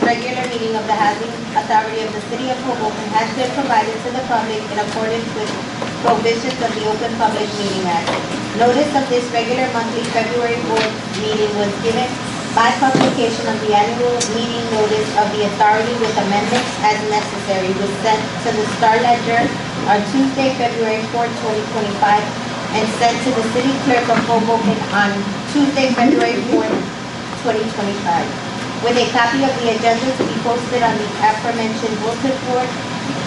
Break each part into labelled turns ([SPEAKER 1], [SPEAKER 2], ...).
[SPEAKER 1] regular meeting of the Housing Authority of the City of Hoboken has been provided to the public in accordance with provisions of the Open Public Meeting Act. Notice of this regular monthly February board meeting was given by publication of the annual meeting notice of the authority with amendments as necessary, was sent to the Star Ledger on Tuesday, February 4, 2025, and sent to the City Clerk of Hoboken on Tuesday, February 4, 2025, with a copy of the agenda to be posted on the aforementioned bulletin board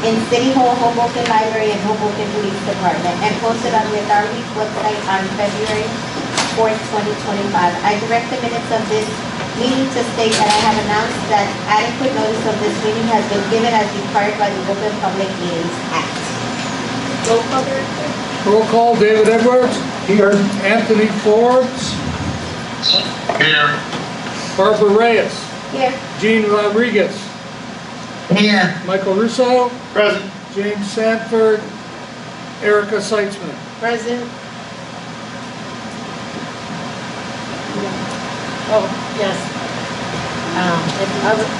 [SPEAKER 1] in City Hall, Hoboken Library, and Hoboken Police Department, and posted on the authority's website on February 4th, 2025. I direct the minutes of this meeting to state that I have announced that adequate notice of this meeting has been given as required by the Open Public Meetings Act. Roll call, Director.
[SPEAKER 2] Roll call, David Edwards.
[SPEAKER 3] Here.
[SPEAKER 2] Anthony Forbes.
[SPEAKER 3] Here.
[SPEAKER 2] Barbara Reyes.
[SPEAKER 1] Here.
[SPEAKER 2] Jean Rodriguez.
[SPEAKER 3] Here.
[SPEAKER 2] Michael Russo.
[SPEAKER 3] Present.
[SPEAKER 2] James Sanford. Erica Seitzman.
[SPEAKER 1] Present.
[SPEAKER 4] Oh, yes.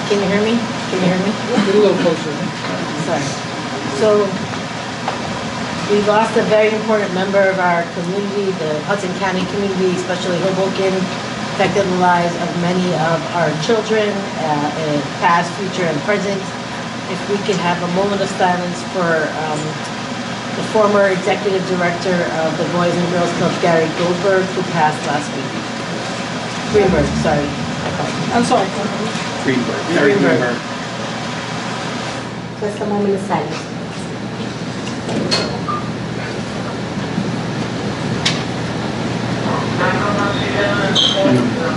[SPEAKER 4] Can you hear me? Can you hear me?
[SPEAKER 2] Get a little closer.
[SPEAKER 4] Sorry. So, we lost a very important member of our community, the Hudson County community, especially Hoboken, affected the lives of many of our children, past, future, and present. If we could have a moment of silence for the former executive director of the Boys and Girls Club, Gary Goldberg, who passed last week. Greenberg, sorry. I'm sorry. Greenberg.
[SPEAKER 1] Just a moment of silence.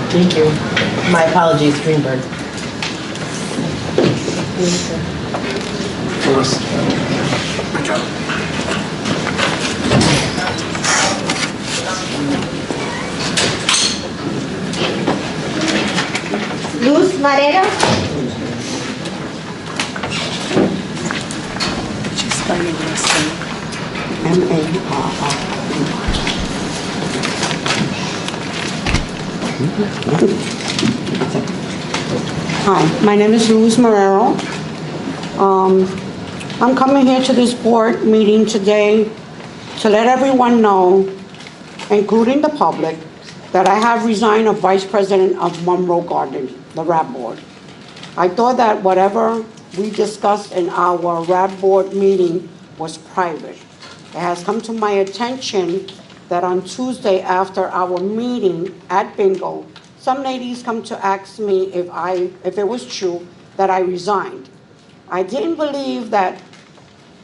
[SPEAKER 4] Thank you. My apologies, Greenberg.
[SPEAKER 1] Luz Marrero.
[SPEAKER 5] Hi, my name is Luz Marrero. I'm coming here to this board meeting today to let everyone know, including the public, that I have resigned as Vice President of Monroe Garden, the RAB Board. I thought that whatever we discussed in our RAB Board meeting was private. It has come to my attention that on Tuesday after our meeting at Bingo, some ladies come to ask me if it was true that I resigned. I didn't believe that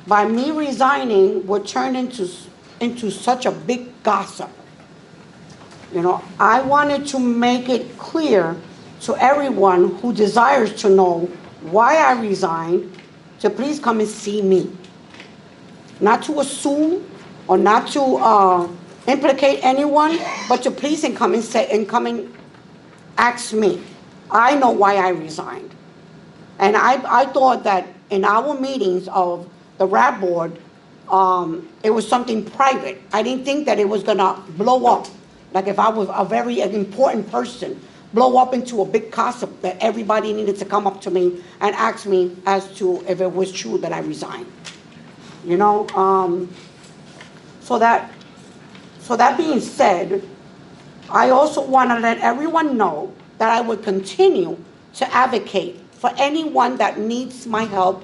[SPEAKER 5] by me resigning would turn into such a big gossip. You know, I wanted to make it clear to everyone who desires to know why I resigned to please come and see me. Not to assume or not to implicate anyone, but to please and come and ask me. I know why I resigned. And I thought that in our meetings of the RAB Board, it was something private. I didn't think that it was gonna blow up. Like if I was a very important person, blow up into a big gossip that everybody needed to come up to me and ask me as to if it was true that I resigned. You know, so that being said, I also want to let everyone know that I would continue to advocate for anyone that needs my help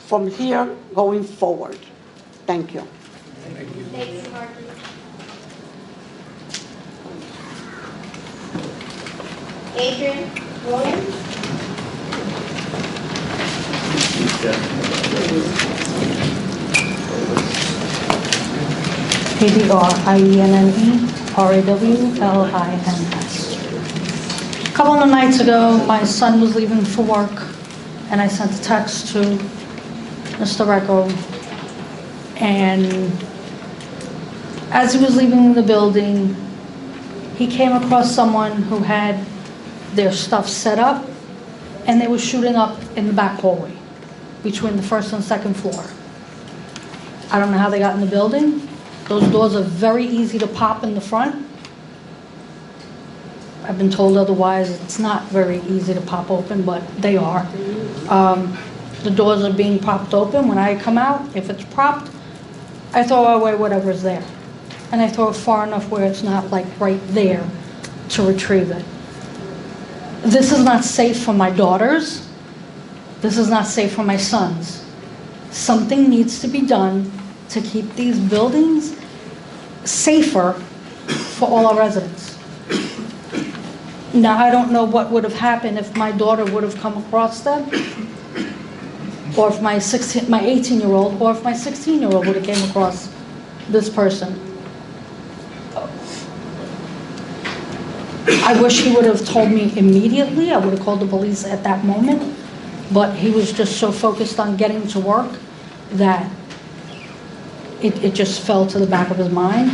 [SPEAKER 5] from here going forward. Thank you.
[SPEAKER 1] Thank you, Margie. Adrian Williams.
[SPEAKER 6] ADRIENNERAWLINS. A couple of nights ago, my son was leaving for work, and I sent a text to Mr. Recco, and as he was leaving the building, he came across someone who had their stuff set up, and they were shooting up in the back hallway between the first and second floor. I don't know how they got in the building. Those doors are very easy to pop in the front. I've been told otherwise. It's not very easy to pop open, but they are. The doors are being propped open. When I come out, if it's propped, I throw away whatever's there. And I throw it far enough where it's not like right there to retrieve it. This is not safe for my daughters. This is not safe for my sons. Something needs to be done to keep these buildings safer for all our residents. Now, I don't know what would have happened if my daughter would have come across them, or if my 18-year-old, or if my 16-year-old would have came across this person. I wish he would have told me immediately. I would have called the police at that moment, but he was just so focused on getting to work that it just fell to the back of his mind.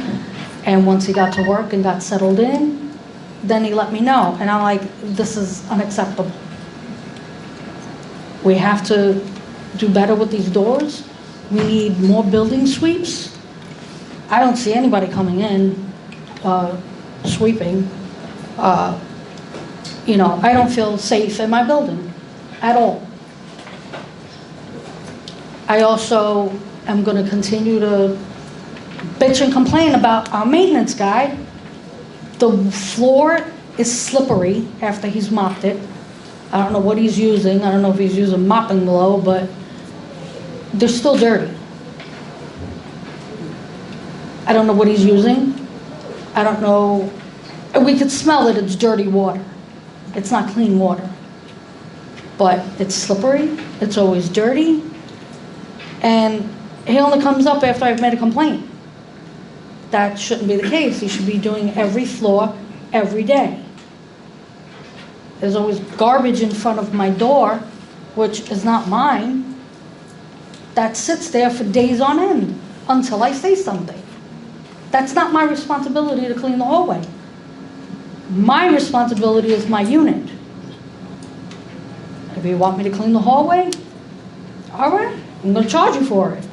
[SPEAKER 6] And once he got to work and got settled in, then he let me know. And I'm like, this is unacceptable. We have to do better with these doors. We need more building sweeps. I don't see anybody coming in sweeping. You know, I don't feel safe in my building at all. I also am going to continue to bitch and complain about our maintenance guy. The floor is slippery after he's mopped it. I don't know what he's using. I don't know if he's using mopping blow, but they're still dirty. I don't know what he's using. I don't know. We could smell that it's dirty water. It's not clean water. But it's slippery. It's always dirty. And he only comes up after I've made a complaint. That shouldn't be the case. He should be doing every floor, every day. There's always garbage in front of my door, which is not mine, that sits there for days on end until I say something. That's not my responsibility to clean the hallway. My responsibility is my unit. If you want me to clean the hallway, all right, I'm going to charge you for it,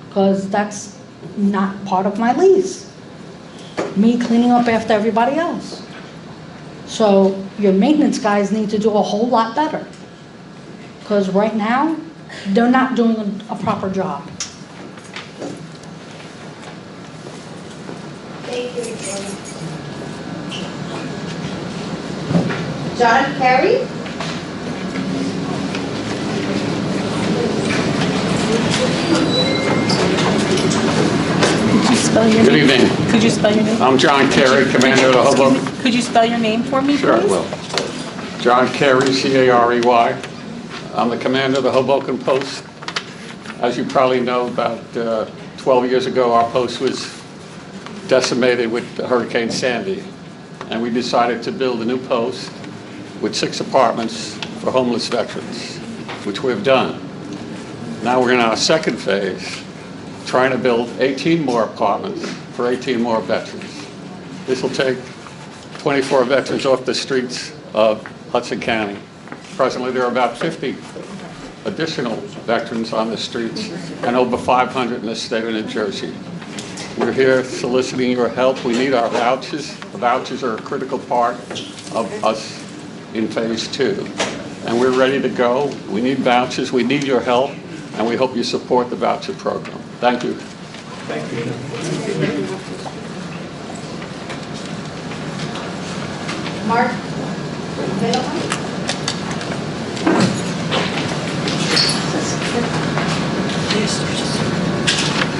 [SPEAKER 6] because that's not part of my lease. Me cleaning up after everybody else. So your maintenance guys need to do a whole lot better, because right now they're not doing a proper job.
[SPEAKER 1] Thank you, John Kerry?
[SPEAKER 7] Could you spell your
[SPEAKER 8] Good
[SPEAKER 7] name?
[SPEAKER 8] evening.
[SPEAKER 7] Could you spell your name?
[SPEAKER 8] I'm John Carey, Commander of the Hoboken.
[SPEAKER 7] Excuse me, could you spell your name for me, please?
[SPEAKER 8] Sure, I will. John Carey, C-A-R-E-Y. I'm the Commander of the Hoboken Post. As you probably know, about 12 years ago, our post was decimated with Hurricane Sandy. And we decided to build a new post with 6 apartments for homeless veterans, which we've done. Now we're in our second phase, trying to build 18 more apartments for 18 more veterans. This will take 24 veterans off the streets of Hudson County. Presently, there are about 50 additional veterans on the streets and over 500 in the state of New Jersey. We're here soliciting your help. We need our vouchers. The vouchers are a critical part of us in phase 2. And we're ready to go. We need vouchers. We need your help. And we hope you support the voucher program. Thank you.
[SPEAKER 2] Thank you.
[SPEAKER 1] Mark Villalon?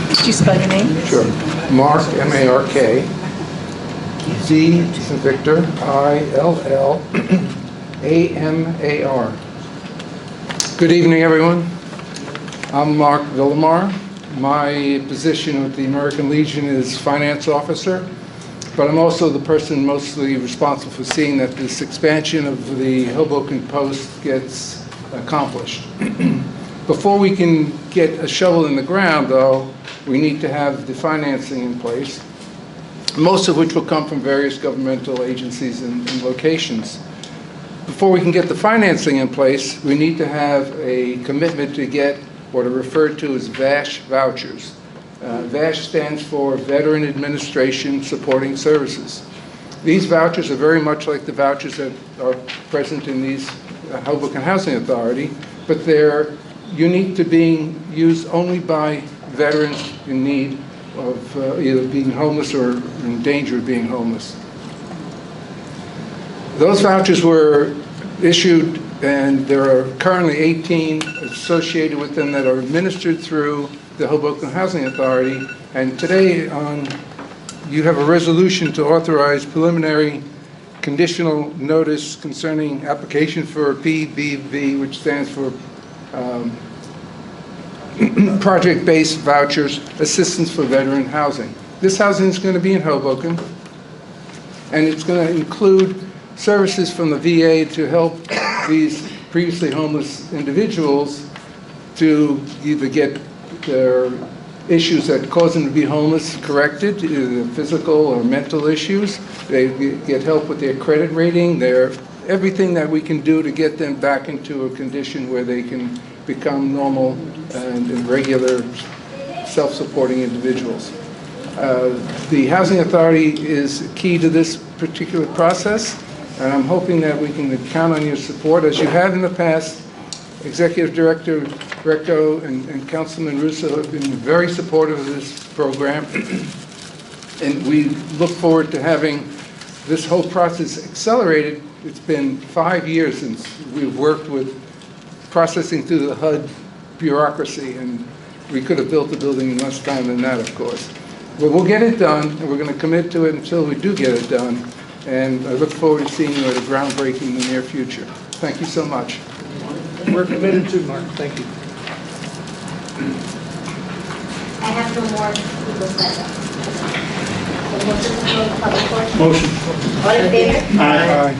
[SPEAKER 7] Could you spell your name?
[SPEAKER 9] Sure. Mark, M-A-R-K, Z as in Victor, I-L-L-A-M-A-R. Good evening, everyone. I'm Mark Villamar. My position with the American Legion is finance officer, but I'm also the person mostly responsible for seeing that this expansion of the Hoboken Post gets accomplished. Before we can get a shovel in the ground, though, we need to have the financing in place, most of which will come from various governmental agencies and locations. Before we can get the financing in place, we need to have a commitment to get what are referred to as VASH vouchers. VASH stands for Veteran Administration Supporting Services. These vouchers are very much like the vouchers that are present in these Hoboken Housing Authority, but they're unique to being used only by veterans in need of either being homeless or in danger of being homeless. Those vouchers were issued, and there are currently 18 associated with them that are administered through the Hoboken Housing Authority. And today, you have a resolution to authorize preliminary conditional notice concerning application for PBV, which stands for Project-Based Vouchers Assistance for Veteran Housing. This housing is going to be in Hoboken, and it's going to include services from the VA to help these previously homeless individuals to either get their issues that cause them to be homeless corrected, either physical or mental issues. They get help with their credit rating, everything that we can do to get them back into a condition where they can become normal and regular self-supporting individuals. The Housing Authority is key to this particular process, and I'm hoping that we can count on your support, as you have in the past. Executive Director Greco and Councilman Russo have been very supportive of this program, and we look forward to having this whole process accelerated. It's been 5 years since we've worked with processing through the HUD bureaucracy, and we could have built the building in less time than that, of course. But we'll get it done, and we're going to commit to it until we do get it done, and I look forward to seeing you at a groundbreaking in the near future. Thank you so much.
[SPEAKER 2] We're committed to, Mark. Thank you.
[SPEAKER 1] I have no more people signed up. The motion to close the public portion.
[SPEAKER 2] Motion.
[SPEAKER 1] All in favor?
[SPEAKER 2] Aye.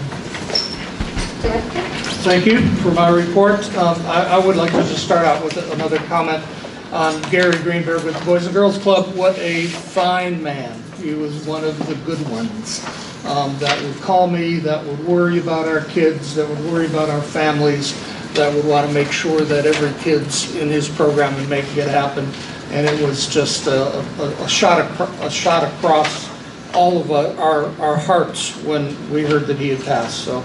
[SPEAKER 1] Director?
[SPEAKER 2] Thank you for my report. I would like to just start out with another comment on Gary Greenberg with the Boys and Girls Club. What a fine man. He was one of the good ones that would call me, that would worry about our kids, that would worry about our families, that would want to make sure that every kid's in his program and making it happen. And it was just a shot across all of our hearts when we heard that he had passed. So,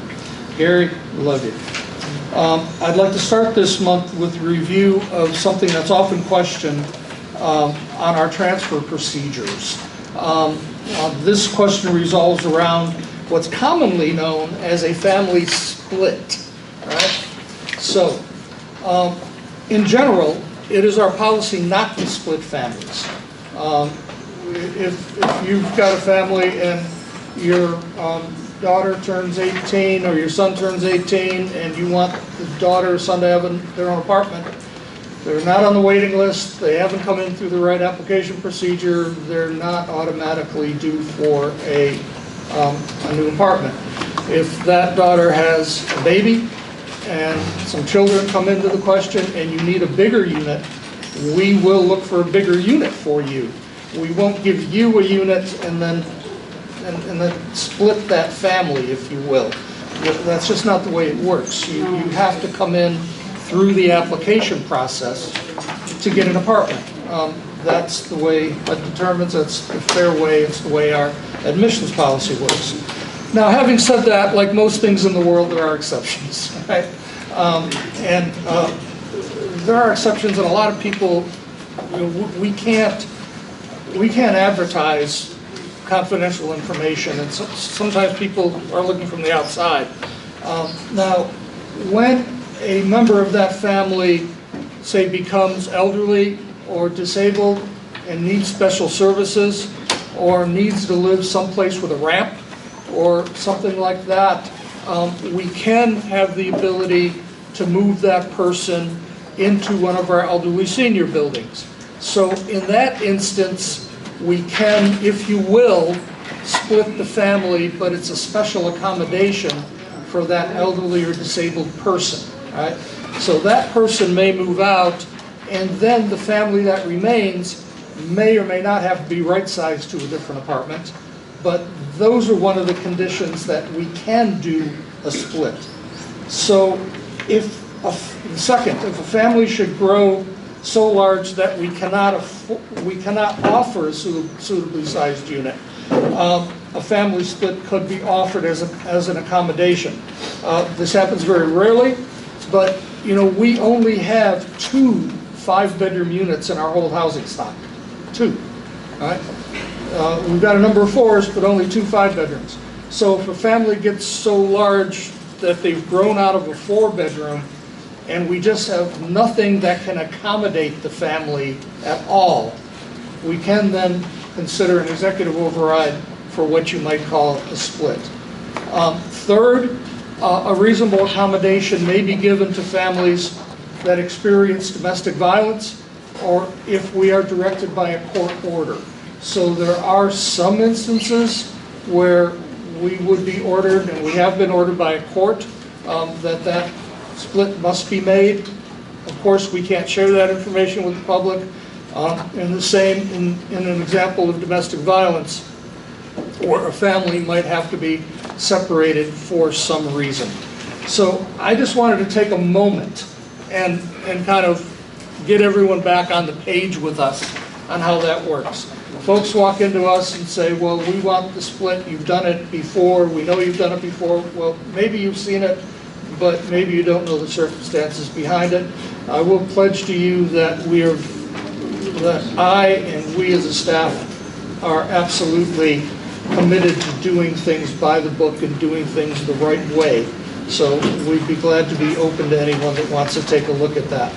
[SPEAKER 2] Gary, we love you. I'd like to start this month with a review of something that's often questioned on our transfer procedures. This question revolves around what's commonly known as a family split. Right? So, in general, it is our policy not to split families. If you've got a family and your daughter turns 18 or your son turns 18 and you want the daughter or son to have their own apartment, they're not on the waiting list, they haven't come in through the right application procedure, they're not automatically due for a new apartment. If that daughter has a baby and some children come into the question and you need a bigger unit, we will look for a bigger unit for you. We won't give you a unit and then split that family, if you will. That's just not the way it works. You have to come in through the application process to get an apartment. That's the way it determines, that's the fair way, it's the way our admissions policy works. Now, having said that, like most things in the world, there are exceptions, right? There are exceptions, and a lot of people, we can't advertise confidential information, and sometimes people are looking from the outside. Now, when a member of that family, say, becomes elderly or disabled and needs special services or needs to live someplace with a ramp or something like that, we can have the ability to move that person into one of our elderly senior buildings. So in that instance, we can, if you will, split the family, but it's a special accommodation for that elderly or disabled person, right? So that person may move out, and then the family that remains may or may not have to be right-sized to a different apartment, but those are one of the conditions that we can do a split. So if a family should grow so large that we cannot offer a suitably sized unit, a family split could be offered as an accommodation. This happens very rarely, but, you know, we only have 2 5-bedroom units in our whole housing stock. 2, all right? We've got a number of 4s, but only 2 5-bedrooms. So if a family gets so large that they've grown out of a 4-bedroom, and we just have nothing that can accommodate the family at all, we can then consider an executive override for what you might call a split. Third, a reasonable accommodation may be given to families that experience domestic violence, or if we are directed by a court order. So there are some instances where we would be ordered, and we have been ordered by a court, that split must be made. Of course, we can't share that information with the public. And the same in an example of domestic violence, where a family might have to be separated for some reason. So I just wanted to take a moment and kind of get everyone back on the page with us on how that works. Folks walk into us and say, well, we want the split, you've done it before, we know you've done it before. Well, maybe you've seen it, but maybe you don't know the circumstances behind it. I will pledge to you that that I and we as a staff are absolutely committed to doing things by the book and doing things the right way. So we'd be glad to be open to anyone that wants to take a look at that.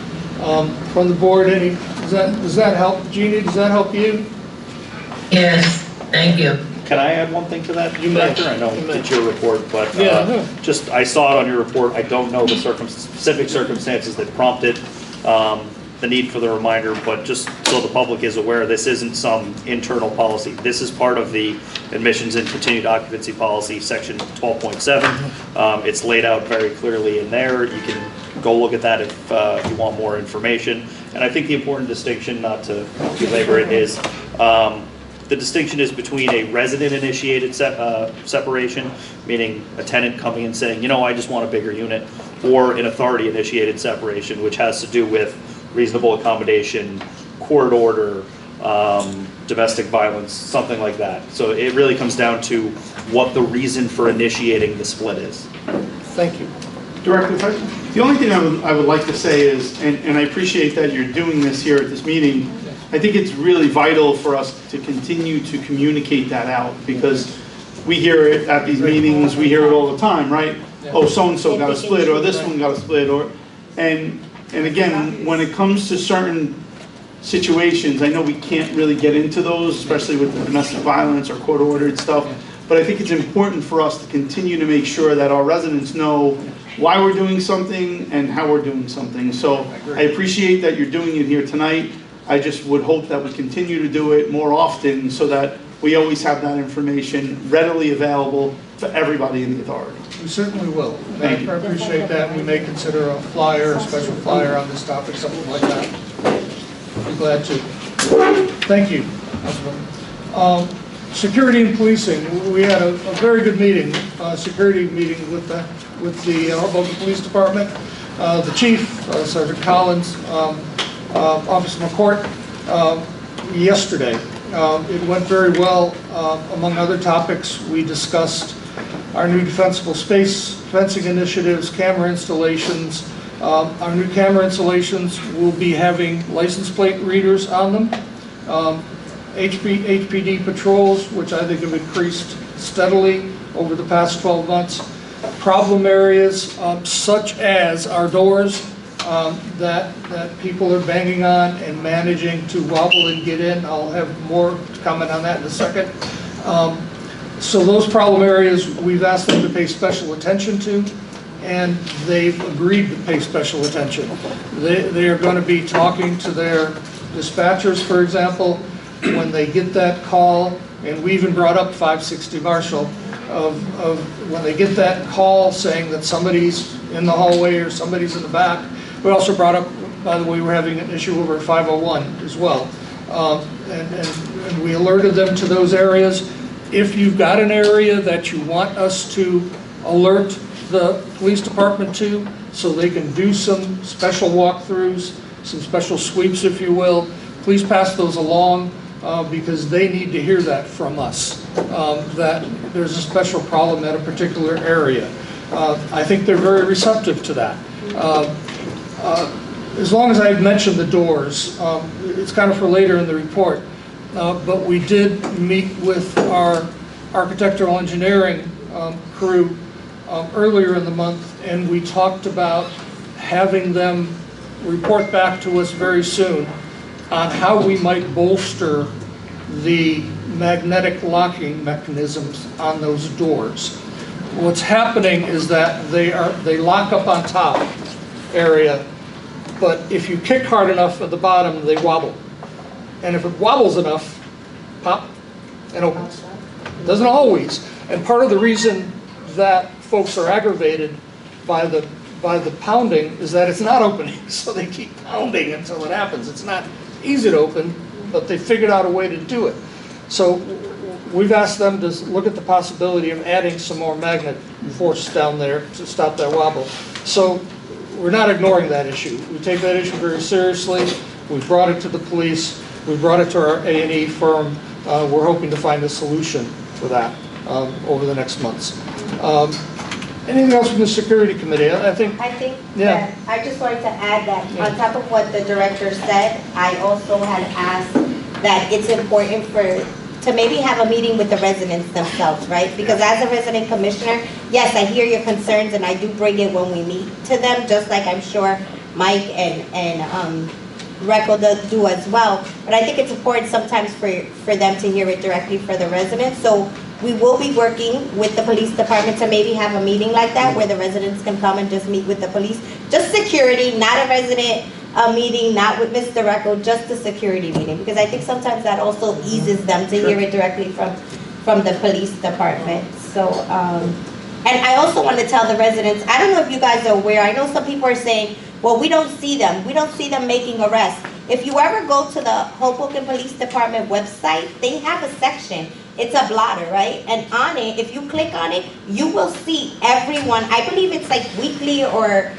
[SPEAKER 2] From the board, does that help? Jeannie, does that help you?
[SPEAKER 3] Yes, thank you.
[SPEAKER 10] Can I add one thing to that,
[SPEAKER 2] You may.
[SPEAKER 10] Director? I know
[SPEAKER 2] You may.
[SPEAKER 10] it's your report, but just, I saw it on your report. I don't know the specific circumstances that prompted the need for the reminder, but just so the public is aware, this isn't some internal policy. This is part of the admissions and continued occupancy policy, section 12.7. It's laid out very clearly in there. You can go look at that if you want more information. And I think the important distinction, not to belabor it, is the distinction is between a resident-initiated separation, meaning a tenant coming and saying, you know, I just want a bigger unit, or an authority-initiated separation, which has to do with reasonable accommodation, court order, domestic violence, something like that. So it really comes down to what the reason for initiating the split is.
[SPEAKER 2] Thank you.
[SPEAKER 11] Director, the only thing I would like to say is, and I appreciate that you're doing this here at this meeting, I think it's really vital for us to continue to communicate that out, because we hear it at these meetings, we hear it all the time, right? Oh, so-and-so got a split, or this one got a split, and again, when it comes to certain situations, I know we can't really get into those, especially with the domestic violence or court-ordered stuff, but I think it's important for us to continue to make sure that our residents know why we're doing something and how we're doing something. So I appreciate that you're doing it here tonight. I just would hope that we continue to do it more often so that we always have that information readily available for everybody in the authority.
[SPEAKER 2] We certainly will.
[SPEAKER 11] Thank you.
[SPEAKER 2] I appreciate that. We may consider a flyer, a special flyer on this topic, something like that. I'd be glad to. Thank you, Councilman. Security and policing. We had a very good meeting, security meeting with the Hoboken Police Department. The chief, Sergeant Collins, Officer McCourt, yesterday. It went very well. Among other topics, we discussed our new defensible space fencing initiatives, camera installations. Our new camera installations will be having license plate readers on them. HPD patrols, which I think have increased steadily over the past 12 months. Problem areas such as our doors that people are banging on and managing to wobble and get in. I'll have more to comment on that in a second. So those problem areas, we've asked them to pay special attention to, and they've agreed to pay special attention. They are going to be talking to their dispatchers, for example, when they get that call, and we even brought up 560 Marshall, of when they get that call saying that somebody's in the hallway or somebody's in the back. We also brought up, by the way, we're having an issue over at 501 as well. And we alerted them to those areas. If you've got an area that you want us to alert the police department to so they can do some special walkthroughs, some special sweeps, if you will, please pass those along. because they need to hear that from us, that there's a special problem at a particular area. I think they're very receptive to that. As long as I've mentioned the doors, it's kind of for later in the report, but we did meet with our architectural engineering crew earlier in the month, and we talked about having them report back to us very soon on how we might bolster the magnetic locking mechanisms on those doors. What's happening is that they lock up on top area, but if you kick hard enough at the bottom, they wobble. And if it wobbles enough, pop, and opens. Doesn't always. And part of the reason that folks are aggravated by the pounding is that it's not opening, so they keep pounding until it happens. It's not easy to open, but they figured out a way to do it. So we've asked them to look at the possibility of adding some more magnet force down there to stop that wobble. So we're not ignoring that issue. We take that issue very seriously. We brought it to the police. We brought it to our A&E firm. We're hoping to find a solution for that over the next months. Anything else from the security committee? I think
[SPEAKER 1] that I just wanted to add that on top of what the director said, I also had asked that it's important to maybe have a meeting with the residents themselves, right? Because as a resident commissioner, yes, I hear your concerns and I do bring it when we meet to them, just like I'm sure Mike and Reco do as well. But I think it's important sometimes for them to hear it directly for the residents. So we will be working with the police department to maybe have a meeting like that where the residents can come and just meet with the police. Just security, not a resident meeting, not with Mr. Reco, just a security meeting. Because I think sometimes that also eases them to hear it directly from the police department. So, and I also want to tell the residents, I don't know if you guys are aware, I know some people are saying, well, we don't see them. We don't see them making arrests. If you ever go to the Hoboken Police Department website, they have a section. It's a blotter, right? And on it, if you click on it, you will see everyone. I believe it's like weekly or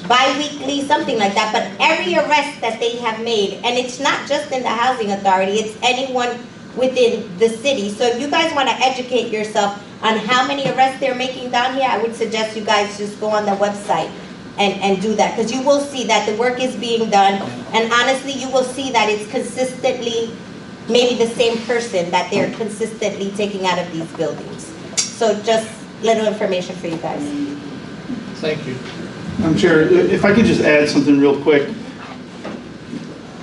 [SPEAKER 1] bi-weekly, something like that. But every arrest that they have made, and it's not just in the housing authority, it's anyone within the city. So if you guys want to educate yourself on how many arrests they're making down here, I would suggest you guys just go on the website and do that, because you will see that the work is being done, and honestly you will see that it's consistently maybe the same person that they're consistently taking out of these buildings. So just little information for you guys.
[SPEAKER 2] Thank you.
[SPEAKER 11] Madam Chair, if I could just add something real quick.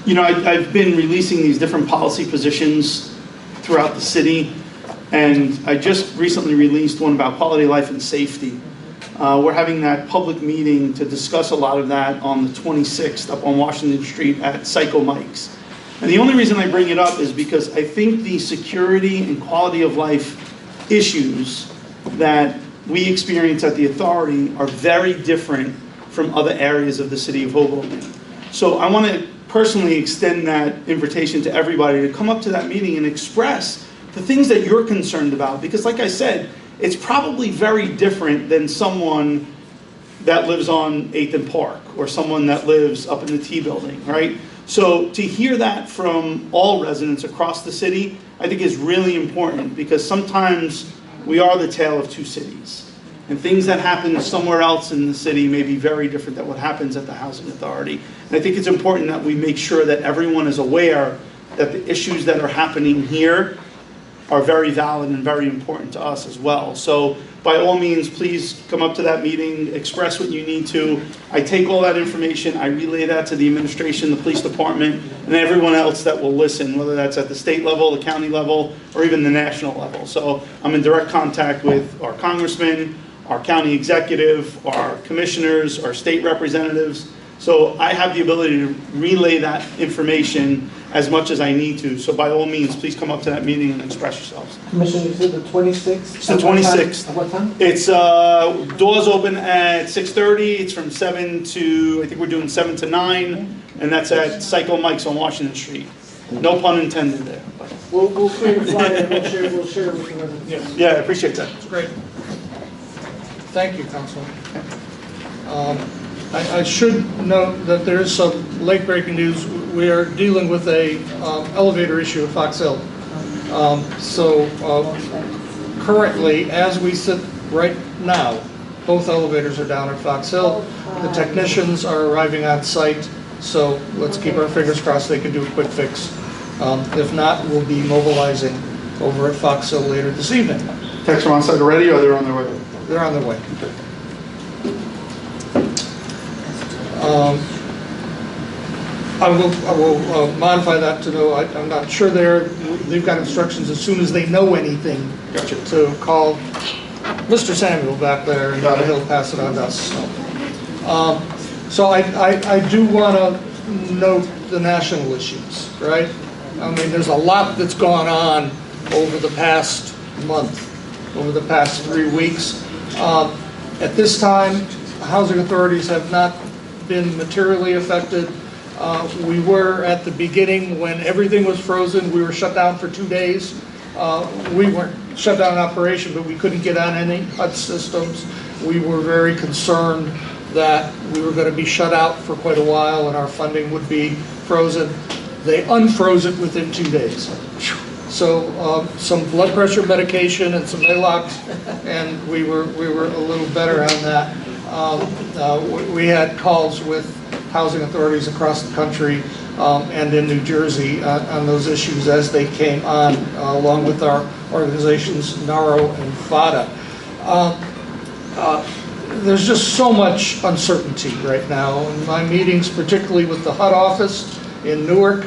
[SPEAKER 11] You know, I've been releasing these different policy positions throughout the city, and I just recently released one about quality of life and safety. We're having that public meeting to discuss a lot of that on the 26th up on Washington Street at Psycho Mike's. And the only reason I bring it up is because I think the security and quality of life issues that we experience at the authority are very different from other areas of the city of Hoboken. So I want to personally extend that invitation to everybody to come up to that meeting and express the things that you're concerned about. Because like I said, it's probably very different than someone that lives on 8th and Park or someone that lives up in the T building, right? So to hear that from all residents across the city, I think is really important, because sometimes we are the tale of two cities. And things that happen somewhere else in the city may be very different than what happens at the Housing Authority. And I think it's important that we make sure that everyone is aware that the issues that are happening here are very valid and very important to us as well. So by all means, please come up to that meeting, express what you need to. I take all that information, I relay that to the administration, the police department, and everyone else that will listen, whether that's at the state level, the county level, or even the national level. So I'm in direct contact with our congressman, our county executive, our commissioners, our state representatives. So I have the ability to relay that information as much as I need to. So by all means, please come up to that meeting and express yourselves.
[SPEAKER 12] Commissioner, you said the 26th?
[SPEAKER 11] It's the 26th.
[SPEAKER 12] At what time?
[SPEAKER 11] It's, doors open at 6:30. It's from 7 to, I think we're doing 7 to 9. And that's at Psycho Mike's on Washington Street. No pun intended there. But.
[SPEAKER 12] We'll create a flyer and we'll share it with the residents.
[SPEAKER 11] Yeah, I appreciate that.
[SPEAKER 2] It's great. Thank you, Councilman. I should note that there is some late-breaking news. we are dealing with a elevator issue at Fox Hill. So currently, as we sit right now, both elevators are down at Fox Hill. The technicians are arriving on site, so let's keep our fingers crossed they can do a quick fix. If not, we'll be mobilizing over at Fox Hill later this evening.
[SPEAKER 11] Techs are on site already, or they're on their way?
[SPEAKER 2] They're on their way. I will modify that to know, I'm not sure they've got instructions as soon as they know anything to call Mr. Samuel back there, and he'll pass it on to us. So I do want to note the national issues, right? I mean, there's a lot that's gone on over the past month, over the past 3 weeks. At this time, housing authorities have not been materially affected. We were at the beginning when everything was frozen. We were shut down for 2 days. We weren't shut down in operation, but we couldn't get on any HUD systems. We were very concerned that we were going to be shut out for quite a while and our funding would be frozen. They unfroze it within 2 days. So some blood pressure medication and some Malox, and we were a little better on that. We had calls with housing authorities across the country and in New Jersey on those issues as they came on, along with our organizations NARO and FADA. There's just so much uncertainty right now. In my meetings, particularly with the HUD office in Newark,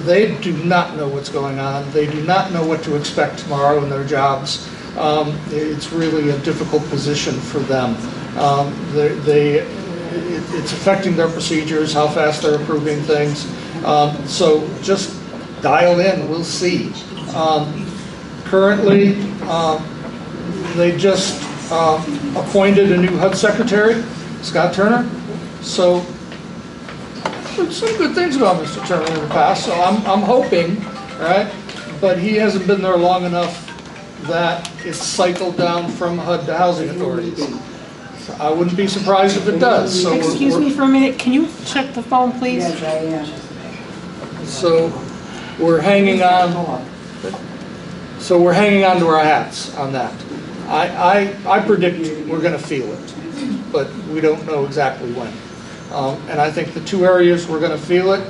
[SPEAKER 2] they do not know what's going on. They do not know what to expect tomorrow in their jobs. It's really a difficult position for them. It's affecting their procedures, how fast they're approving things. So just dial in, we'll see. Currently, they just appointed a new HUD secretary, Scott Turner. So some good things about Mr. Turner in the past, so I'm hoping, right? But he hasn't been there long enough that it's cycled down from HUD to housing authorities. So I wouldn't be surprised if it does. So
[SPEAKER 7] Excuse me for a minute, can you check the phone, please?
[SPEAKER 2] So we're hanging on. So we're hanging on to our hats on that. I predict we're going to feel it, but we don't know exactly when. And I think the 2 areas we're going to feel it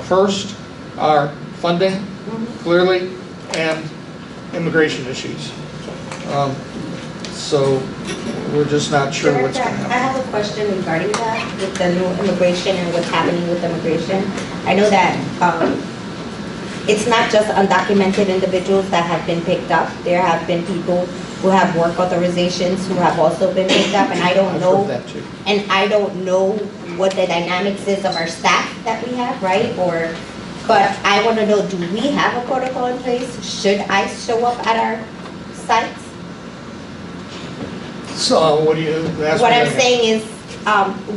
[SPEAKER 2] first are funding, clearly, and immigration issues. So we're just not sure what's going to happen.
[SPEAKER 13] I have a question regarding that with the new immigration and what's happening with immigration. I know that it's not just undocumented individuals that have been picked up. There have been people who have work authorizations who have also been picked up, and I don't know. And I don't know what the dynamics is of our staff that we have, right? But I want to know, do we have a protocol in place? Should I show up at our sites?
[SPEAKER 2] So what do you ask?
[SPEAKER 13] What I'm saying is,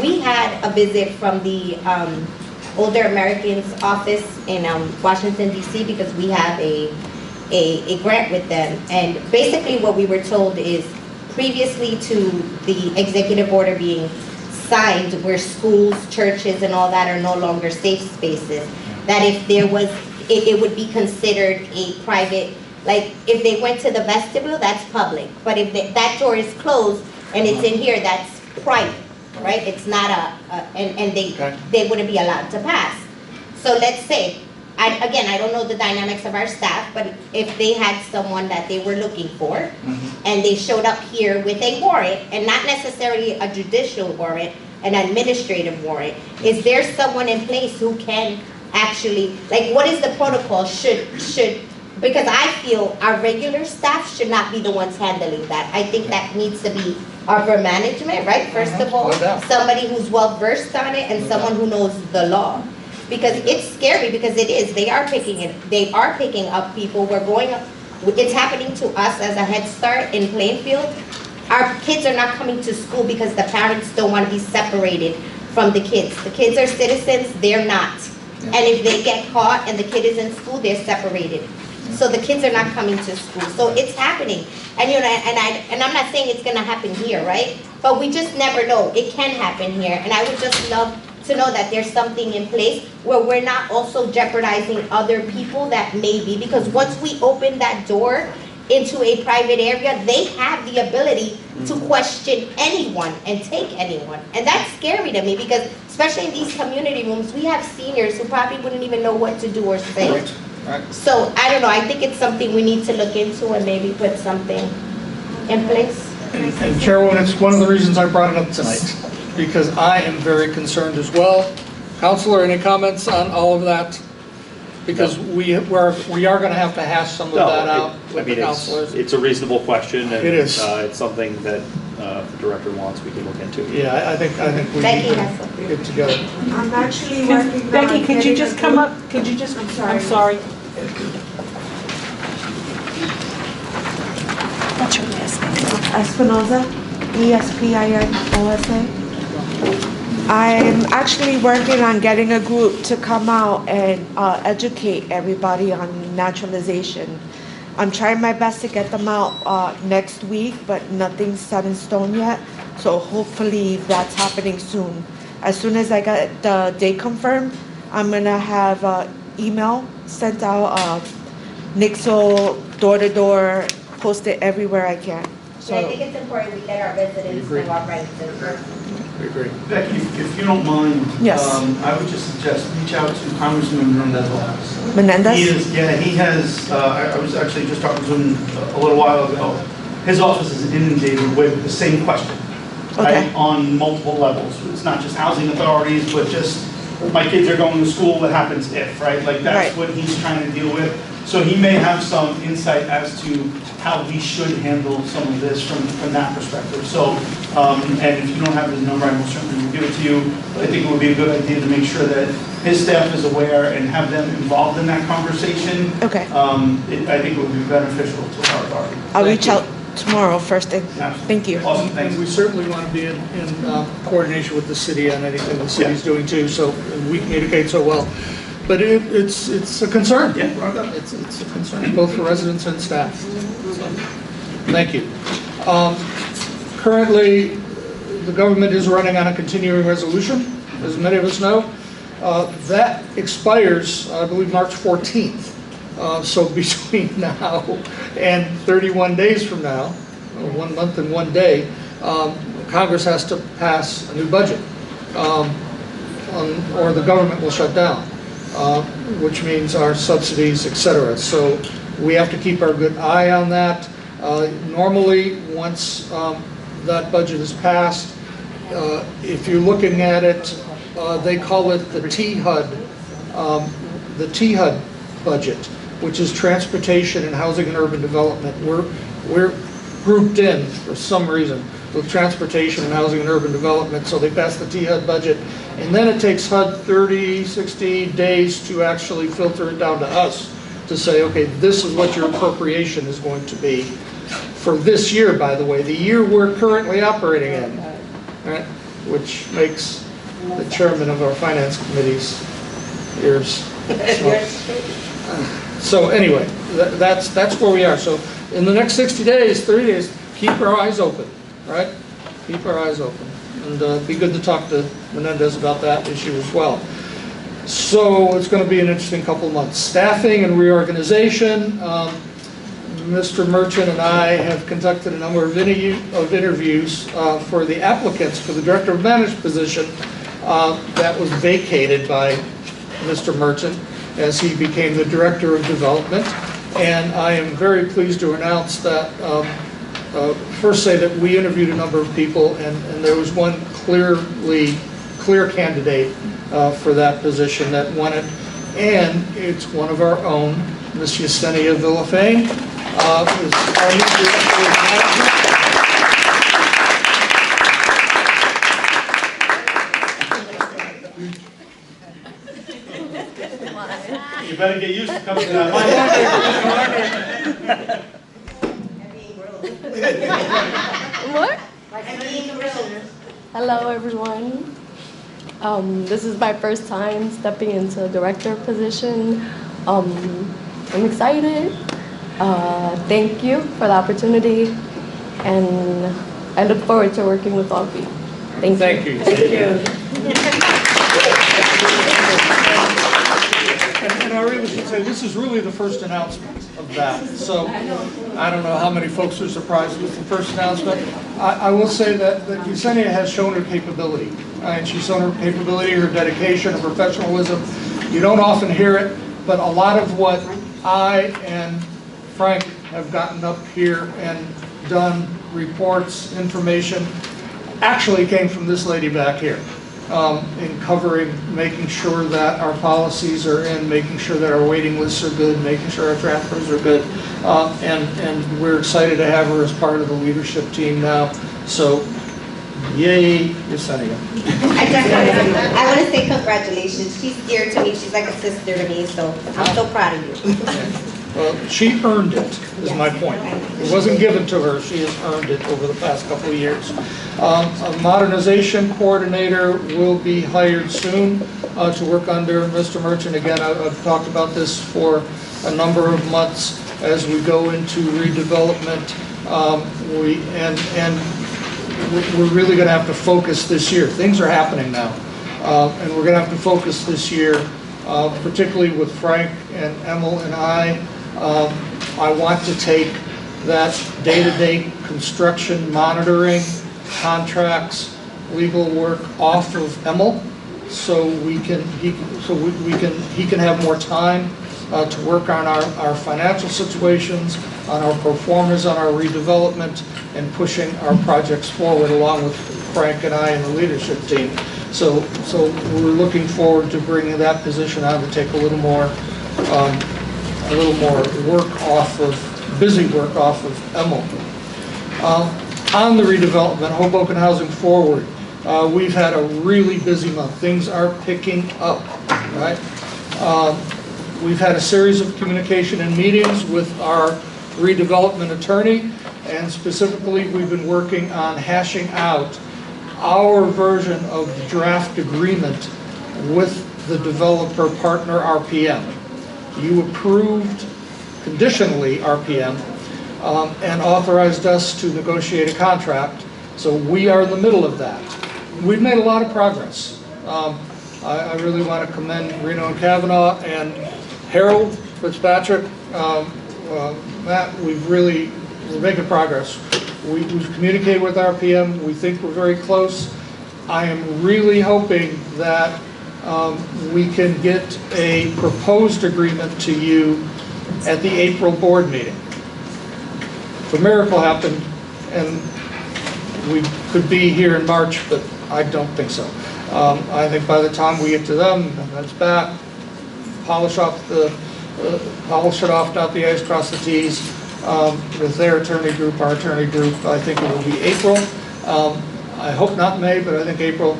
[SPEAKER 13] we had a visit from the Older Americans office in Washington, D.C. because we have a grant with them. And basically what we were told is, previously to the executive order being signed, where schools, churches, and all that are no longer safe spaces, that if there was, it would be considered a private, like if they went to the vestibule, that's public. But if that door is closed and it's in here, that's private, right? It's not and they wouldn't be allowed to pass. So let's say, again, I don't know the dynamics of our staff, but if they had someone that they were looking for, and they showed up here with a warrant, and not necessarily a judicial warrant, an administrative warrant, is there someone in place who can actually, like, what is the protocol? Because I feel our regular staff should not be the ones handling that. I think that needs to be upper management, right? First of all, somebody who's well versed on it and someone who knows the law. Because it's scary, because it is. They are picking up people. We're going up. It's happening to us as a Head Start in Plainfield. Our kids are not coming to school because the parents don't want to be separated from the kids. The kids are citizens, they're not. And if they get caught and the kid is in school, they're separated. So the kids are not coming to school. So it's happening. And you know, and I'm not saying it's gonna happen here, right? But we just never know. It can happen here. And I would just love to know that there's something in place where we're not also jeopardizing other people that may be, because once we open that door into a private area, they have the ability to question anyone and take anyone. And that's scary to me, because especially in these community rooms, we have seniors who probably wouldn't even know what to do or say.
[SPEAKER 2] Right.
[SPEAKER 13] So, I don't know, I think it's something we need to look into and maybe put something in place.
[SPEAKER 2] And Chairwoman, it's one of the reasons I brought it up tonight, because I am very concerned as well. Counselor, any comments on all of that? Because we are going to have to hash some of that out with the counselors.
[SPEAKER 10] It's a reasonable question, and
[SPEAKER 2] It is.
[SPEAKER 10] It's something that if the director wants, we can look into.
[SPEAKER 2] Yeah, I think we
[SPEAKER 13] Becky
[SPEAKER 2] need
[SPEAKER 13] has
[SPEAKER 2] to
[SPEAKER 13] something.
[SPEAKER 2] get together.
[SPEAKER 7] I'm actually working. Becky, could you just come up? Could you just, I'm sorry.
[SPEAKER 6] What's your last name?
[SPEAKER 7] Espinoza, Espinosa. I'm actually working on getting a group to come out and educate everybody on naturalization. I'm trying my best to get them out next week, but nothing's set in stone yet. So hopefully that's happening soon. As soon as I get the date confirmed, I'm gonna have email sent out, Nixle, door to door, post it everywhere I can.
[SPEAKER 13] So I think it's important we let our residents know our rights as well.
[SPEAKER 2] We agree.
[SPEAKER 11] Becky, if you don't mind,
[SPEAKER 7] Yes.
[SPEAKER 11] I would just suggest reach out to Congressman Menendez's office.
[SPEAKER 7] Menendez?
[SPEAKER 11] He has, I was actually just talking to him a little while ago. His office is inundated with the same question,
[SPEAKER 7] Okay.
[SPEAKER 11] right, on multiple levels. It's not just housing authorities, but just, my kids are going to school, what happens if, right? Like, that's
[SPEAKER 7] Right.
[SPEAKER 11] what he's trying to deal with. So he may have some insight as to how we should handle some of this from that perspective. So, and if you don't have his number, I will certainly give it to you. But I think it would be a good idea to make sure that his staff is aware and have them involved in that conversation.
[SPEAKER 7] Okay.
[SPEAKER 11] I think it would be beneficial to our authority.
[SPEAKER 7] I'll reach out tomorrow, first thing. Thank you.
[SPEAKER 11] Awesome,
[SPEAKER 2] And
[SPEAKER 11] thanks.
[SPEAKER 2] we certainly want to be in coordination with the city on anything the city's doing too, so we communicate so well. But it's a concern.
[SPEAKER 11] Yeah, brought it up.
[SPEAKER 2] It's a concern, both for residents and staff. So, thank you. Currently, the government is running on a continuing resolution, as many of us know. That expires, I believe, March 14th. So between now and 31 days from now, 1 month and 1 day, Congress has to pass a new budget, or the government will shut down. Which means our subsidies, et cetera. So we have to keep our good eye on that. Normally, once that budget is passed, if you're looking at it, they call it the THUD budget, which is Transportation and Housing and Urban Development. We're grouped in for some reason with Transportation and Housing and Urban Development, so they pass the THUD budget. And then it takes HUD 30, 60 days to actually filter it down to us to say, okay, this is what your appropriation is going to be for this year, by the way, the year we're currently operating in, right? Which makes the chairman of our finance committee's ears smoke. So anyway, that's where we are. So in the next 60 days, 30 days, keep our eyes open, right? Keep our eyes open. And be good to talk to Menendez about that issue as well. So it's going to be an interesting couple of months. Staffing and reorganization. Mr. Merchant and I have conducted a number of interviews for the applicants for the Director of Management position that was vacated by Mr. Merchant as he became the Director of Development. And I am very pleased to announce that first say that we interviewed a number of people, and there was one clear candidate for that position that won it, and it's one of our own, Ms. Yesenia Villafane, who's our new Director of Management.
[SPEAKER 11] You better get used to coming to that
[SPEAKER 14] What? Hello, everyone. This is my first time stepping into a director position. I'm excited. Thank you for the opportunity, and I look forward to working with all of you. Thank you.
[SPEAKER 2] Thank you. I really should say, this is really the first announcement of that. So I don't know how many folks are surprised with the first announcement. I will say that Yesenia has shown her capability. And she's shown her capability, her dedication, her professionalism. You don't often hear it, but a lot of what I and Frank have gotten up here and done, reports, information, actually came from this lady back here. In covering, making sure that our policies are in, making sure that our waiting lists are good, making sure our transfers are good. And we're excited to have her as part of the leadership team now. So, yay, Yesenia.
[SPEAKER 13] I want to say congratulations. She's dear to me. She's like a sister to me, so I'm so proud of you.
[SPEAKER 2] Well, she earned it, is my point. It wasn't given to her, she has earned it over the past couple of years. A modernization coordinator will be hired soon to work under Mr. Merchant. Again, I've talked about this for a number of months as we go into redevelopment. We're really going to have to focus this year. Things are happening now, and we're going to have to focus this year, particularly with Frank and Emil and I want to take that day-to-day construction monitoring, contracts, legal work off of Emil, so he can have more time to work on our financial situations, on our pro formas, on our redevelopment, and pushing our projects forward along with Frank and I and the leadership team. So we're looking forward to bringing that position on to take a little more work off of, busy work off of Emil. On the redevelopment, Hoboken Housing Forward, we've had a really busy month. Things are picking up, right? We've had a series of communication and meetings with our redevelopment attorney, and specifically we've been working on hashing out our version of the draft agreement with the developer partner RPM. You approved conditionally RPM and authorized us to negotiate a contract, so we are in the middle of that. We've made a lot of progress. I really want to commend Reno and Kavanaugh and Harold Fitzpatrick. Matt, we're making progress. We've communicated with RPM. We think we're very close. I am really hoping that we can get a proposed agreement to you at the April board meeting. If a miracle happened and we could be here in March, but I don't think so. I think by the time we get to them, and that's back, polish it off, dot the i's, cross the t's, with their attorney group, our attorney group. I think it will be April. I hope not May, but I think April,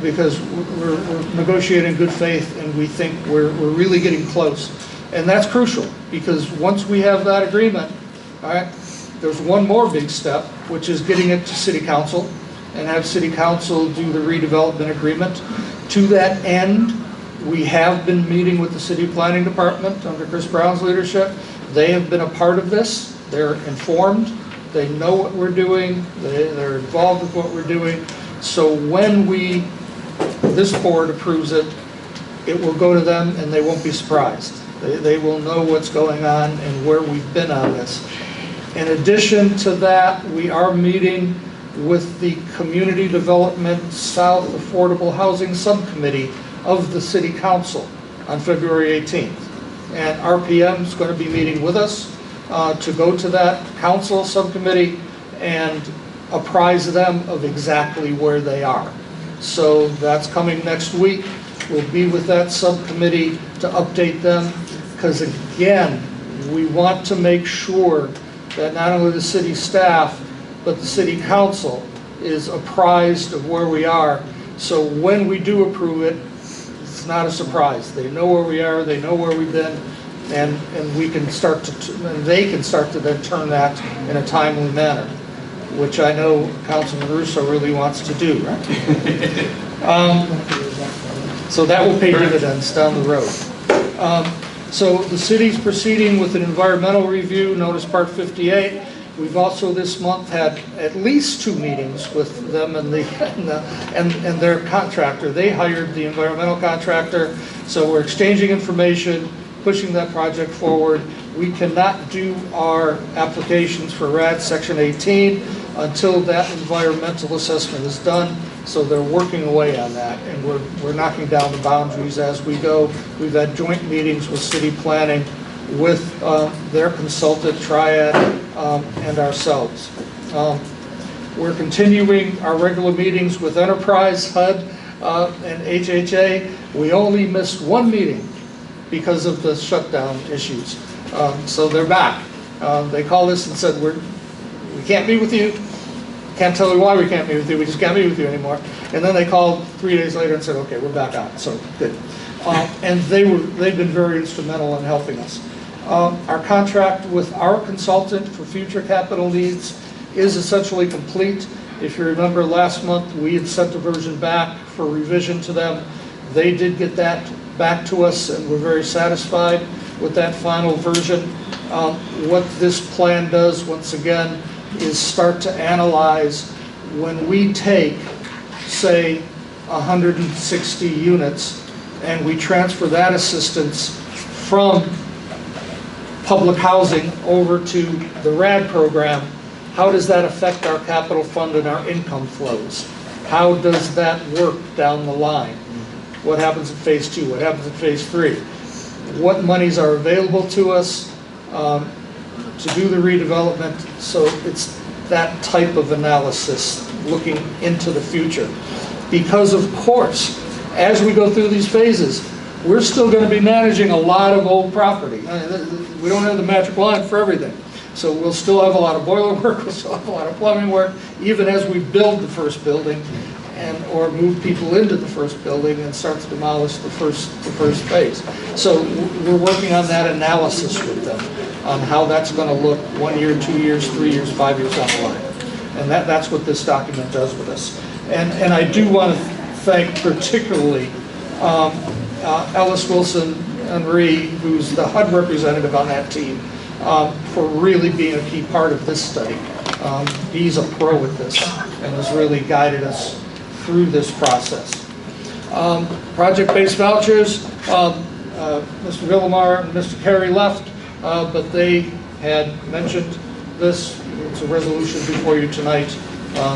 [SPEAKER 2] because we're negotiating in good faith, and we think we're really getting close. And that's crucial, because once we have that agreement, all right, there's one more big step, which is getting it to City Council and have City Council do the redevelopment agreement. To that end, we have been meeting with the City Planning Department under Chris Brown's leadership. They have been a part of this. They're informed. They know what we're doing. They're involved with what we're doing. So when this board approves it, it will go to them and they won't be surprised. They will know what's going on and where we've been on this. In addition to that, we are meeting with the Community Development South Affordable Housing Subcommittee of the City Council on February 18th. And RPM is going to be meeting with us to go to that council subcommittee and apprise them of exactly where they are. So that's coming next week. We'll be with that subcommittee to update them, because again, we want to make sure that not only the city staff, but the city council is apprised of where we are. So when we do approve it, it's not a surprise. They know where we are, they know where we've been, and we can start to, and they can start to then turn that in a timely manner, which I know Councilman Russo really wants to do, right? So that will pay dividends down the road. So the city's proceeding with an environmental review, notice part 58. We've also this month had at least 2 meetings with them and their contractor. They hired the environmental contractor, so we're exchanging information, pushing that project forward. We cannot do our applications for RAD Section 18 until that environmental assessment is done, so they're working away on that, and we're knocking down the boundaries as we go. We've had joint meetings with city planning, with their consultant, Triad, and ourselves. We're continuing our regular meetings with Enterprise, HUD, and HHA. We only missed 1 meeting because of the shutdown issues. So they're back. They called us and said, we can't meet with you. Can't tell you why we can't meet with you. We just can't meet with you anymore. And then they called 3 days later and said, okay, we're back on. So good. And they've been very instrumental in helping us. Our contract with our consultant for future capital needs is essentially complete. If you remember last month, we had sent a version back for revision to them. They did get that back to us, and we're very satisfied with that final version. What this plan does, once again, is start to analyze when we take, say, 160 units and we transfer that assistance from public housing over to the RAD program, how does that affect our capital fund and our income flows? How does that work down the line? What happens in phase 2? What happens in phase 3? What monies are available to us to do the redevelopment? So it's that type of analysis looking into the future. Because of course, as we go through these phases, we're still going to be managing a lot of old property. We don't have the magic line for everything. So we'll still have a lot of boiler work, we'll still have a lot of plumbing work, even as we build the first building or move people into the first building and start to demolish the first phase. So we're working on that analysis with them on how that's going to look 1 year, 2 years, 3 years, 5 years down the line. And that's what this document does with us. And I do want to thank particularly Ellis Wilson Henry, who's the HUD representative on that team, for really being a key part of this study. He's a pro at this and has really guided us through this process. Project-based vouchers, Mr. Villamar and Mr. Carey left, but they had mentioned this. It's a resolution before you tonight,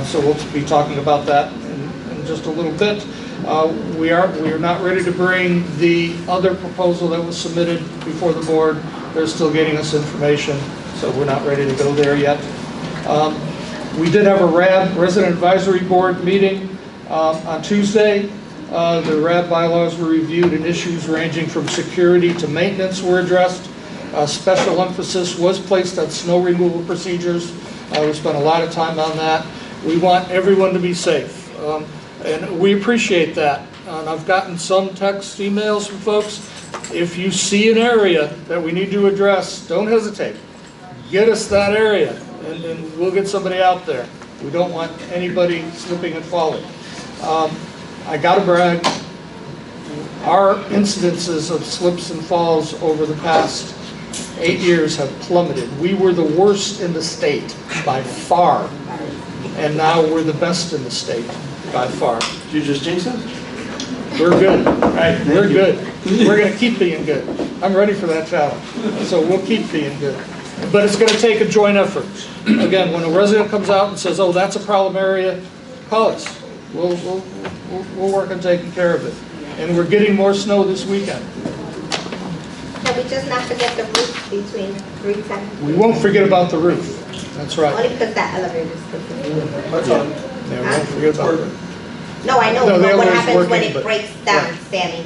[SPEAKER 2] so we'll be talking about that in just a little bit. We are not ready to bring the other proposal that was submitted before the board. They're still getting us information, so we're not ready to go there yet. We did have a RAD, Resident Advisory Board meeting on Tuesday. The RAD bylaws were reviewed and issues ranging from security to maintenance were addressed. Special emphasis was placed on snow removal procedures. We spent a lot of time on that. We want everyone to be safe. And we appreciate that. And I've gotten some text, emails from folks. If you see an area that we need to address, don't hesitate. Get us that area, and we'll get somebody out there. We don't want anybody slipping and falling. I gotta brag, our incidences of slips and falls over the past 8 years have plummeted. We were the worst in the state by far, and now we're the best in the state by far.
[SPEAKER 11] Did you just jinx it?
[SPEAKER 2] We're good. Right, we're good. We're going to keep being good. I'm ready for that challenge. So we'll keep being good. But it's going to take a joint effort. Again, when a resident comes out and says, oh, that's a problem area, call us. We'll work on taking care of it. And we're getting more snow this weekend.
[SPEAKER 13] Can we just not forget the roof between 3 seconds?
[SPEAKER 2] We won't forget about the roof. That's right.
[SPEAKER 13] Only because that elevator is good.
[SPEAKER 2] That's all. Yeah, we won't forget about it.
[SPEAKER 13] No, I know,
[SPEAKER 2] No, the
[SPEAKER 13] but what
[SPEAKER 2] elevator's
[SPEAKER 13] happens when
[SPEAKER 2] working,
[SPEAKER 13] it
[SPEAKER 2] but-
[SPEAKER 13] breaks down, Sammy?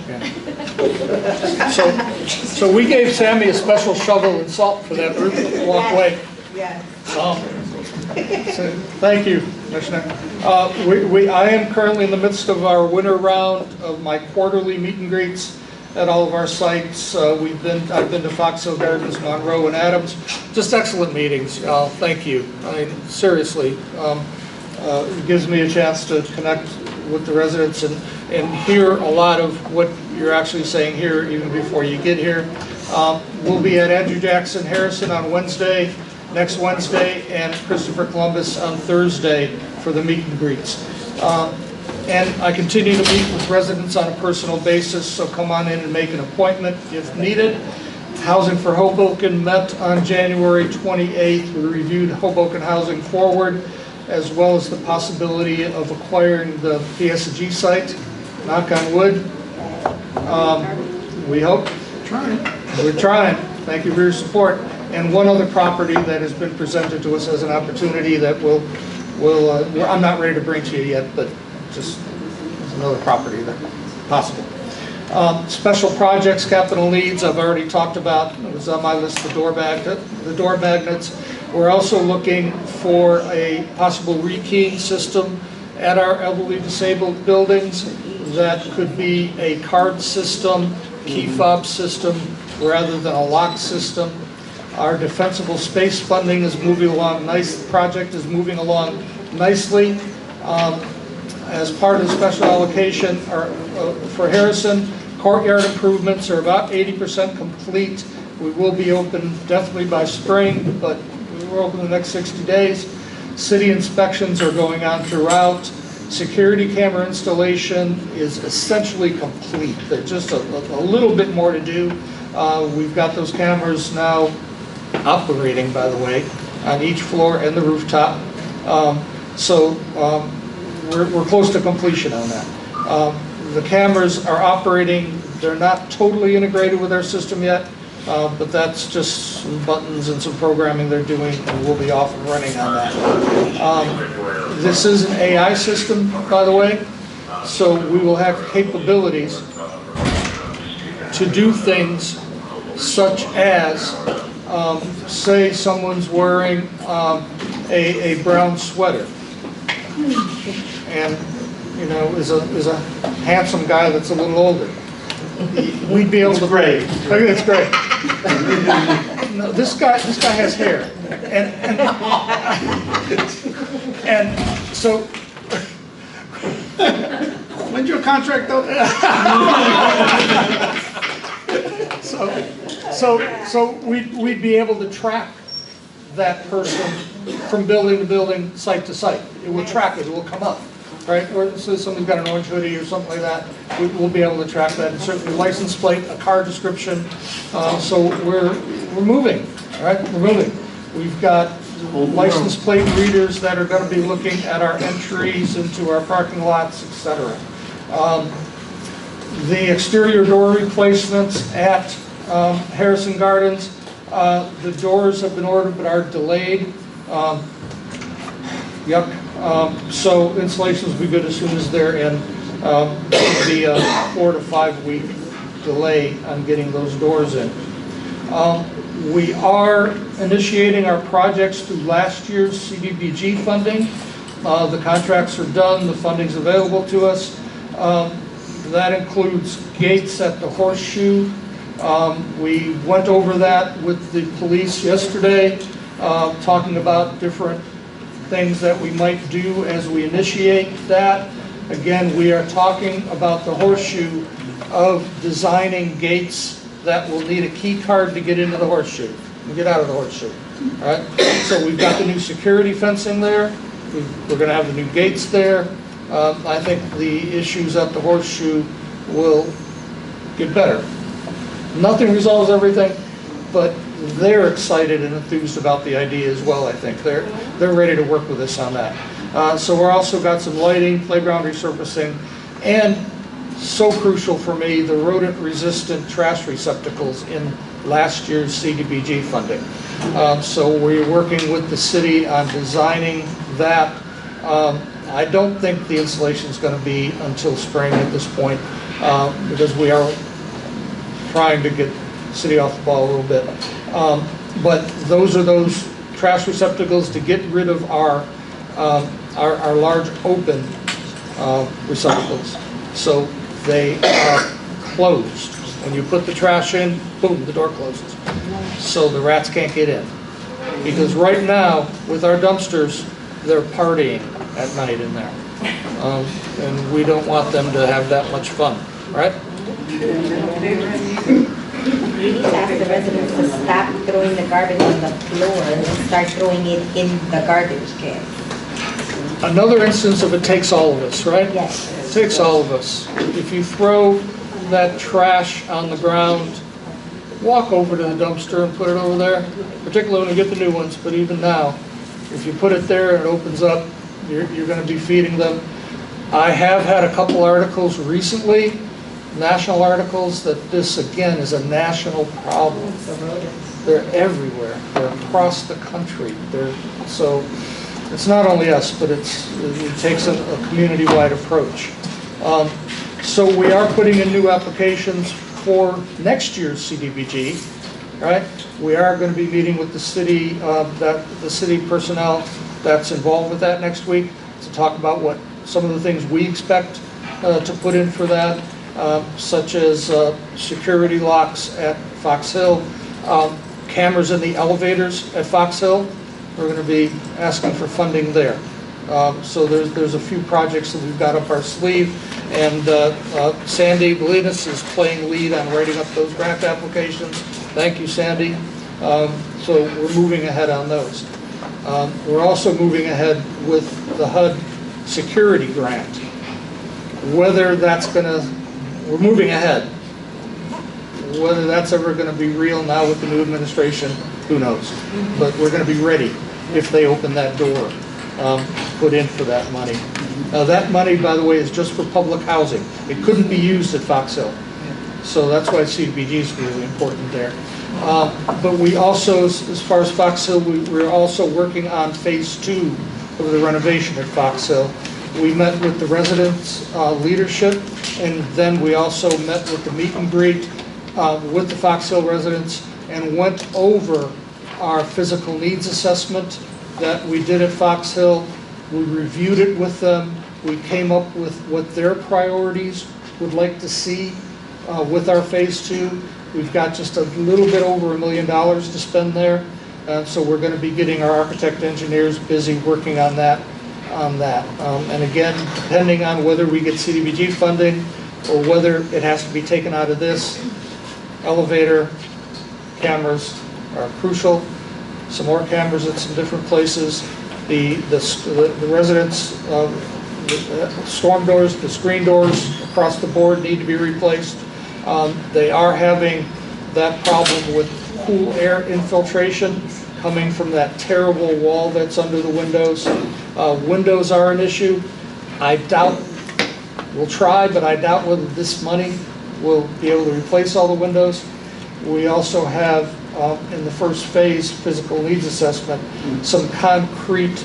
[SPEAKER 2] So we gave Sammy a special shovel and salt for that roof walkway.
[SPEAKER 13] Yes.
[SPEAKER 2] So, thank you, Commissioner. I am currently in the midst of our winter round of my quarterly meet and greets at all of our sites. I've been to Fox Hill Gardens, Monroe, and Adams. Just excellent meetings. Thank you. I mean, seriously, it gives me a chance to connect with the residents and hear a lot of what you're actually saying here even before you get here. We'll be at Andrew Jackson Harrison on Wednesday next Wednesday, and Christopher Columbus on Thursday for the meet and greets. And I continue to meet with residents on a personal basis, so come on in and make an appointment if needed. Housing for Hoboken met on January 28th. We reviewed Hoboken Housing Forward, as well as the possibility of acquiring the PSG site. Knock on wood. We hope. We're trying. Thank you for your support. And one other property that has been presented to us as an opportunity that I'm not ready to bring to you yet, but just another property that's possible. Special projects, capital needs, I've already talked about. It was on my list, the door magnets. We're also looking for a possible rekeying system at our elderly disabled buildings. That could be a card system, key fob system, rather than a lock system. Our defensible space funding is moving along nice. The project is moving along nicely. As part of the special allocation for Harrison, courtyard improvements are about 80% complete. We will be open definitely by spring, but we're open the next 60 days. City inspections are going on throughout. Security camera installation is essentially complete. There's just a little bit more to do. We've got those cameras now operating, by the way, on each floor and the rooftop. We're close to completion on that. The cameras are operating. They're not totally integrated with our system yet, but that's just some buttons and some programming they're doing, and we'll be off and running on that. This is an AI system, by the way, so we will have capabilities to do things such as, say someone's wearing a brown sweater, and is a handsome guy that's a little older. We'd be able to.
[SPEAKER 11] Great.
[SPEAKER 2] Okay, that's great. No, this guy has hair, and so.
[SPEAKER 11] When's your contract up?
[SPEAKER 2] So we'd be able to track that person from building to building, site to site. It will track it. It will come up, right? Or so somebody's got an orange hoodie or something like that. We'll be able to track that. And certainly license plate, a car description. So we're moving. All right, we're moving. We've got license plate readers that are going to be looking at our entries into our parking lots, etc. The exterior door replacements at Harrison Gardens. The doors have been ordered but are delayed. So installations will be good as soon as they're in. It'll be a 4 to 5 week delay on getting those doors in. We are initiating our projects through last year's CDBG funding. The contracts are done, the funding's available to us. That includes gates at the Horseshoe. We went over that with the police yesterday, talking about different things that we might do as we initiate that. Again, we are talking about the Horseshoe of designing gates that will need a key card to get into the Horseshoe and get out of the Horseshoe. All right. So we've got the new security fencing there. We're going to have the new gates there. I think the issues at the Horseshoe will get better. Nothing resolves everything, but they're excited and enthused about the idea as well. I think they're ready to work with us on that. So we're also got some lighting, playground resurfacing, and so crucial for me, the rodent-resistant trash receptacles in last year's CDBG funding. So we're working with the city on designing that. I don't think the installation is going to be until spring at this point, because we are trying to get the city off the ball a little bit. But those are those trash receptacles to get rid of our large open receptacles. So they are closed. When you put the trash in, boom, the door closes. So the rats can't get in. Because right now, with our dumpsters, they're partying at night in there. And we don't want them to have that much fun, right?
[SPEAKER 13] We need to ask the residents to stop throwing the garbage on the floor and start throwing it in the garbage can.
[SPEAKER 2] Another instance of it takes all of us, right?
[SPEAKER 13] Yes.
[SPEAKER 2] It takes all of us. If you throw that trash on the ground, walk over to the dumpster and put it over there, particularly when you get the new ones, but even now, if you put it there and it opens up, you're going to be feeding them. I have had a couple articles recently, national articles, that this again is a national problem. They're everywhere. They're across the country. So it's not only us, but it takes a community-wide approach. So we are putting in new applications for next year's CDBG, right? We are going to be meeting with the city personnel that's involved with that next week to talk about what some of the things we expect to put in for that, such as security locks at Fox Hill, cameras in the elevators at Fox Hill. We're going to be asking for funding there. So there's a few projects that we've got up our sleeve, and Sandy Belinas is playing lead on writing up those grant applications. Thank you, Sandy. So we're moving ahead on those. We're also moving ahead with the HUD security grant. Whether that's we're moving ahead. Whether that's ever going to be real now with the new administration, who knows? But we're going to be ready if they open that door, put in for that money. That money, by the way, is just for public housing. It couldn't be used at Fox Hill. So that's why CDBG is really important there. But we also, as far as Fox Hill, we're also working on phase 2 of the renovation at Fox Hill. We met with the residents' leadership, and then we also met with the meet and greet with the Fox Hill residents and went over our physical needs assessment that we did at Fox Hill. We reviewed it with them. We came up with what their priorities would like to see with our phase 2. We've got just a little bit over $1 million to spend there. So we're going to be getting our architect engineers busy working on that. And again, depending on whether we get CDBG funding or whether it has to be taken out of this, elevator cameras are crucial. Some more cameras at some different places. The residents, the storm doors, the screen doors across the board need to be replaced. They are having that problem with cool air infiltration coming from that terrible wall that's under the windows. Windows are an issue. I doubt, we'll try, but I doubt whether this money will be able to replace all the windows. We also have, in the first phase physical needs assessment, some concrete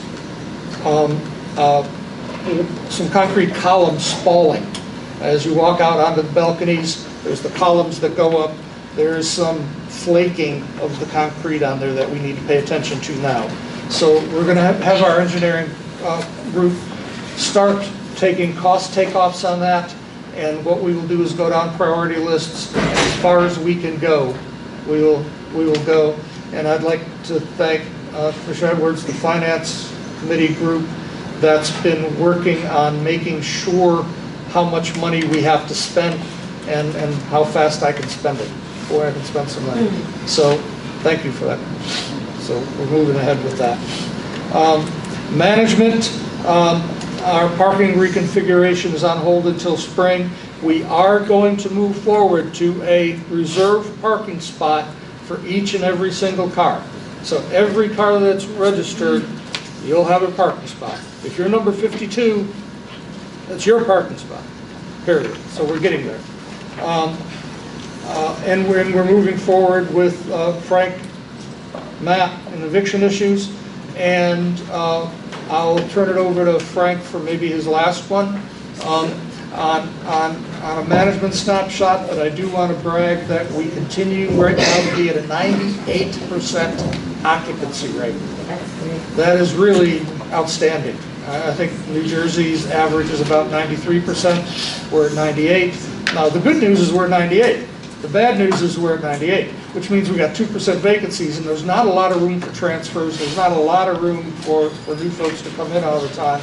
[SPEAKER 2] columns spalling. As you walk out onto the balconies, there's the columns that go up. There is some flaking of the concrete on there that we need to pay attention to now. So we're going to have our engineering group start taking cost takeoffs on that, and what we will do is go down priority lists. As far as we can go, we will go. And I'd like to thank Commissioner Edwards, the Finance Committee group that's been working on making sure how much money we have to spend and how fast I can spend it. Boy, I can spend some money. So thank you for that. So we're moving ahead with that. Management, our parking reconfiguration is on hold until spring. We are going to move forward to a reserved parking spot for each and every single car. So every car that's registered, you'll have a parking spot. If you're number 52, that's your parking spot, period. So we're getting there. And we're moving forward with Frank Matt and eviction issues. And I'll turn it over to Frank for maybe his last one on a management snapshot, but I do want to brag that we continue right now to be at a 98% occupancy rate. That is really outstanding. I think New Jersey's average is about 93%. We're at 98. Now, the good news is we're at 98. The bad news is we're at 98, which means we got 2% vacancies, and there's not a lot of room for transfers. There's not a lot of room for new folks to come in all the time.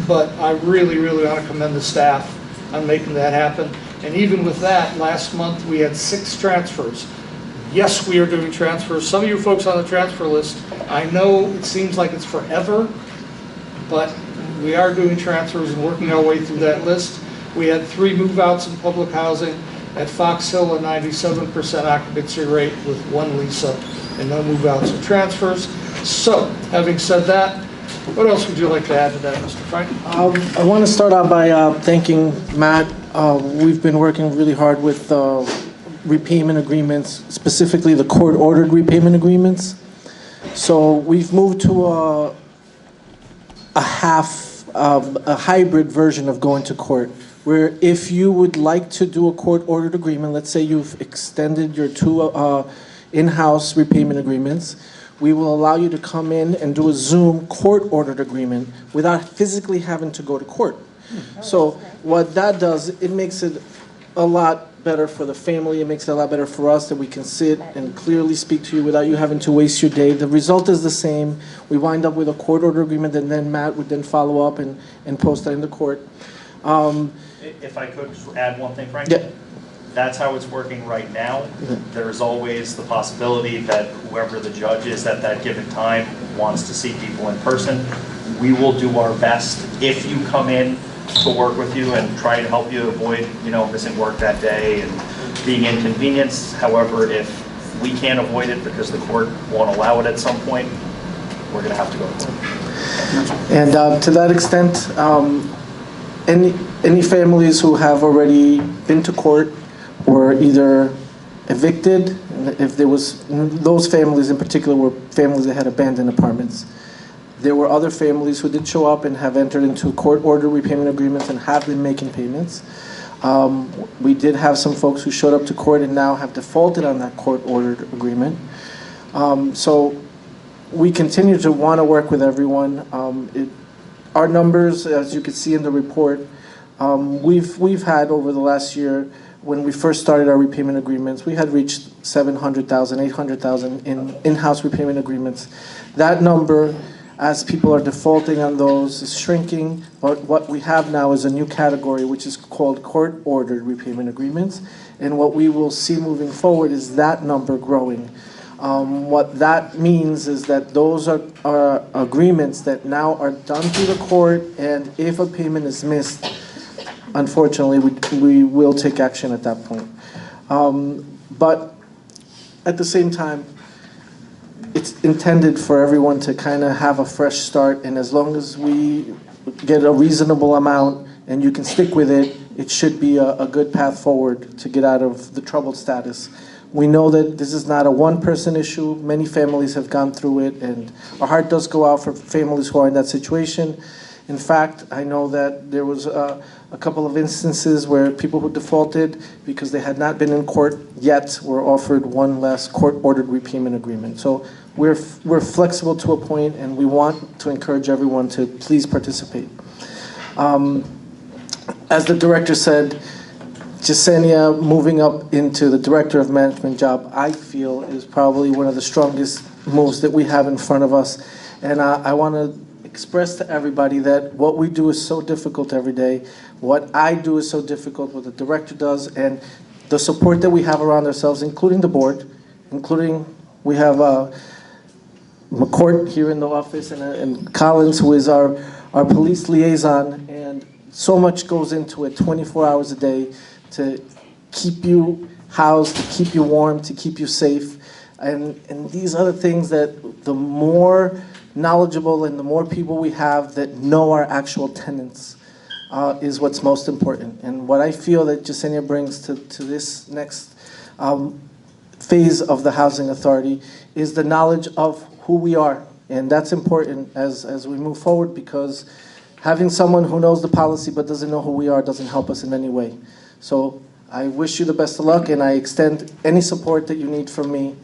[SPEAKER 2] But I really, really want to commend the staff on making that happen. And even with that, last month we had 6 transfers. Yes, we are doing transfers. Some of you folks on the transfer list, I know it seems like it's forever, but we are doing transfers and working our way through that list. We had 3 move-outs in public housing. At Fox Hill, a 97% occupancy rate with 1 lease-up and no move-outs or transfers. So, having said that, what else would you like to add to that, Mr. Frank?
[SPEAKER 12] I want to start out by thanking Matt. We've been working really hard with repayment agreements, specifically the court-ordered repayment agreements. So we've moved to a hybrid version of going to court, where if you would like to do a court-ordered agreement, let's say you've extended your 2 in-house repayment agreements, we will allow you to come in and do a Zoom court-ordered agreement without physically having to go to court. So what that does, it makes it a lot better for the family. It makes it a lot better for us that we can sit and clearly speak to you without you having to waste your day. The result is the same. We wind up with a court-ordered agreement, and then Matt would then follow up and post that in the court.
[SPEAKER 10] If I could add one thing, Frank?
[SPEAKER 12] Yeah.
[SPEAKER 10] That's how it's working right now. There's always the possibility that whoever the judge is at that given time wants to see people in person. We will do our best if you come in to work with you and try to help you avoid, missing work that day and being inconvenienced. However, if we can't avoid it because the court won't allow it at some point, we're going to have to go to court.
[SPEAKER 12] And to that extent, any families who have already been to court were either evicted, if there was, those families in particular were families that had abandoned apartments. There were other families who did show up and have entered into court-ordered repayment agreements and have been making payments. We did have some folks who showed up to court and now have defaulted on that court-ordered agreement. So we continue to want to work with everyone. Our numbers, as you can see in the report, we've had over the last year, when we first started our repayment agreements, we had reached 700,000, 800,000 in-house repayment agreements. That number, as people are defaulting on those, is shrinking. But what we have now is a new category, which is called court-ordered repayment agreements. And what we will see moving forward is that number growing. What that means is that those are agreements that now are done through the court, and if a payment is missed, unfortunately, we will take action at that point. But at the same time, it's intended for everyone to kind of have a fresh start, and as long as we get a reasonable amount and you can stick with it, it should be a good path forward to get out of the troubled status. We know that this is not a one-person issue. Many families have gone through it, and our heart does go out for families who are in that situation. In fact, I know that there was a couple of instances where people who defaulted because they had not been in court yet were offered one last court-ordered repayment agreement. So we're flexible to a point, and we want to encourage everyone to please participate. As the director said, Jasenia moving up into the director of management job, I feel, is probably one of the strongest moves that we have in front of us. And I want to express to everybody that what we do is so difficult every day. What I do is so difficult, what the director does, and the support that we have around ourselves, including the board, including we have McCourt here in the office and Collins, who is our police liaison, and so much goes into it 24 hours a day to keep you housed, to keep you warm, to keep you safe. And these are the things that the more knowledgeable and the more people we have that know our actual tenants is what's most important. And what I feel that Jasenia brings to this next phase of the Housing Authority is the knowledge of who we are. And that's important as we move forward, because having someone who knows the policy but doesn't know who we are doesn't help us in any way. So I wish you the best of luck, and I extend any support that you need from me.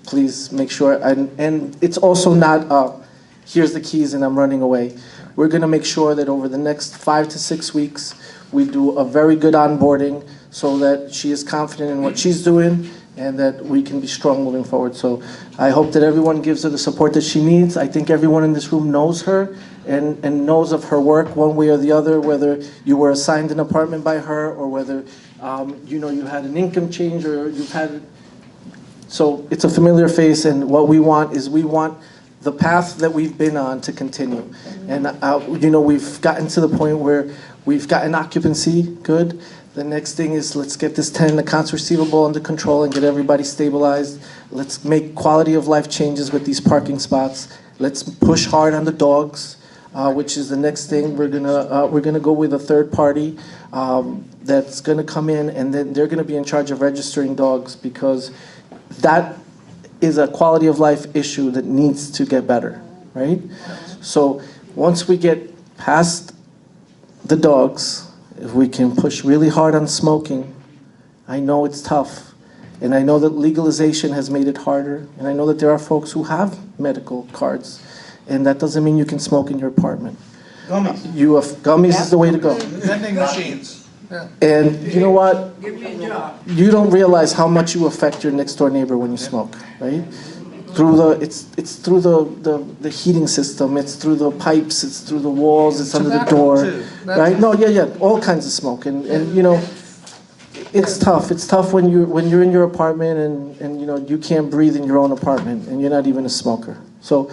[SPEAKER 12] Please make sure, and it's also not here's the keys and I'm running away. We're going to make sure that over the next 5 to 6 weeks, we do a very good onboarding so that she is confident in what she's doing and that we can be strong moving forward. So I hope that everyone gives her the support that she needs. I think everyone in this room knows her and knows of her work one way or the other, whether you were assigned an apartment by her or whether you had an income change or you've had So it's a familiar face, and what we want is we want the path that we've been on to continue. And, we've gotten to the point where we've gotten occupancy good. The next thing is let's get this tenant accounts receivable under control and get everybody stabilized. Let's make quality of life changes with these parking spots. Let's push hard on the dogs, which is the next thing. We're gonna go with a third party that's gonna come in, and then they're gonna be in charge of registering dogs, because that is a quality of life issue that needs to get better, right? So once we get past the dogs, if we can push really hard on smoking, I know it's tough. And I know that legalization has made it harder. And I know that there are folks who have medical cards. And that doesn't mean you can smoke in your apartment.
[SPEAKER 2] Gummies.
[SPEAKER 12] Gummies is the way to go.
[SPEAKER 2] Vending machines. Yeah.
[SPEAKER 12] And you know what? You don't realize how much you affect your next door neighbor when you smoke, right? It's through the heating system, it's through the pipes, it's through the walls, it's under the door, right? No, all kinds of smoke, and it's tough. It's tough when you're in your apartment and you can't breathe in your own apartment and you're not even a smoker. So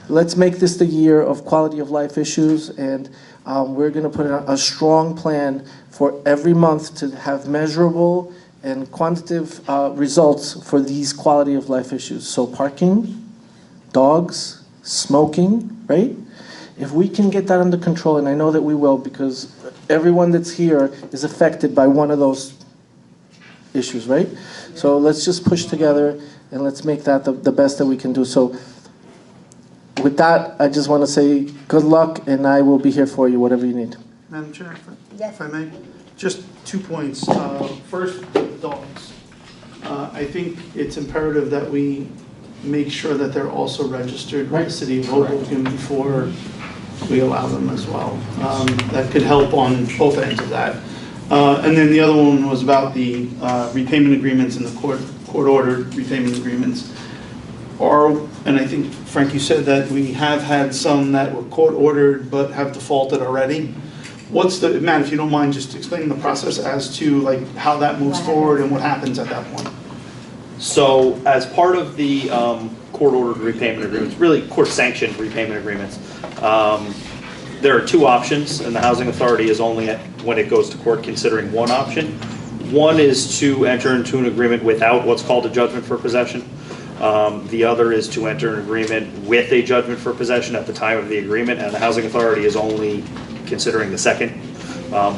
[SPEAKER 12] let's make this the year of quality of life issues, and we're going to put a strong plan for every month to have measurable and quantitative results for these quality of life issues. So parking, dogs, smoking, right? If we can get that under control, and I know that we will, because everyone that's here is affected by one of those issues, right? So let's just push together and let's make that the best that we can do. So with that, I just want to say good luck, and I will be here for you, whatever you need.
[SPEAKER 11] Madam Chair,
[SPEAKER 13] Yes.
[SPEAKER 11] if I may, just 2 points. First, the dogs. I think it's imperative that we make sure that they're also registered with the city of Hoboken before we allow them as well. That could help on both ends of that. And then the other one was about the repayment agreements and the court-ordered repayment agreements. And I think, Frank, you said that we have had some that were court-ordered but have defaulted already. Matt, if you don't mind, just explaining the process as to how that moves forward and what happens at that point.
[SPEAKER 10] So as part of the court-ordered repayment agreements, really court-sanctioned repayment agreements, there are 2 options, and the Housing Authority is only, when it goes to court, considering one option. One is to enter into an agreement without what's called a judgment for possession. The other is to enter an agreement with a judgment for possession at the time of the agreement, and the Housing Authority is only considering the second,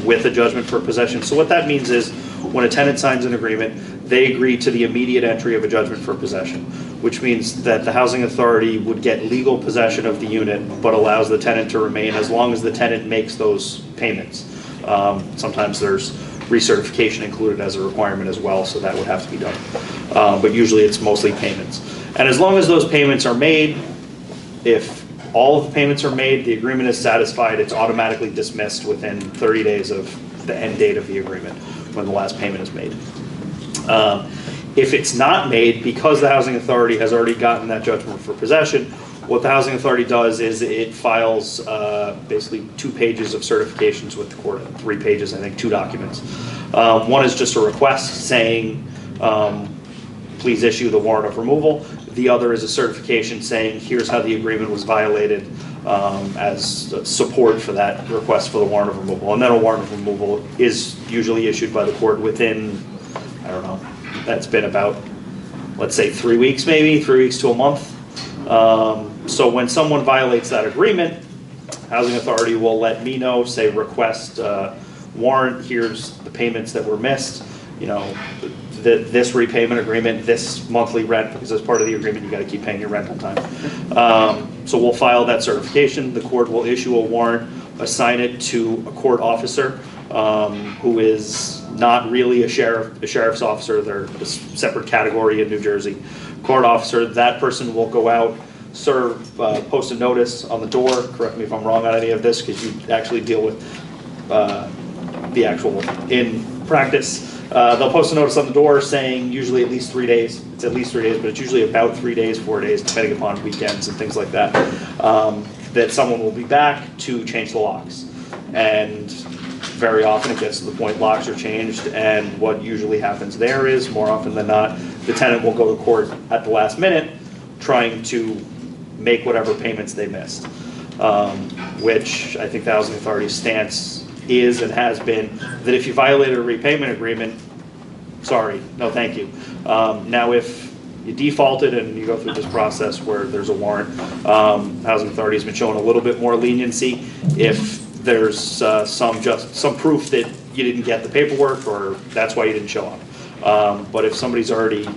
[SPEAKER 10] with a judgment for possession. So what that means is when a tenant signs an agreement, they agree to the immediate entry of a judgment for possession, which means that the Housing Authority would get legal possession of the unit but allows the tenant to remain as long as the tenant makes those payments. Sometimes there's recertification included as a requirement as well, so that would have to be done. But usually it's mostly payments. And as long as those payments are made, if all of the payments are made, the agreement is satisfied, it's automatically dismissed within 30 days of the end date of the agreement when the last payment is made. If it's not made, because the Housing Authority has already gotten that judgment for possession, what the Housing Authority does is it files basically 2 pages of certifications with the court, 3 pages, I think, 2 documents. One is just a request saying, please issue the warrant of removal. The other is a certification saying, here's how the agreement was violated, as support for that request for the warrant of removal. And then a warrant of removal is usually issued by the court within, I don't know, that's been about, let's say 3 weeks maybe, 3 weeks to a month. So when someone violates that agreement, Housing Authority will let me know, say request warrant, here's the payments that were missed, this repayment agreement, this monthly rent, because as part of the agreement you got to keep paying your rental time. So we'll file that certification, the court will issue a warrant, assign it to a court officer who is not really a sheriff's officer, they're a separate category in New Jersey. Court officer, that person will go out, serve, post a notice on the door, correct me if I'm wrong on any of this, because you actually deal with the actual in practice. They'll post a notice on the door saying usually at least 3 days, it's at least 3 days, but it's usually about 3 days, 4 days, depending upon weekends and things like that, that someone will be back to change the locks. And very often it gets to the point locks are changed, and what usually happens there is, more often than not, the tenant will go to court at the last minute trying to make whatever payments they missed, which I think the Housing Authority's stance is and has been that if you violated a repayment agreement, sorry, no thank you. Now if you defaulted and you go through this process where there's a warrant, Housing Authority has been showing a little bit more leniency if there's some proof that you didn't get the paperwork or that's why you didn't show up. But if somebody's already,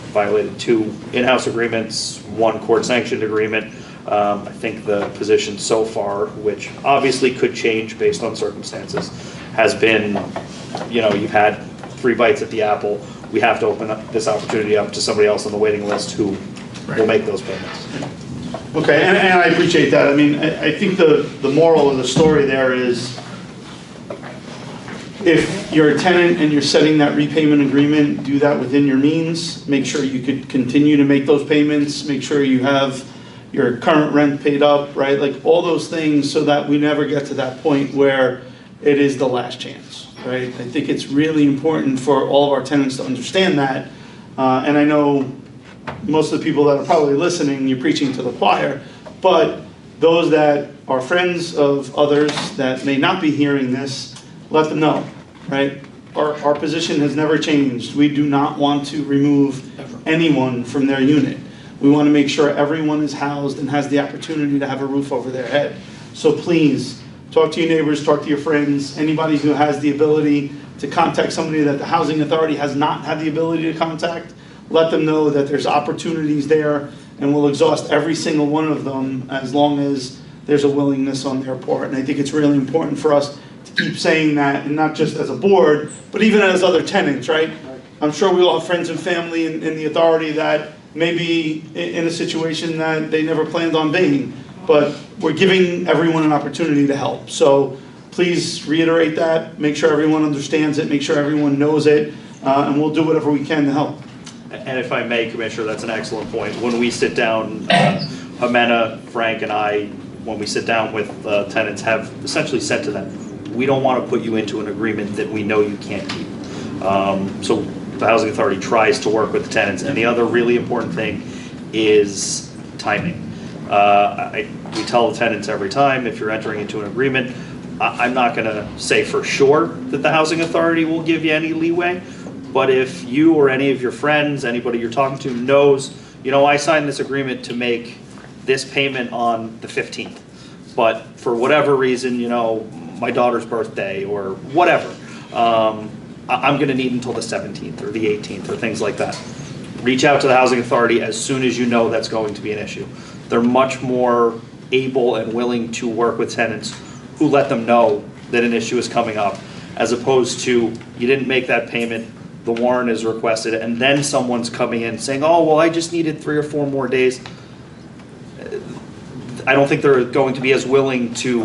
[SPEAKER 10] violated 2 in-house agreements, 1 court-sanctioned agreement, I think the position so far, which obviously could change based on circumstances, has been, you've had 3 bites at the apple. We have to open up this opportunity up to somebody else on the waiting list who will make those payments.
[SPEAKER 11] Okay, and I appreciate that. I mean, I think the moral of the story there is if you're a tenant and you're setting that repayment agreement, do that within your means. Make sure you could continue to make those payments. Make sure you have your current rent paid up, right? Like all those things so that we never get to that point where it is the last chance, right? I think it's really important for all of our tenants to understand that. And I know most of the people that are probably listening, you're preaching to the choir, but those that are friends of others that may not be hearing this, let them know, right? Our position has never changed. We do not want to remove anyone from their unit. We want to make sure everyone is housed and has the opportunity to have a roof over their head. So please, talk to your neighbors, talk to your friends, anybody who has the ability to contact somebody that the Housing Authority has not had the ability to contact. Let them know that there's opportunities there, and we'll exhaust every single one of them as long as there's a willingness on their part. And I think it's really important for us to keep saying that, and not just as a board, but even as other tenants, right? I'm sure we all have friends and family in the authority that may be in a situation that they never planned on being, but we're giving everyone an opportunity to help. So please reiterate that, make sure everyone understands it, make sure everyone knows it, and we'll do whatever we can to help.
[SPEAKER 10] And if I may, Commissioner, that's an excellent point. When we sit down, Jimena, Frank, and I, when we sit down with tenants, have essentially said to them, we don't want to put you into an agreement that we know you can't keep. So the Housing Authority tries to work with the tenants. And the other really important thing is timing. We tell the tenants every time, if you're entering into an agreement, I'm not going to say for sure that the Housing Authority will give you any leeway. But if you or any of your friends, anybody you're talking to knows, I signed this agreement to make this payment on the 15th, but for whatever reason, my daughter's birthday or whatever, I'm going to need until the 17th or the 18th or things like that. Reach out to the Housing Authority as soon as you know that's going to be an issue. They're much more able and willing to work with tenants who let them know that an issue is coming up, as opposed to you didn't make that payment, the warrant is requested, and then someone's coming in saying, oh, well, I just needed 3 or 4 more days. I don't think they're going to be as willing to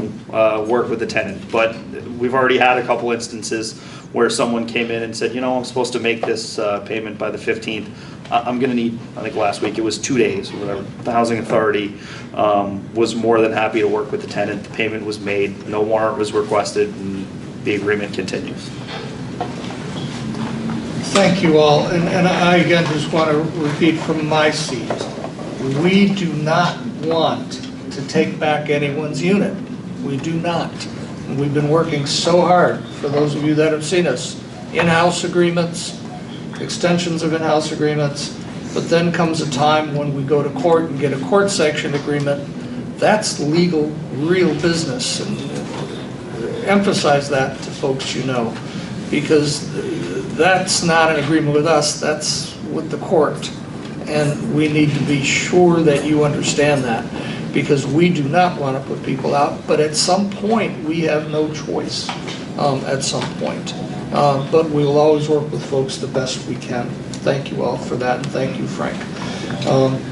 [SPEAKER 10] work with the tenant, but we've already had a couple instances where someone came in and said, I'm supposed to make this payment by the 15th. I'm going to need, I think last week it was 2 days or whatever. The Housing Authority was more than happy to work with the tenant. The payment was made, no warrant was requested, and the agreement continues.
[SPEAKER 2] Thank you all, and I again just want to repeat from my seat, we do not want to take back anyone's unit. We do not. And we've been working so hard, for those of you that have seen us, in-house agreements, extensions of in-house agreements, but then comes a time when we go to court and get a court-sanctioned agreement. That's legal, real business, and emphasize that to folks because that's not an agreement with us, that's with the court. And we need to be sure that you understand that, because we do not want to put people out, but at some point we have no choice at some point. But we will always work with folks the best we can. Thank you all for that, and thank you, Frank,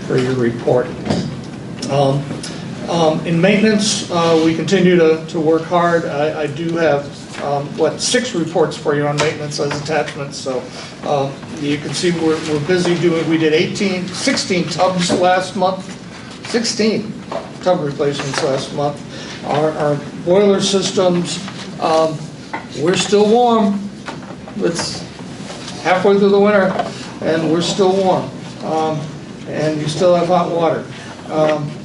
[SPEAKER 2] for your report. In maintenance, we continue to work hard. I do have 6 reports for you on maintenance as attachments, so you can see we're busy doing. We did 16 tubs last month, 16 tub replacements last month. Our boiler systems We're still warm. It's halfway through the winter, and we're still warm. And you still have hot water.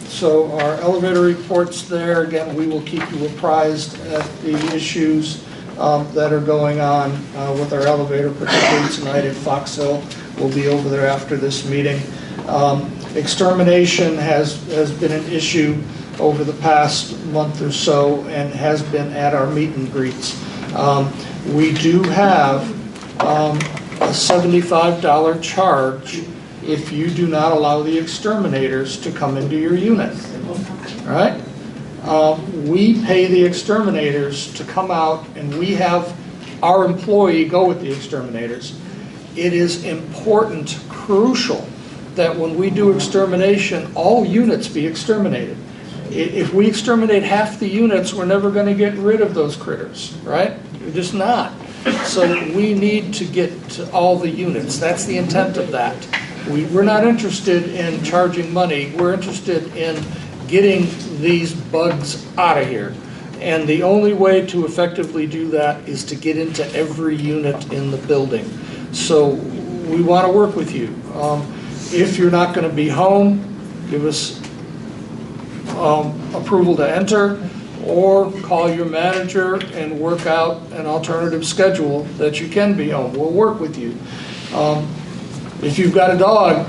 [SPEAKER 2] So our elevator reports there, again, we will keep you apprised at the issues that are going on with our elevator, particularly tonight at Fox Hill. We'll be over there after this meeting. Extermination has been an issue over the past month or so and has been at our meet and greets. We do have a $75 charge if you do not allow the exterminators to come into your unit, right? We pay the exterminators to come out, and we have our employee go with the exterminators. It is important, crucial, that when we do extermination, all units be exterminated. If we exterminate half the units, we're never going to get rid of those critters, right? We're just not. So we need to get to all the units. That's the intent of that. We're not interested in charging money. We're interested in getting these bugs out of here. And the only way to effectively do that is to get into every unit in the building. So we want to work with you. If you're not going to be home, give us approval to enter, or call your manager and work out an alternative schedule that you can be home. We'll work with you. If you've got a dog,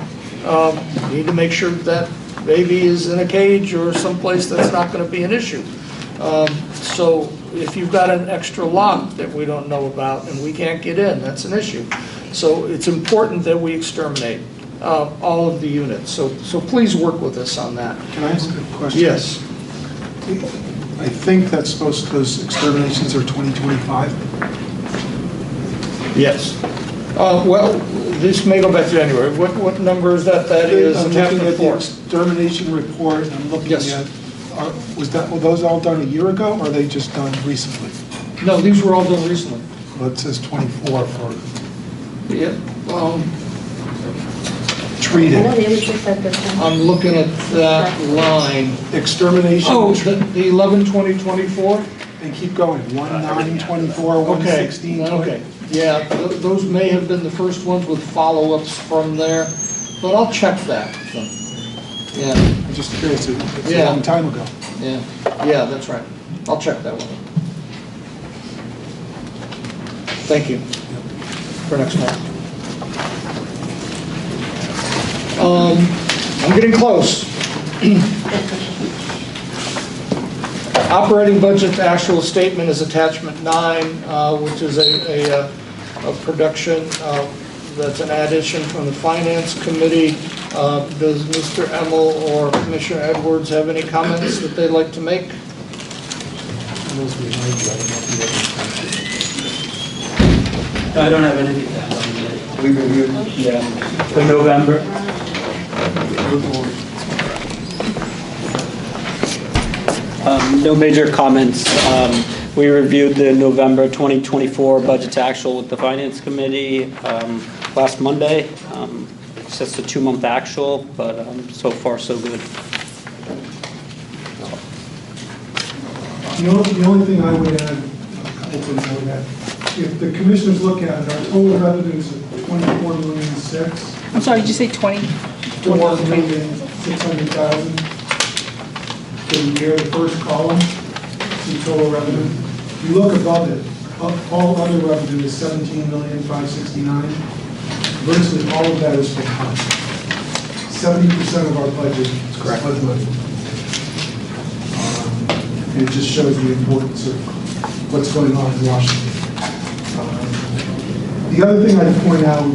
[SPEAKER 2] you need to make sure that baby is in a cage or someplace that's not going to be an issue. So if you've got an extra lock that we don't know about and we can't get in, that's an issue. So it's important that we exterminate all of the units. So please work with us on that.
[SPEAKER 15] Can I ask a question?
[SPEAKER 2] Yes.
[SPEAKER 15] I think that's supposed, those exterminations are 2025?
[SPEAKER 2] Yes. Well, this may go back to January. What number is that? That is
[SPEAKER 15] I'm looking at the
[SPEAKER 2] 4.
[SPEAKER 15] extermination report, and I'm looking
[SPEAKER 2] Yes.
[SPEAKER 15] at, were those all done a year ago, or are they just done recently?
[SPEAKER 2] No, these were all done recently.
[SPEAKER 15] Well, it says 24 for
[SPEAKER 2] Yeah.
[SPEAKER 15] treated.
[SPEAKER 2] I'm looking at that line.
[SPEAKER 15] Extermination.
[SPEAKER 2] Oh, the 11/20/24?
[SPEAKER 15] And keep going, 1/9/24, 1/16.
[SPEAKER 2] Okay, yeah, those may have been the first ones with follow-ups from there, but I'll check that. So, yeah.
[SPEAKER 15] I'm just curious, it's a long time ago.
[SPEAKER 2] Yeah, that's right. I'll check that one. Thank you for next month. I'm getting close. Operating budget to actual statement is attachment 9, which is a production that's an addition from the Finance Committee. Does Mr. Emmel or Commissioner Edwards have any comments that they'd like to make?
[SPEAKER 16] I don't have anything. We reviewed the November. No major comments. We reviewed the November 2024 budget to actual with the Finance Committee last Monday. It's just a 2-month actual, but so far so good.
[SPEAKER 15] The only thing I would add, a couple things I would add, if the commissioners look at it, our total revenues of $24,600,000.
[SPEAKER 17] I'm sorry, did you say 20?
[SPEAKER 15] $24,600,000 for the year. The first column, the total revenue. If you look above it, all other revenue is $17,569,000. Virtually all of that is for HUD. 70% of our budget is HUD money. And it just shows the importance of what's going on in Washington. The other thing I'd point out,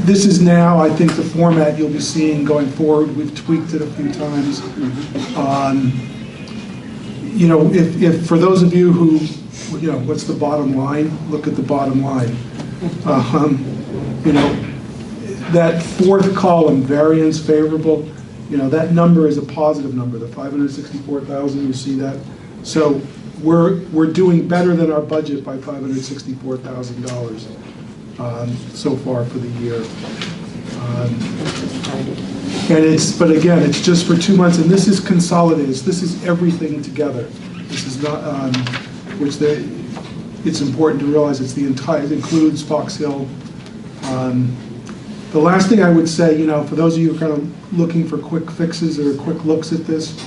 [SPEAKER 15] this is now, I think, the format you'll be seeing going forward. We've tweaked it a few times. If for those of you who, what's the bottom line? Look at the bottom line. That fourth column, variance favorable, that number is a positive number, the 564,000, you see that? So we're doing better than our budget by $564,000 so far for the year. But again, it's just for 2 months, and this is consolidated. This is everything together. This is not, it's important to realize it's the entire, it includes Fox Hill. The last thing I would say, for those of you who are kind of looking for quick fixes or quick looks at this,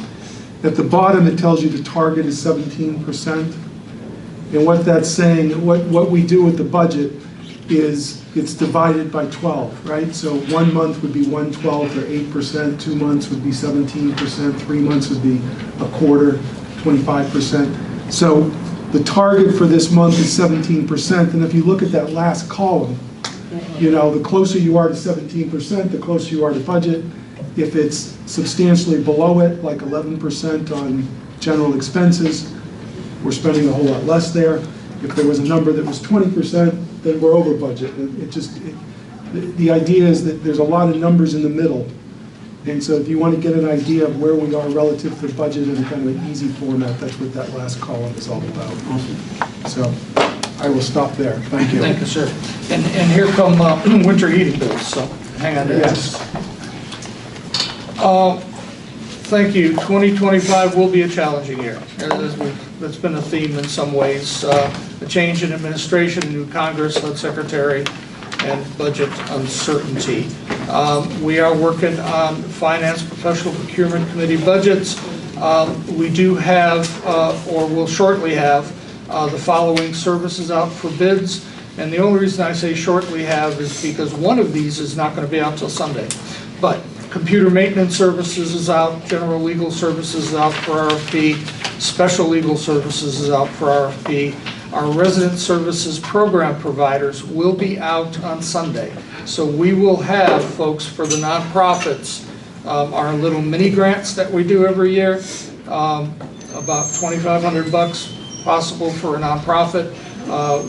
[SPEAKER 15] at the bottom it tells you the target is 17%. And what that's saying, what we do with the budget is it's divided by 12, right? So 1 month would be 1/12 or 8%, 2 months would be 17%, 3 months would be a quarter, 25%. So the target for this month is 17%, and if you look at that last column, the closer you are to 17%, the closer you are to budget. If it's substantially below it, like 11% on general expenses, we're spending a whole lot less there. If there was a number that was 20%, then we're over budget. The idea is that there's a lot of numbers in the middle. And so if you want to get an idea of where we are relative to the budget in kind of an easy format, that's what that last column is all about. So I will stop there. Thank you.
[SPEAKER 2] Thank you, sir. And here come winter heating bills, so hang on to that.
[SPEAKER 15] Yes.
[SPEAKER 2] Thank you. 2025 will be a challenging year. That's been a theme in some ways. A change in administration, a new Congress, led secretary, and budget uncertainty. We are working on Finance Professional Procurement Committee budgets. We do have, or will shortly have, the following services out for bids. And the only reason I say shortly have is because one of these is not going to be out till Sunday. But computer maintenance services is out, general legal services is out for RFP, special legal services is out for RFP. Our resident services program providers will be out on Sunday. So we will have, folks, for the nonprofits, our little mini grants that we do every year, about $2,500 possible for a nonprofit.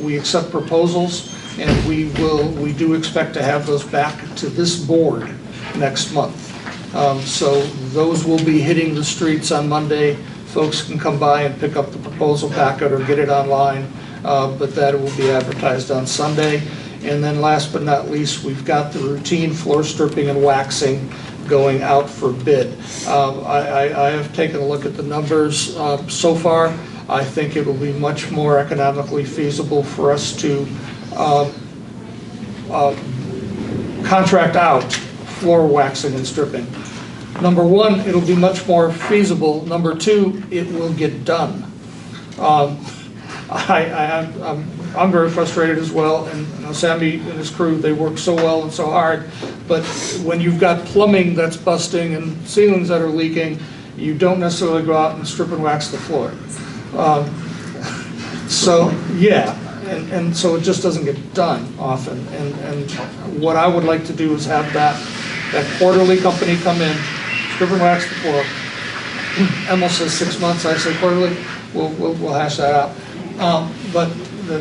[SPEAKER 2] We accept proposals, and we do expect to have those back to this board next month. So those will be hitting the streets on Monday. Folks can come by and pick up the proposal packet or get it online, but that will be advertised on Sunday. And then last but not least, we've got the routine floor stripping and waxing going out for bid. I have taken a look at the numbers so far. I think it will be much more economically feasible for us to contract out floor waxing and stripping. Number one, it'll be much more feasible. Number two, it will get done. I'm very frustrated as well, and Sammy and his crew, they work so well and so hard, but when you've got plumbing that's busting and ceilings that are leaking, you don't necessarily go out and strip and wax the floor. So, yeah, and so it just doesn't get done often, and what I would like to do is have that quarterly company come in, strip and wax the floor. Emil says 6 months, I say quarterly. We'll hash that out. But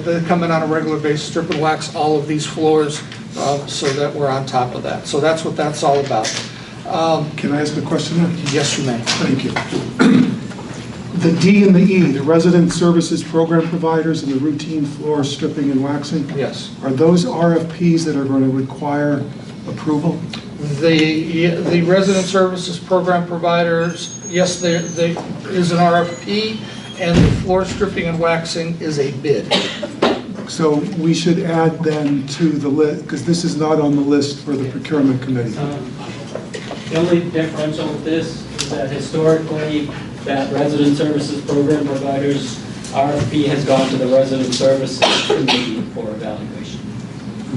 [SPEAKER 2] they come in on a regular basis, strip and wax all of these floors so that we're on top of that. So that's what that's all about.
[SPEAKER 15] Can I ask a question now?
[SPEAKER 2] Yes, you may.
[SPEAKER 15] Thank you. The D and the E, the resident services program providers and the routine floor stripping and waxing?
[SPEAKER 2] Yes.
[SPEAKER 15] Are those RFPs that are going to require approval?
[SPEAKER 2] The resident services program providers, yes, there is an RFP, and the floor stripping and waxing is a bid.
[SPEAKER 15] So we should add then to the list, because this is not on the list for the procurement committee.
[SPEAKER 16] The only differential with this is that historically, that resident services program providers RFP has gone to the resident services committee for evaluation.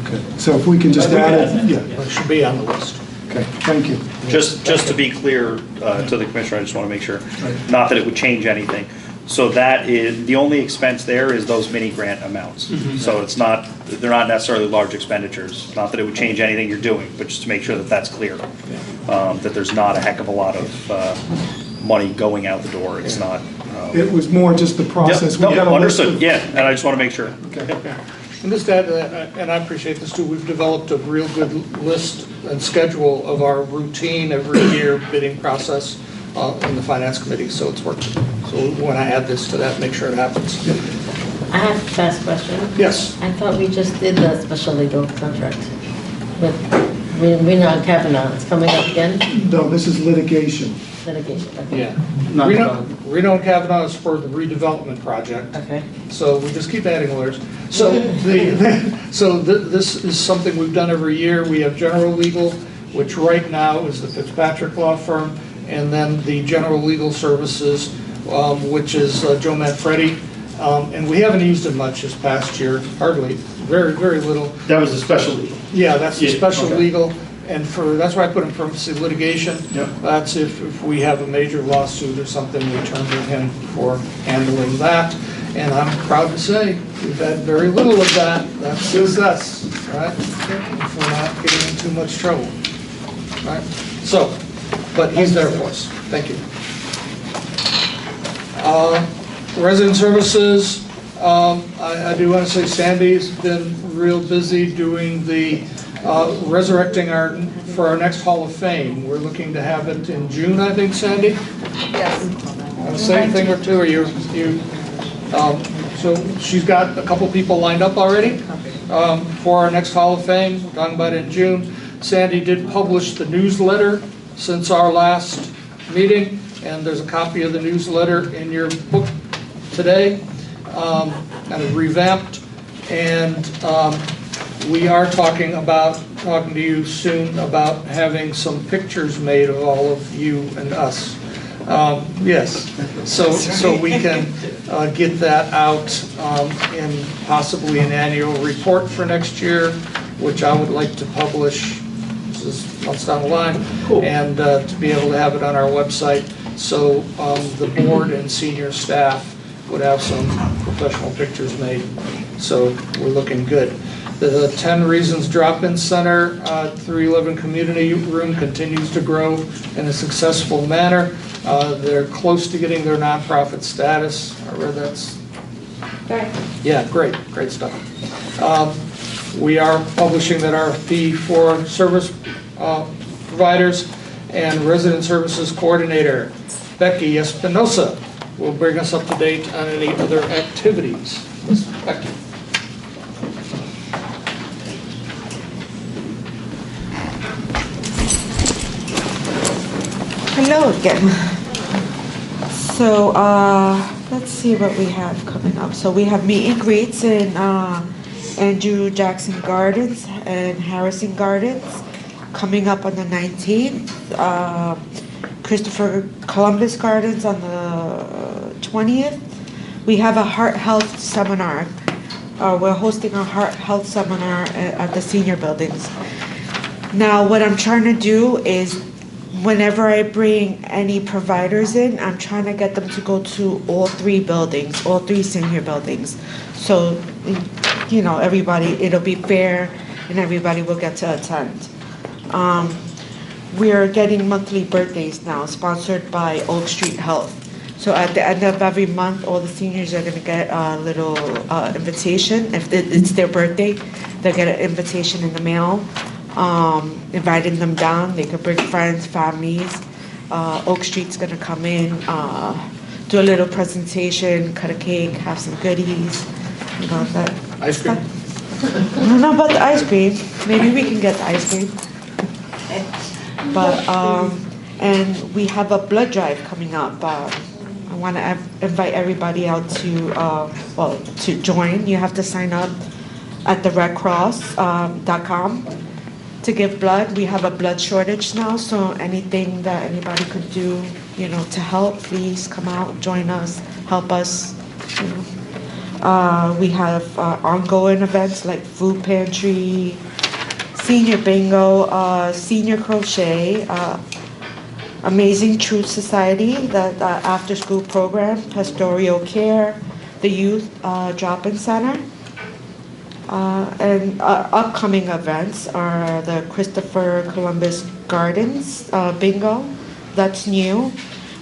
[SPEAKER 15] Okay, so if we can just add it, yeah.
[SPEAKER 2] It should be on the list.
[SPEAKER 15] Okay, thank you.
[SPEAKER 10] Just to be clear to the commissioner, I just want to make sure, not that it would change anything. So that is, the only expense there is those mini grant amounts. So it's not, they're not necessarily large expenditures. Not that it would change anything you're doing, but just to make sure that that's clear. That there's not a heck of a lot of money going out the door. It's not.
[SPEAKER 15] It was more just the process.
[SPEAKER 10] Yep, no, understood, yeah, and I just want to make sure.
[SPEAKER 15] Okay.
[SPEAKER 2] And just add to that, and I appreciate this too, we've developed a real good list and schedule of our routine every year bidding process in the finance committee, so it's working. So when I add this to that, make sure it happens.
[SPEAKER 4] I have a fast question.
[SPEAKER 2] Yes.
[SPEAKER 4] I thought we just did the special legal contract with Reno and Kavanaugh. It's coming up again?
[SPEAKER 15] No, this is litigation.
[SPEAKER 4] litigation. Okay.
[SPEAKER 2] Yeah. Reno and Kavanaugh is for the redevelopment project.
[SPEAKER 4] Okay.
[SPEAKER 2] So we just keep adding lawyers. So this is something we've done every year. We have general legal, which right now is the Fitzpatrick Law Firm, and then the general legal services, which is Joe Manfredi. And we haven't used it much this past year, hardly, very, very little.
[SPEAKER 11] That was a special legal.
[SPEAKER 2] Yeah, that's the special
[SPEAKER 11] okay.
[SPEAKER 2] legal, and that's why I put in parentheses litigation.
[SPEAKER 11] Yep.
[SPEAKER 2] That's if we have a major lawsuit or something, we turn to him for handling that. And I'm proud to say, we've had very little of that. That's success, right? If we're not getting in too much trouble, right? So, but he's there for us. Thank you. Resident services, I do want to say Sandy's been real busy doing the resurrecting for our next Hall of Fame. We're looking to have it in June, I think, Sandy?
[SPEAKER 6] Yes.
[SPEAKER 2] Same thing or two, or you, so she's got a couple people lined up already for our next Hall of Fame, talking about it in June. Sandy did publish the newsletter since our last meeting, and there's a copy of the newsletter in your book today, kind of revamped, and we are talking to you soon about having some pictures made of all of you and us. Yes, so we can get that out in possibly an annual report for next year, which I would like to publish. This is months down the line, and to be able to have it on our website, so the board and senior staff would have some professional pictures made. So we're looking good. The 10 Reasons Drop-In Center, 311 Community Room continues to grow in a successful manner. They're close to getting their nonprofit status. I read that's... Yeah, great stuff. We are publishing that RFP for service providers, and Resident Services Coordinator Becky Espinosa will bring us up to date on any other activities. Ms. Becky.
[SPEAKER 7] Hello again. So let's see what we have coming up. So we have meet and greets in Andrew Jackson Gardens and Harrison Gardens coming up on the 19th. Christopher Columbus Gardens on the 20th. We have a heart health seminar. We're hosting a heart health seminar at the senior buildings. Now, what I'm trying to do is, whenever I bring any providers in, I'm trying to get them to go to all three buildings, all three senior buildings. So, you know, everybody, it'll be fair and everybody will get to attend. We are getting monthly birthdays now, sponsored by Oak Street Health. So at the end of every month, all the seniors are gonna get a little invitation. If it's their birthday, they'll get an invitation in the mail, inviting them down. They could bring friends, families. Oak Street's gonna come in, do a little presentation, cut a cake, have some goodies, you know, that.
[SPEAKER 2] Ice cream?
[SPEAKER 7] I don't know about the ice cream. Maybe we can get the ice cream. But, and we have a blood drive coming up. I want to invite everybody out to join. You have to sign up at the redcross.com to give blood. We have a blood shortage now, so anything that anybody could do, you know, to help, please come out, join us, help us, you know. We have ongoing events like food pantry, senior bingo, senior crochet, Amazing Truth Society, the after-school program, pastoral care, the youth drop-in center. And upcoming events are the Christopher Columbus Gardens bingo, that's new.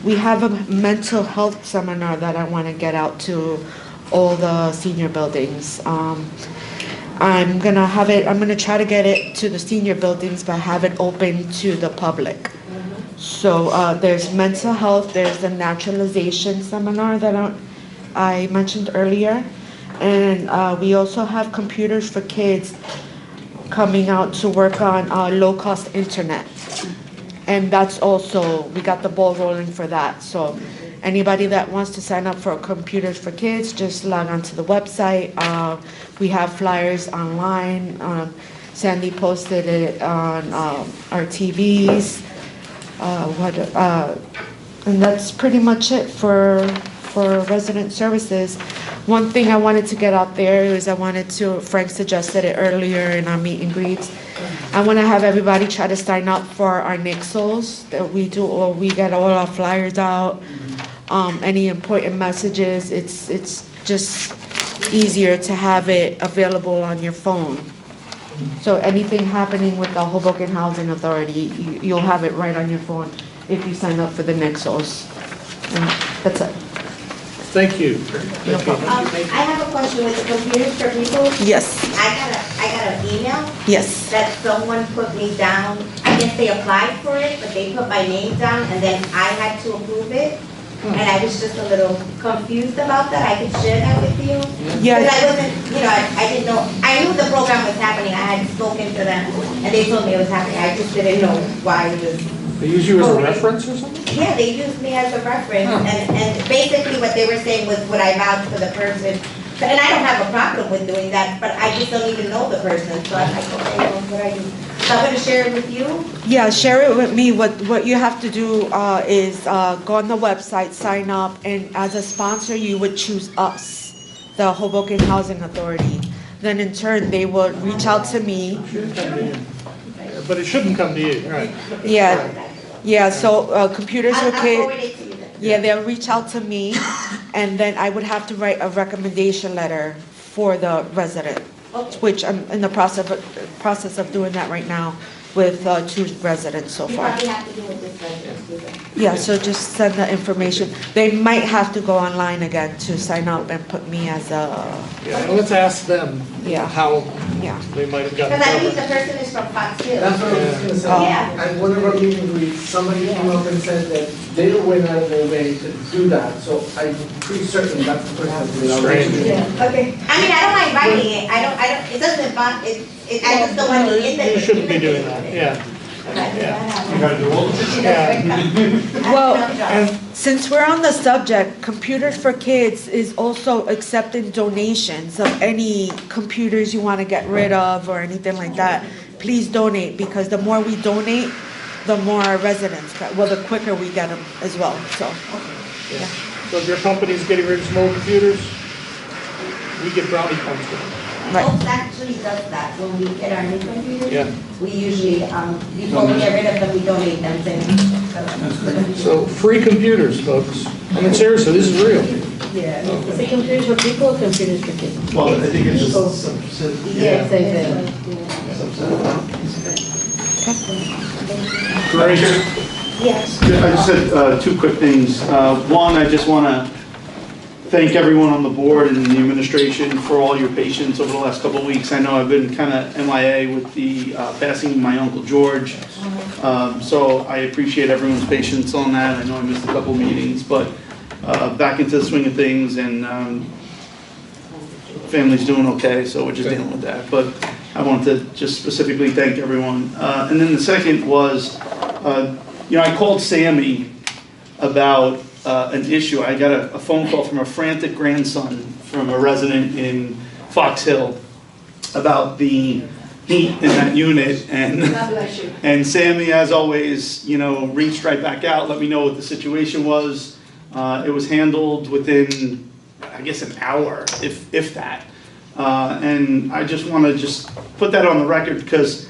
[SPEAKER 7] We have a mental health seminar that I want to get out to all the senior buildings. I'm gonna try to get it to the senior buildings, but have it open to the public. So there's mental health, there's the naturalization seminar that I mentioned earlier, and we also have computers for kids coming out to work on low-cost internet. And that's also, we got the ball rolling for that. So anybody that wants to sign up for Computers for Kids, just log onto the website. We have flyers online. Sandy posted it on our TVs. And that's pretty much it for resident services. One thing I wanted to get out there is Frank suggested it earlier in our meet and greets. I want to have everybody try to sign up for our Nixles that we do, or we get all our flyers out. Any important messages, it's just easier to have it available on your phone. So anything happening with the Hoboken Housing Authority, you'll have it right on your phone if you sign up for the Nixles. And that's it.
[SPEAKER 2] Thank you.
[SPEAKER 7] No problem.
[SPEAKER 13] I have a question with the Computers for People.
[SPEAKER 7] Yes.
[SPEAKER 13] I got an email.
[SPEAKER 7] Yes.
[SPEAKER 13] That someone put me down. I guess they applied for it, but they put my name down, and then I had to approve it. And I was just a little confused about that. I could share that with you.
[SPEAKER 7] Yeah.
[SPEAKER 13] Because I wasn't, I didn't know. I knew the program was happening. I had spoken to them, and they told me it was happening. I just didn't know why it was.
[SPEAKER 2] They use you as a reference or something?
[SPEAKER 13] Yeah, they used me as a reference, and basically what they were saying was, would I vouch for the person? And I don't have a problem with doing that, but I just don't even know the person, so I'm like, okay, well, what I do? So I'm gonna share it with you?
[SPEAKER 7] Yeah, share it with me. What you have to do is go on the website, sign up, and as a sponsor, you would choose us, the Hoboken Housing Authority. Then in turn, they will reach out to me.
[SPEAKER 2] But it shouldn't come to you, right?
[SPEAKER 7] Yeah, so Computers for
[SPEAKER 13] I'll forward
[SPEAKER 7] Kids.
[SPEAKER 13] it to you then.
[SPEAKER 7] Yeah, they'll reach out to me, and then I would have to write a recommendation letter for the resident, which I'm in the process of doing that right now with 2 residents so
[SPEAKER 13] You
[SPEAKER 7] far.
[SPEAKER 13] probably have to do with this resident.
[SPEAKER 7] Yeah, so just send the information. They might have to go online again to sign up and put me as a,
[SPEAKER 2] Yeah, and let's ask them how they might have gotten
[SPEAKER 13] Because I believe
[SPEAKER 2] covered.
[SPEAKER 13] the person is from Fox Hill.
[SPEAKER 12] That's what I was gonna say.
[SPEAKER 13] Yeah.
[SPEAKER 12] At one of our meetings, somebody came up and said that they went out of their way to do that, so I'm pretty certain that's the person that did it.
[SPEAKER 2] Strange.
[SPEAKER 13] Okay. I mean, I don't mind writing it. I don't, it doesn't bother, I just don't want to be in the.
[SPEAKER 2] You shouldn't be doing that, yeah.
[SPEAKER 11] You gotta do all this.
[SPEAKER 7] well, and since we're on the subject, Computers for Kids is also accepting donations of any computers you want to get rid of or anything like that. Please donate, because the more we donate, the more our residents get, well, the quicker we get them as well, so.
[SPEAKER 2] Yeah. So if your company's getting rid of some old computers, we get brownie points for them.
[SPEAKER 13] Folks actually does that when we get our new computers.
[SPEAKER 2] Yeah.
[SPEAKER 13] We usually, before we get rid of them, we donate them to.
[SPEAKER 2] So free computers, folks. I mean, seriously, this is real.
[SPEAKER 4] Yeah. Is it Computers for People or Computers for Kids?
[SPEAKER 11] Well, I think it's just some,
[SPEAKER 4] Yeah, same thing.
[SPEAKER 11] Great.
[SPEAKER 13] Yes.
[SPEAKER 11] I just had 2 quick things. One, I just want to thank everyone on the board and the administration for all your patience over the last couple of weeks. I know I've been kind of MIA with the passing of my Uncle George, so I appreciate everyone's patience on that. I know I missed a couple of meetings, but back into the swing of things, and family's doing okay, so we're just dealing with that. But I wanted to just specifically thank everyone. And then the second was, I called Sammy about an issue. I got a phone call from a frantic grandson from a resident in Fox Hill about the heat in that unit, and Sammy, as always, reached right back out, let me know what the situation was. It was handled within, I guess, an hour, if that. And I just want to put that on the record, because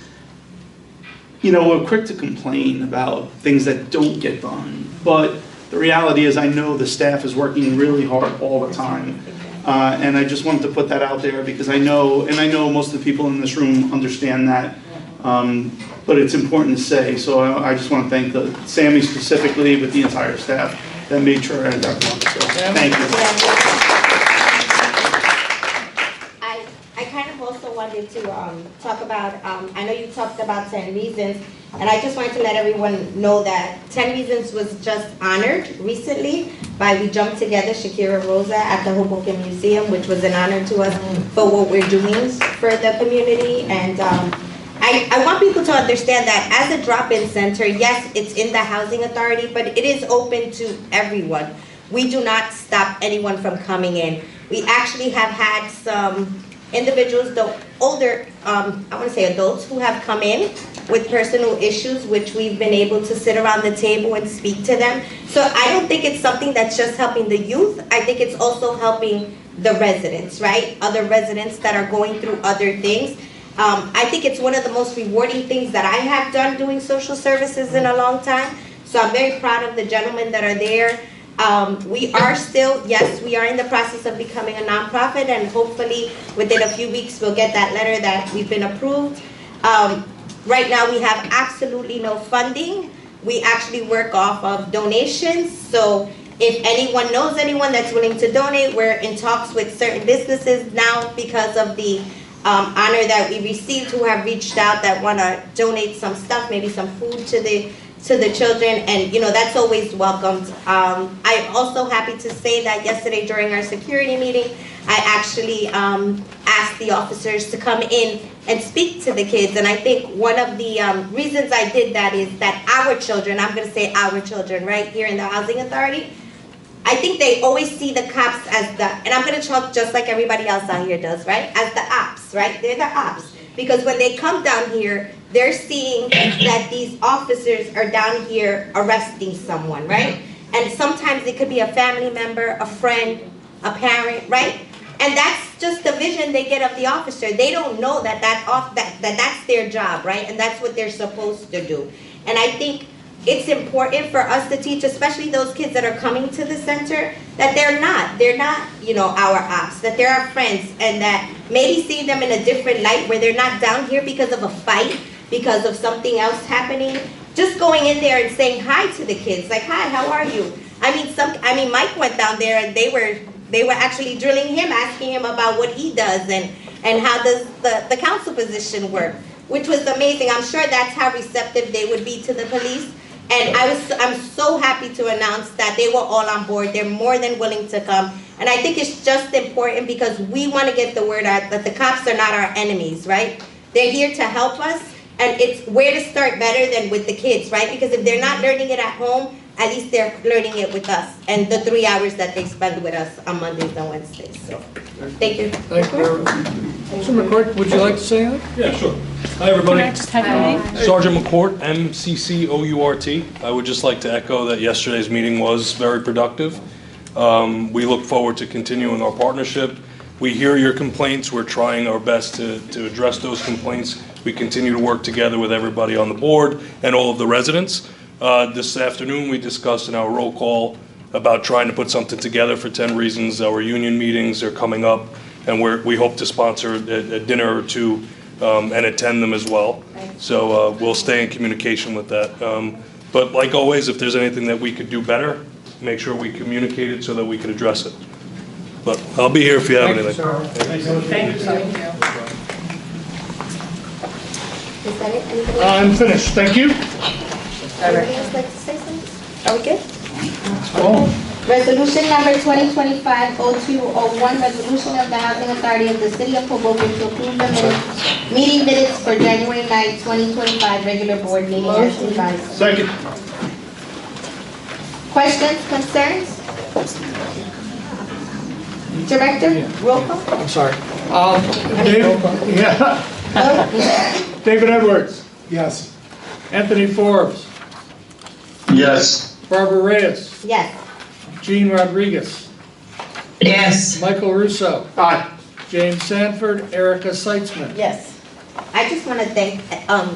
[SPEAKER 11] we're quick to complain about things that don't get done, but the reality is I know the staff is working really hard all the time. And I just wanted to put that out there, because I know most of the people in this room understand that, but it's important to say. So I just want to thank Sammy specifically, but the entire staff that made sure I got that done. So thank you.
[SPEAKER 13] I kind of also wanted to talk about, I know you talked about 10 Reasons, and I just wanted to let everyone know that 10 Reasons was just honored recently by We Jump Together, Shakira Rosa at the Hoboken Museum, which was an honor to us for what we're doing for the community. And I want people to understand that as a drop-in center, yes, it's in the housing authority, but it is open to everyone. We do not stop anyone from coming in. We actually have had some individuals, the older, I want to say adults, who have come in with personal issues, which we've been able to sit around the table and speak to them. So I don't think it's something that's just helping the youth. I think it's also helping the residents, right? Other residents that are going through other things. I think it's one of the most rewarding things that I have done doing social services in a long time. So I'm very proud of the gentlemen that are there. We are still, yes, we are in the process of becoming a nonprofit, and hopefully within a few weeks we'll get that letter that we've been approved. Right now we have absolutely no funding. We actually work off of donations. So if anyone knows anyone that's willing to donate, we're in talks with certain businesses now because of the honor that we received, who have reached out that want to donate some stuff, maybe some food to the children, and that's always welcomed. I'm also happy to say that yesterday during our security meeting, I actually asked the officers to come in and speak to the kids, and I think one of the reasons I did that is that our children, I'm going to say our children right here in the Housing Authority, I think they always see the cops as and I'm going to talk just like everybody else out here does, right, as the ops, right? They're the ops. Because when they come down here, they're seeing that these officers are down here arresting someone, right? And sometimes it could be a family member, a friend, a parent, right? And that's just the vision they get of the officer. They don't know that that's their job, right? And that's what they're supposed to do. And I think it's important for us to teach, especially those kids that are coming to the center, that they're not, our ops, that they're our friends, and that maybe see them in a different light where they're not down here because of a fight, because of something else happening. Just going in there and saying hi to the kids, like, hi, how are you? I mean, Mike went down there and they were actually drilling him, asking him about what he does and how does the council position work, which was amazing. I'm sure that's how receptive they would be to the police. And I'm so happy to announce that they were all on board. They're more than willing to come. And I think it's just important because we want to get the word out that the cops are not our enemies, right? They're here to help us. And it's where to start better than with the kids, right? Because if they're not learning it at home, at least they're learning it with us and the 3 hours that they spend with us on Mondays and Wednesdays. So, thank you.
[SPEAKER 2] Thank you. Mr. McCourt, would you like to say anything?
[SPEAKER 17] Yeah, sure. Hi, everybody.
[SPEAKER 6] Can I just have your name?
[SPEAKER 17] Sergeant McCourt, M-C-C-O-U-R-T. I would just like to echo that yesterday's meeting was very productive. We look forward to continuing our partnership. We hear your complaints. We're trying our best to address those complaints. We continue to work together with everybody on the board and all of the residents. This afternoon, we discussed in our roll call about trying to put something together for 10 Reasons. Our union meetings are coming up, and we hope to sponsor a dinner or two and attend them as well. So we'll stay in communication with that. But like always, if there's anything that we could do better, make sure we communicate it so that we can address it. But I'll be here if you have anything.
[SPEAKER 6] Thank you.
[SPEAKER 13] Is that it? Anybody else?
[SPEAKER 2] I'm finished. Thank you.
[SPEAKER 13] Anybody else like to say something? Are we good?
[SPEAKER 1] Resolution number 2025-0201, resolution of the Housing Authority of the City of Hoboken to approve the meeting minutes for January 9, 2025, regular board meeting as revised.
[SPEAKER 11] Second.
[SPEAKER 1] Questions, concerns? Director, roll call.
[SPEAKER 2] I'm sorry. David Edwards.
[SPEAKER 15] Yes.
[SPEAKER 2] Anthony Forbes.
[SPEAKER 18] Yes.
[SPEAKER 2] Barbara Reyes.
[SPEAKER 13] Yes.
[SPEAKER 2] Jean Rodriguez.
[SPEAKER 3] Yes.
[SPEAKER 2] Michael Russo.
[SPEAKER 11] Aye.
[SPEAKER 2] James Sanford. Erica Seitzman.
[SPEAKER 13] Yes. I just want to thank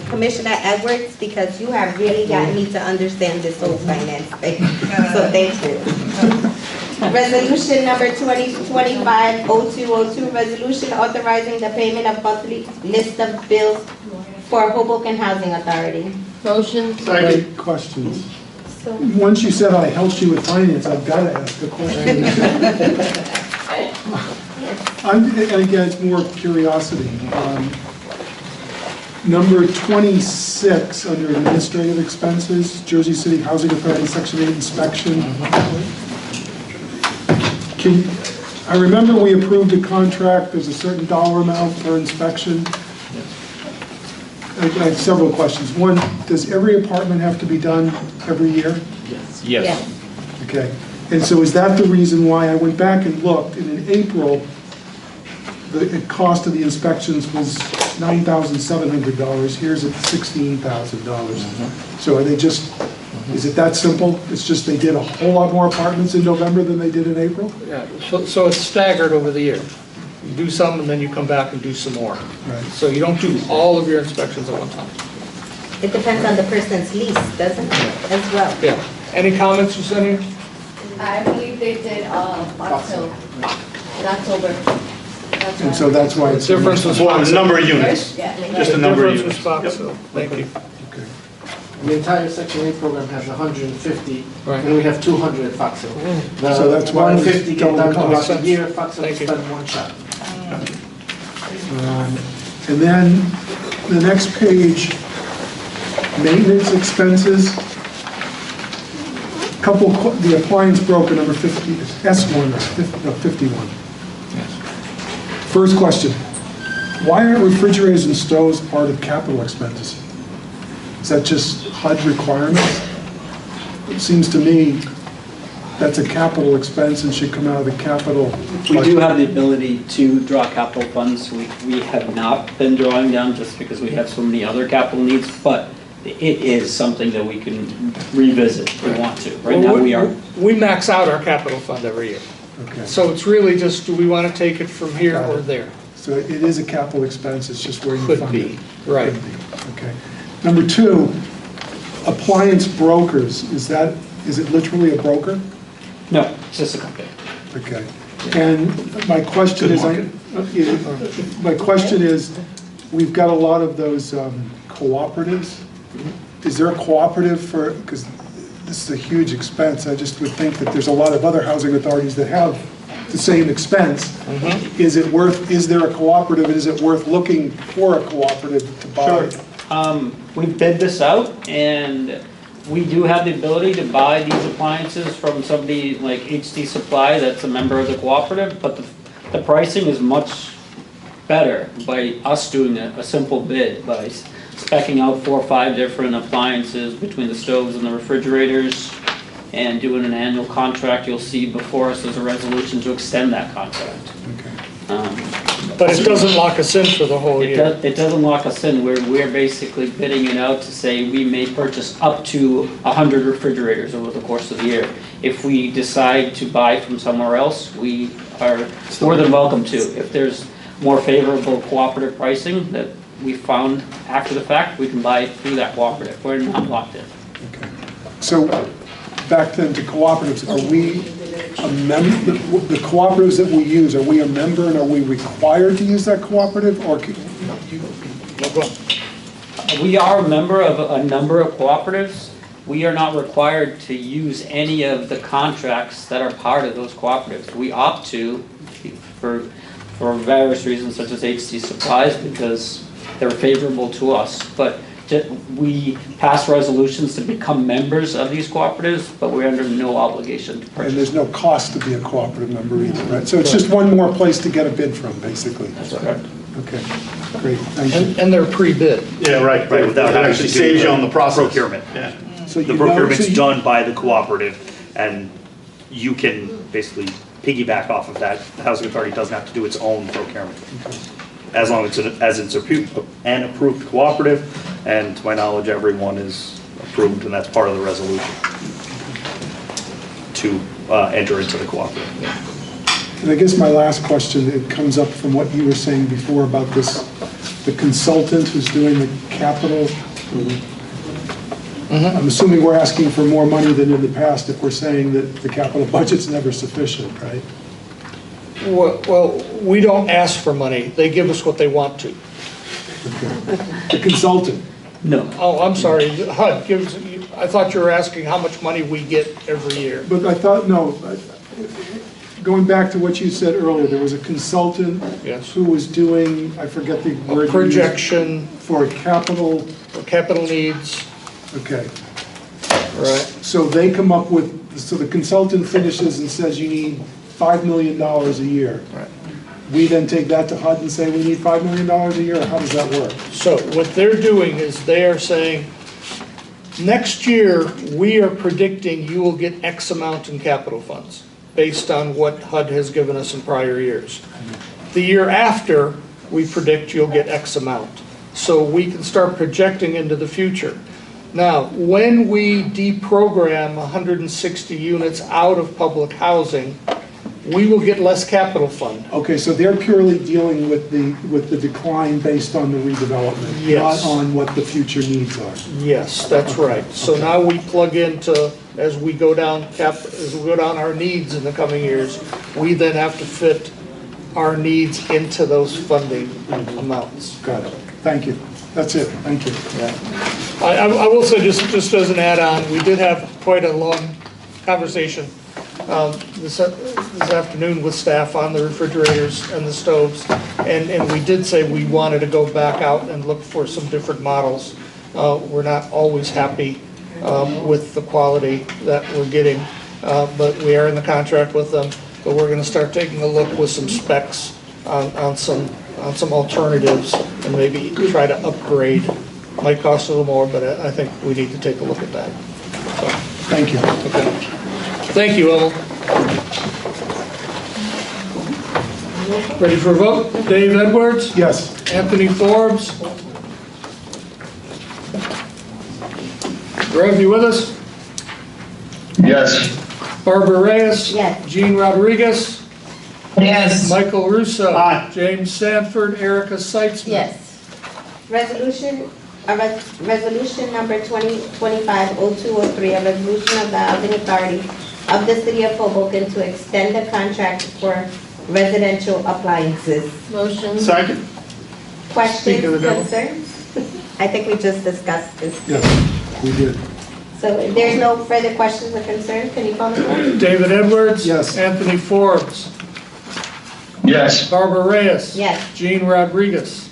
[SPEAKER 13] Commissioner Edwards because you have really gotten me to understand this whole finance thing. So thank you. Resolution number 2025-0202, resolution authorizing the payment of monthly list of bills for Hoboken Housing Authority.
[SPEAKER 14] Motion.
[SPEAKER 11] Second.
[SPEAKER 15] Questions?
[SPEAKER 13] So,
[SPEAKER 15] Once you said I helped you with finance, I've got to ask a question. And again, it's more curiosity. Number 26, under administrative expenses, Jersey City Housing Authority, Section 8 inspection. I remember we approved a contract, there's a certain dollar amount for inspection. I have several questions. One, does every apartment have to be done every year?
[SPEAKER 16] Yes.
[SPEAKER 15] Okay. And so is that the reason why I went back and looked, and in April, the cost of the inspections was $9,700. Here's at $16,000. So are they just, is it that simple? It's just they did a whole lot more apartments in November than they did in April?
[SPEAKER 2] Yeah, so it's staggered over the year. You do some, and then you come back and do some more.
[SPEAKER 15] Right.
[SPEAKER 2] So you don't do all of your inspections at one time.
[SPEAKER 13] It depends on the person's lease, doesn't it, as well?
[SPEAKER 2] Yeah. Any comments, Yesenia?
[SPEAKER 14] I believe they did Fox Hill in October.
[SPEAKER 15] And so that's why it's.
[SPEAKER 2] Difference was
[SPEAKER 11] Well, the number of units,
[SPEAKER 14] Yeah.
[SPEAKER 11] just the number of
[SPEAKER 2] Difference was
[SPEAKER 11] units.
[SPEAKER 2] Fox Hill. Thank you.
[SPEAKER 12] The entire Section 8 program has 150,
[SPEAKER 2] Right.
[SPEAKER 12] and we have 200 at Fox Hill.
[SPEAKER 15] So that's why it was
[SPEAKER 12] 150 get
[SPEAKER 15] double
[SPEAKER 12] done
[SPEAKER 15] the cost.
[SPEAKER 12] throughout the year, Fox Hill
[SPEAKER 2] Thank you.
[SPEAKER 12] spend one shot.
[SPEAKER 15] And then the next page, maintenance expenses. Couple, the appliance broker, number 50, S1, 51. First question, why aren't refrigerators and stoves part of capital expenses? Is that just HUD requirements? It seems to me that's a capital expense and should come out of the capital.
[SPEAKER 16] We do have the ability to draw capital funds. We have not been drawing down just because we have so many other capital needs, but it is something that we can revisit if we want to. Right now, we are.
[SPEAKER 2] We max out our capital fund every year.
[SPEAKER 15] Okay.
[SPEAKER 2] So it's really just, do we want to take it from here or there?
[SPEAKER 15] So it is a capital expense, it's just where you
[SPEAKER 2] Could
[SPEAKER 15] fund
[SPEAKER 2] be,
[SPEAKER 15] it.
[SPEAKER 2] right.
[SPEAKER 15] Could be, okay. Number two, appliance brokers, is it literally a broker?
[SPEAKER 16] No, it's just a company.
[SPEAKER 15] Okay. And my question is, we've got a lot of those cooperatives. Is there a cooperative for, because this is a huge expense, I just would think that there's a lot of other housing authorities that have the same expense. Is there a cooperative, and is it worth looking for a cooperative to buy?
[SPEAKER 16] Sure. We bid this out, and we do have the ability to buy these appliances from somebody like HT Supply that's a member of the cooperative, but the pricing is much better by us doing a simple bid, by speccing out 4 or 5 different appliances between the stoves and the refrigerators, and doing an annual contract. You'll see before us there's a resolution to extend that contract.
[SPEAKER 2] But it doesn't lock us in for the whole year.
[SPEAKER 16] It doesn't lock us in. We're basically bidding it out to say we may purchase up to 100 refrigerators over the course of the year. If we decide to buy from somewhere else, we are more than welcome to. If there's more favorable cooperative pricing that we found after the fact, we can buy through that cooperative. We're not locked in.
[SPEAKER 15] Okay. So back then to cooperatives, are we a member, the cooperatives that we use, are we a member and are we required to use that cooperative, or
[SPEAKER 16] We are a member of a number of cooperatives. We are not required to use any of the contracts that are part of those cooperatives. We opt to for various reasons, such as HT Supplies, because they're favorable to us. But we pass resolutions to become members of these cooperatives, but we're under no obligation to purchase.
[SPEAKER 15] and there's no cost to be a cooperative member either, right? So it's just one more place to get a bid from, basically.
[SPEAKER 16] That's correct.
[SPEAKER 15] Okay, great, thank you.
[SPEAKER 2] And they're pre-bid.
[SPEAKER 11] Yeah, right, without having to saves you on the process.
[SPEAKER 10] Procurement, yeah.
[SPEAKER 15] So
[SPEAKER 10] The
[SPEAKER 15] you know-
[SPEAKER 10] procurement's
[SPEAKER 15] so you-
[SPEAKER 10] done by the cooperative, and you can basically piggyback off of that. The housing authority doesn't have to do its own procurement. As long as it's an approved cooperative, and to my knowledge, everyone is approved, and that's part of the resolution to enter into the cooperative.
[SPEAKER 15] And I guess my last question, it comes up from what you were saying before about this, the consultant who's doing the capital. I'm assuming we're asking for more money than in the past if we're saying that the capital budget's never sufficient, right?
[SPEAKER 2] Well, we don't ask for money. They give us what they want to.
[SPEAKER 15] The consultant.
[SPEAKER 16] No.
[SPEAKER 2] Oh, I'm sorry. HUD gives, I thought you were asking how much money we get every year.
[SPEAKER 15] But I thought, no, going back to what you said earlier, there was a consultant who was doing, I forget the word.
[SPEAKER 2] A projection.
[SPEAKER 15] For capital.
[SPEAKER 2] For capital needs.
[SPEAKER 15] Okay.
[SPEAKER 2] Right.
[SPEAKER 15] So they come up with, so the consultant finishes and says you need $5 million a year.
[SPEAKER 2] Right.
[SPEAKER 15] we then take that to HUD and say we need $5 million a year, or how does that work?
[SPEAKER 2] So what they're doing is they are saying, next year, we are predicting you will get X amount in capital funds based on what HUD has given us in prior years. The year after, we predict you'll get X amount. So we can start projecting into the future. Now, when we deprogram 160 units out of public housing, we will get less capital fund.
[SPEAKER 15] Okay, so they're purely dealing with the decline based on the redevelopment,
[SPEAKER 2] Yes.
[SPEAKER 15] not on what the future needs are.
[SPEAKER 2] Yes, that's right. So now we plug into, as we go down our needs in the coming years, we then have to fit our needs into those funding amounts.
[SPEAKER 15] Got it. Thank you. That's it. Thank you.
[SPEAKER 2] I will say, just as an add-on, we did have quite a long conversation this afternoon with staff on the refrigerators and the stoves, and we did say we wanted to go back out and look for some different models. We're not always happy with the quality that we're getting, but we are in the contract with them. But we're going to start taking a look with some specs on some alternatives and maybe try to upgrade. Might cost a little more, but I think we need to take a look at that. So,
[SPEAKER 15] thank you.
[SPEAKER 2] Okay. Thank you, Evel. Ready for a vote? Dave Edwards?
[SPEAKER 15] Yes.
[SPEAKER 2] Anthony Forbes? Rev, you with us?
[SPEAKER 18] Yes.
[SPEAKER 2] Barbara Reyes?
[SPEAKER 13] Yes.
[SPEAKER 2] Jean Rodriguez?
[SPEAKER 3] Yes.
[SPEAKER 2] Michael Russo?
[SPEAKER 11] Aye.
[SPEAKER 2] James Sanford? Erica Seitzman?
[SPEAKER 13] Yes. Resolution number 2025-0203, a resolution of the Housing Authority of the City of Hoboken to extend the contract for residential appliances.
[SPEAKER 4] Motion.
[SPEAKER 11] Second?
[SPEAKER 13] Questions,
[SPEAKER 2] Speak of the devil.
[SPEAKER 13] concerns? I think we just discussed this.
[SPEAKER 15] Yes, we did.
[SPEAKER 13] So if there's no further questions or concerns, can you call the roll?
[SPEAKER 2] David Edwards?
[SPEAKER 15] Yes.
[SPEAKER 2] Anthony Forbes?
[SPEAKER 18] Yes.
[SPEAKER 2] Barbara Reyes?
[SPEAKER 13] Yes.
[SPEAKER 2] Jean Rodriguez?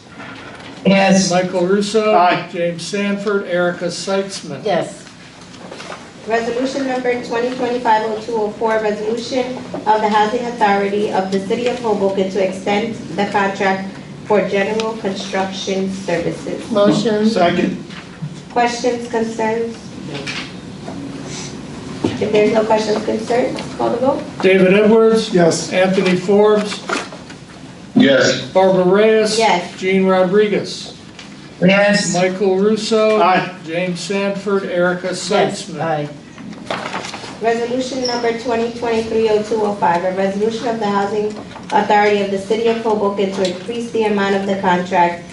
[SPEAKER 3] Yes.
[SPEAKER 2] Michael Russo?
[SPEAKER 11] Aye.
[SPEAKER 2] James Sanford? Erica Seitzman?
[SPEAKER 4] Yes.
[SPEAKER 13] Resolution number 2025-0204, resolution of the Housing Authority of the City of Hoboken to extend the contract for general construction services.
[SPEAKER 4] Motion.
[SPEAKER 11] Second?
[SPEAKER 13] Questions, concerns? If there's no questions, concerns, call the vote.
[SPEAKER 2] David Edwards?
[SPEAKER 15] Yes.
[SPEAKER 2] Anthony Forbes?
[SPEAKER 18] Yes.
[SPEAKER 2] Barbara Reyes?
[SPEAKER 13] Yes.
[SPEAKER 2] Jean Rodriguez?
[SPEAKER 3] Yes.
[SPEAKER 2] Michael Russo?
[SPEAKER 11] Aye.
[SPEAKER 2] James Sanford? Erica
[SPEAKER 4] Yes.
[SPEAKER 2] Seitzman?
[SPEAKER 4] Aye.
[SPEAKER 13] Resolution number 2023-0205, a resolution of the Housing Authority of the City of Hoboken to increase the amount of the contract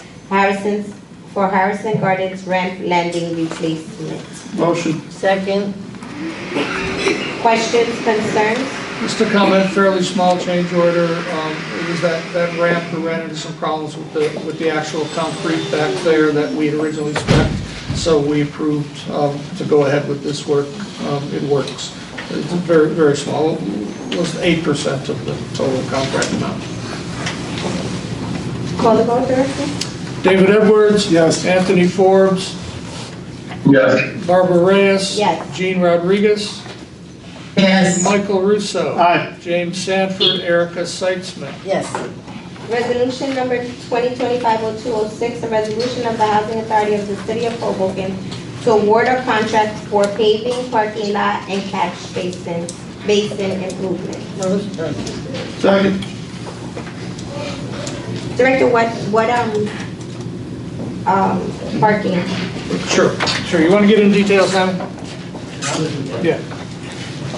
[SPEAKER 13] for Harrison Gardens ramp landing replacement.
[SPEAKER 11] Motion?
[SPEAKER 4] Second.
[SPEAKER 13] Questions, concerns?
[SPEAKER 2] Just a comment, fairly small change order. It was that ramp that ran into some problems with the actual concrete back there that we had originally spec'd. So we approved to go ahead with this work. It works. It's very, very small. It was 8% of the total contract amount.
[SPEAKER 13] Call the vote, Director.
[SPEAKER 2] David Edwards?
[SPEAKER 15] Yes.
[SPEAKER 2] Anthony Forbes?
[SPEAKER 18] Yes.
[SPEAKER 2] Barbara Reyes?
[SPEAKER 13] Yes.
[SPEAKER 2] Jean Rodriguez?
[SPEAKER 3] Yes.
[SPEAKER 2] Michael Russo?
[SPEAKER 11] Aye.
[SPEAKER 2] James Sanford? Erica Seitzman?
[SPEAKER 4] Yes.
[SPEAKER 13] Resolution number 2025-0206, a resolution of the Housing Authority of the City of Hoboken to award a contract for paving, parking lot, and catch basin improvement.
[SPEAKER 4] Motion.
[SPEAKER 11] Second?
[SPEAKER 13] Director, what parking?
[SPEAKER 2] Sure. You want to get into details, Simon? Yeah.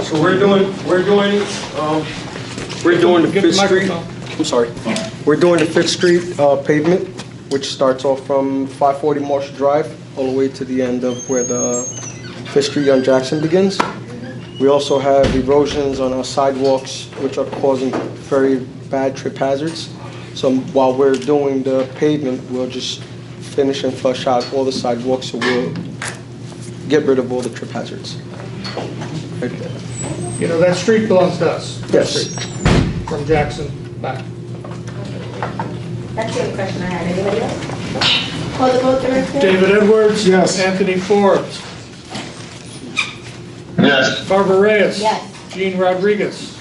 [SPEAKER 19] So we're doing the
[SPEAKER 2] Get
[SPEAKER 19] Fifth Street.
[SPEAKER 2] microphone.
[SPEAKER 19] I'm sorry. We're doing the Fifth Street pavement, which starts off from 540 Marshall Drive all the way to the end of where the Fifth Street on Jackson begins. We also have erosions on our sidewalks, which are causing very bad trip hazards. So while we're doing the pavement, we'll just finish and flush out all the sidewalks, so we'll get rid of all the trip hazards. Right there.
[SPEAKER 2] You know, that street belongs to us. That
[SPEAKER 19] Yes.
[SPEAKER 2] street, from Jackson back.
[SPEAKER 13] That's the only question I had. Anybody else? Call the vote, Director.
[SPEAKER 2] David Edwards?
[SPEAKER 15] Yes.
[SPEAKER 2] Anthony Forbes?
[SPEAKER 18] Yes.
[SPEAKER 2] Barbara Reyes?
[SPEAKER 13] Yes.
[SPEAKER 2] Jean Rodriguez?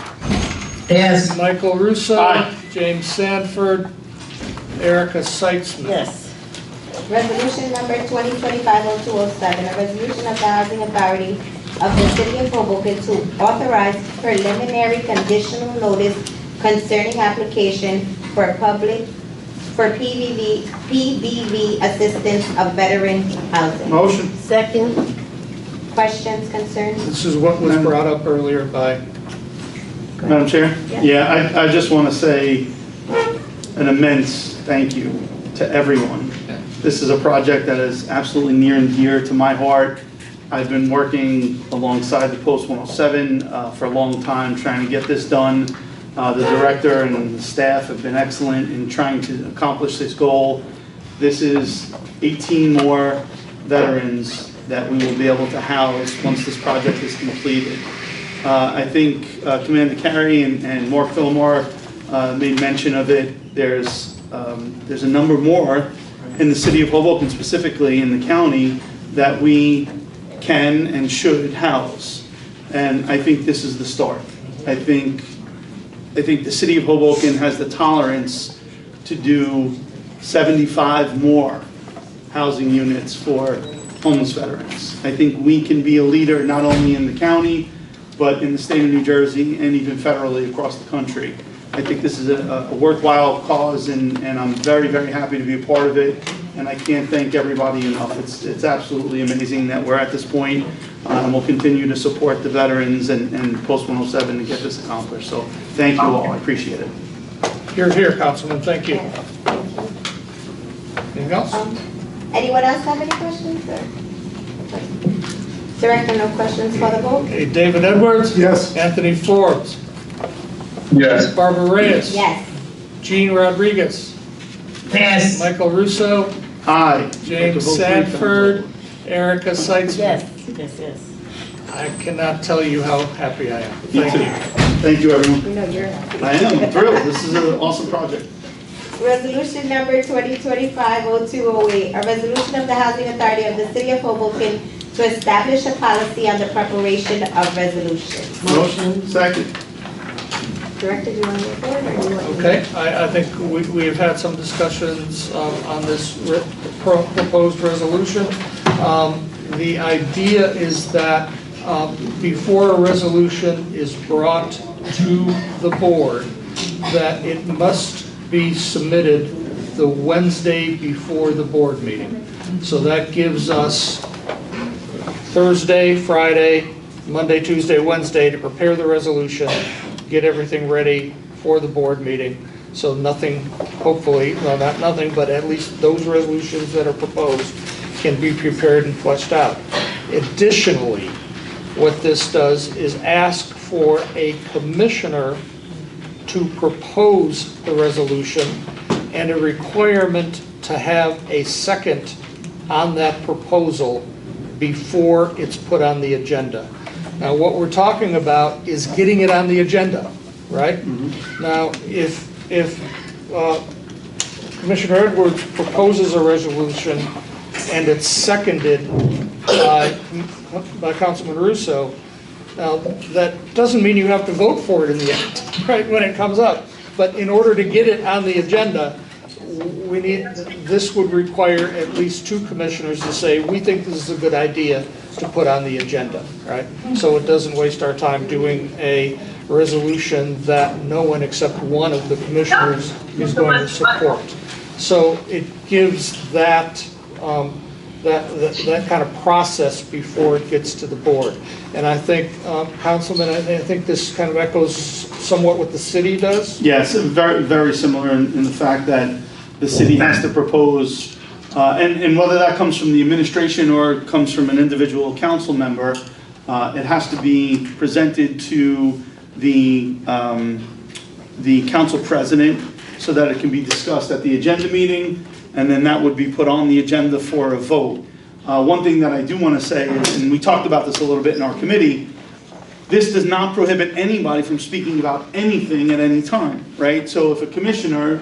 [SPEAKER 3] Yes.
[SPEAKER 2] Michael Russo.
[SPEAKER 11] Aye.
[SPEAKER 2] James Sanford. Erica Seitzman.
[SPEAKER 4] Yes.
[SPEAKER 1] Resolution number 2025-0207, a resolution of the Housing Authority of the City of Hoboken to authorize preliminary conditional notice concerning application for PVV assistance of veteran housing.
[SPEAKER 11] Motion.
[SPEAKER 4] Second.
[SPEAKER 1] Questions, concerns?
[SPEAKER 2] This is what was brought up earlier by,
[SPEAKER 11] Madam Chair?
[SPEAKER 1] Yes.
[SPEAKER 11] Yeah, I just want to say an immense thank you to everyone. This is a project that is absolutely near and dear to my heart. I've been working alongside the Post 107 for a long time trying to get this done. The director and the staff have been excellent in trying to accomplish this goal. This is 18 more veterans that we will be able to house once this project is completed. I think Commander Carey and Mark Philmore made mention of it. There's a number more in the city of Hoboken, specifically in the county, that we can and should house. And I think this is the start. I think the city of Hoboken has the tolerance to do 75 more housing units for homeless veterans. I think we can be a leader not only in the county, but in the state of New Jersey and even federally across the country. I think this is a worthwhile cause, and I'm very, very happy to be a part of it. And I can't thank everybody enough. It's absolutely amazing that we're at this point, and we'll continue to support the veterans and Post 107 to get this accomplished. So thank you all. I appreciate it.
[SPEAKER 2] here, Councilman, thank you. Anything else?
[SPEAKER 1] Anyone else have any questions? Director, no questions for the vote?
[SPEAKER 2] Okay, David Edwards?
[SPEAKER 15] Yes.
[SPEAKER 2] Anthony Forbes?
[SPEAKER 18] Yes.
[SPEAKER 2] Barbara Reyes?
[SPEAKER 1] Yes.
[SPEAKER 2] Gene Rodriguez?
[SPEAKER 3] Yes.
[SPEAKER 2] Michael Russo?
[SPEAKER 11] Aye.
[SPEAKER 2] James Sanford? Erica Seitzman?
[SPEAKER 4] Yes.
[SPEAKER 2] I cannot tell you how happy I am. Thank you.
[SPEAKER 11] Thank you, everyone.
[SPEAKER 1] We know you're happy.
[SPEAKER 11] I am thrilled. This is an awesome project.
[SPEAKER 1] Resolution number 2025-0208, a resolution of the Housing Authority of the City of Hoboken to establish a policy on the preparation of resolutions.
[SPEAKER 11] Motion. Second.
[SPEAKER 1] Director, do you want to move forward, or do you want to?
[SPEAKER 2] Okay, I think we have had some discussions on this proposed resolution. The idea is that before a resolution is brought to the board, that it must be submitted the Wednesday before the board meeting. So that gives us Thursday, Friday, Monday, Tuesday, Wednesday to prepare the resolution, get everything ready for the board meeting. So nothing, hopefully, well, not nothing, but at least those resolutions that are proposed can be prepared and fleshed out. Additionally, what this does is ask for a commissioner to propose the resolution and a requirement to have a second on that proposal before it's put on the agenda. Now, what we're talking about is getting it on the agenda, right? Mm-hmm. Now, if Commissioner Edwards proposes a resolution and it's seconded by Councilman Russo, now that doesn't mean you have to vote for it in the end, right, when it comes up. But in order to get it on the agenda, this would require at least two commissioners to say, we think this is a good idea to put on the agenda, right? So it doesn't waste our time doing a resolution that no one except one of the commissioners is going to support. So it gives that kind of process before it gets to the board. And I think, Councilman, I think this kind of echoes somewhat what the city does.
[SPEAKER 11] Yes, very, very similar in the fact that the city has to propose, and whether that comes from the administration or comes from an individual council member, it has to be presented to the council president so that it can be discussed at the agenda meeting, and then that would be put on the agenda for a vote. One thing that I do want to say is, and we talked about this a little bit in our committee, this does not prohibit anybody from speaking about anything at any time, right? So if a commissioner,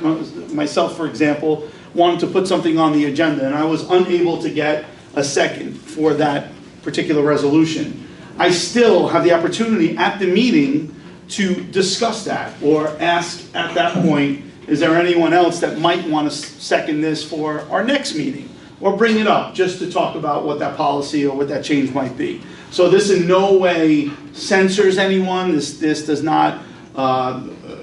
[SPEAKER 11] myself for example, wanted to put something on the agenda and I was unable to get a second for that particular resolution, I still have the opportunity at the meeting to discuss that or ask at that point, is there anyone else that might want to second this for our next meeting? Or bring it up just to talk about what that policy or what that change might be. So this in no way censors anyone. This does not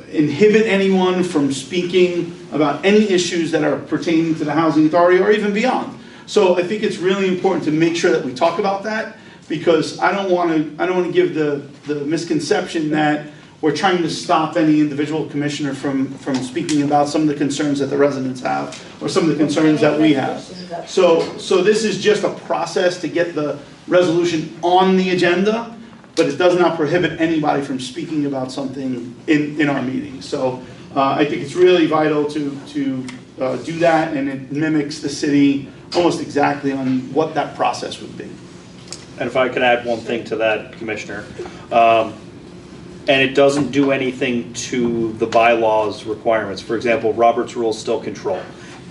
[SPEAKER 11] inhibit anyone from speaking about any issues that are pertaining to the Housing Authority or even beyond. So I think it's really important to make sure that we talk about that, because I don't want to give the misconception that we're trying to stop any individual commissioner from speaking about some of the concerns that the residents have or some of the concerns that we have. So this is just a process to get the resolution on the agenda, but it does not prohibit anybody from speaking about something in our meetings. So I think it's really vital to do that, and it mimics the city almost exactly on what that process would be.
[SPEAKER 10] And if I could add one thing to that, Commissioner, and it doesn't do anything to the bylaws requirements. For example, Robert's rules still control.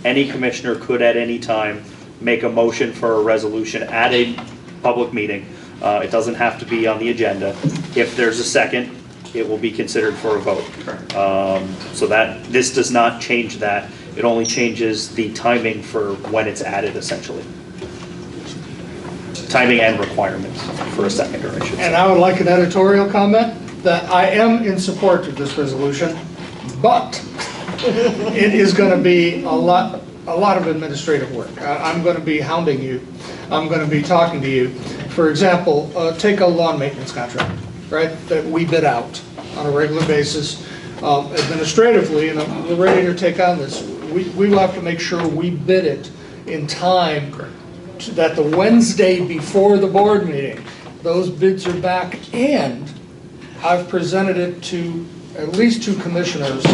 [SPEAKER 10] Any commissioner could at any time make a motion for a resolution at a public meeting. It doesn't have to be on the agenda. If there's a second, it will be considered for a vote. So that this does not change that. It only changes the timing for when it's added, essentially. Timing and requirements for a seconder, I should say.
[SPEAKER 2] And I would like an editorial comment that I am in support of this resolution, but it is going to be a lot of administrative work. I'm going to be hounding you. I'm going to be talking to you. For example, take a lawn maintenance contract, right, that we bid out on a regular basis. Administratively, and we're ready to take on this, we will have to make sure we bid it in time that the Wednesday before the board meeting, those bids are back, and I've presented it to at least 2 commissioners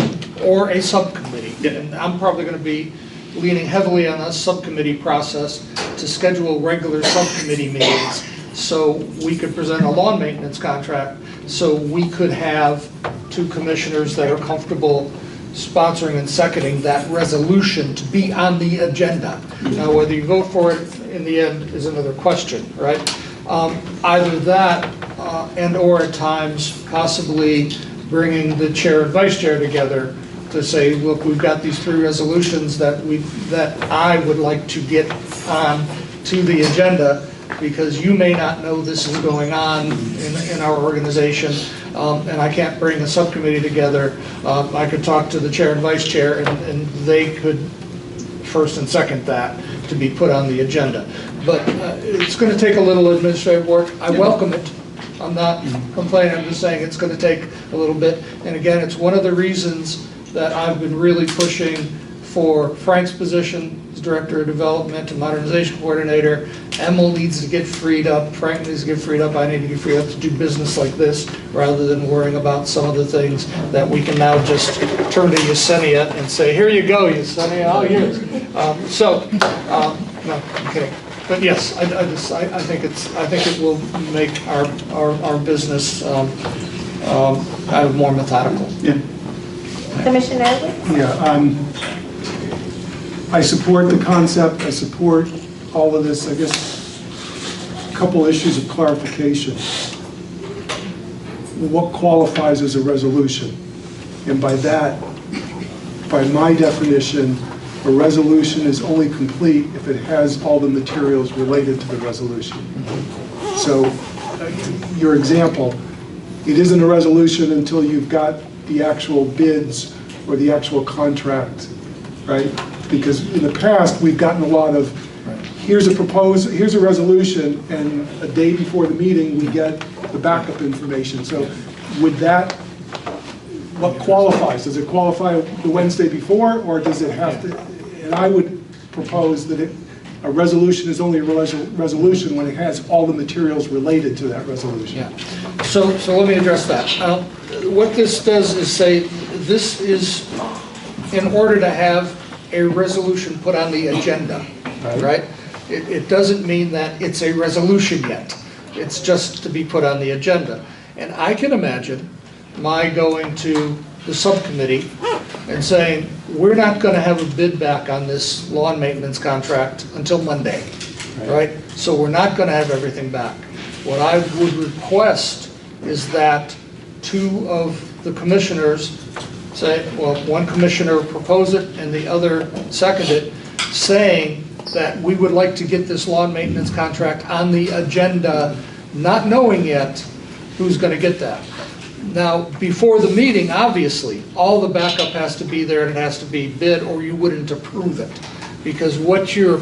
[SPEAKER 2] or a subcommittee. Yeah. And I'm probably going to be leaning heavily on a subcommittee process to schedule regular subcommittee meetings so we could present a lawn maintenance contract, so we could have 2 commissioners that are comfortable sponsoring and seconding that resolution to be on the agenda. Now, whether you vote for it in the end is another question, right? Either that and or at times possibly bringing the chair and vice chair together to say, look, we've got these 3 resolutions that I would like to get on to the agenda, because you may not know this is going on in our organization, and I can't bring a subcommittee together. I could talk to the chair and vice chair, and they could first and second that to be put on the agenda. But it's going to take a little administrative work. I welcome it. I'm not complaining, I'm just saying it's going to take a little bit. And again, it's one of the reasons that I've been really pushing for Frank's position as Director of Development and Modernization Coordinator. Emil needs to get freed up, Frank needs to get freed up, I need to get freed up to do business like this, rather than worrying about some of the things that we can now just turn to Yesenia and say, here you go, Yesenia, all yours. No, I'm kidding. But yes, I think it will make our business kind of more methodical.
[SPEAKER 11] Yeah.
[SPEAKER 13] Commissioner Edwards?
[SPEAKER 15] Yeah, I support the concept, I support all of this. I guess a couple issues of clarification. What qualifies as a resolution? And by that, by my definition, a resolution is only complete if it has all the materials related to the resolution. So, your example, it isn't a resolution until you've got the actual bids or the actual contract, right? Because in the past, we've gotten a lot of, here's a resolution, and a day before the meeting, we get the backup information. So would that, what qualifies? Does it qualify the Wednesday before, or does it have to, and I would propose that a resolution is only a resolution when it has all the materials related to that resolution.
[SPEAKER 2] Yeah. So let me address that. What this does is say, this is in order to have a resolution put on the agenda, right? It doesn't mean that it's a resolution yet. It's just to be put on the agenda. And I can imagine my going to the subcommittee and saying, we're not going to have a bid back on this lawn maintenance contract until Monday, right? So we're not going to have everything back. What I would request is that two of the commissioners say, well, one commissioner proposed it and the other seconded it, saying that we would like to get this lawn maintenance contract on the agenda, not knowing yet who's going to get that. Now, before the meeting, obviously, all the backup has to be there and it has to be bid, or you wouldn't approve it. Because what you're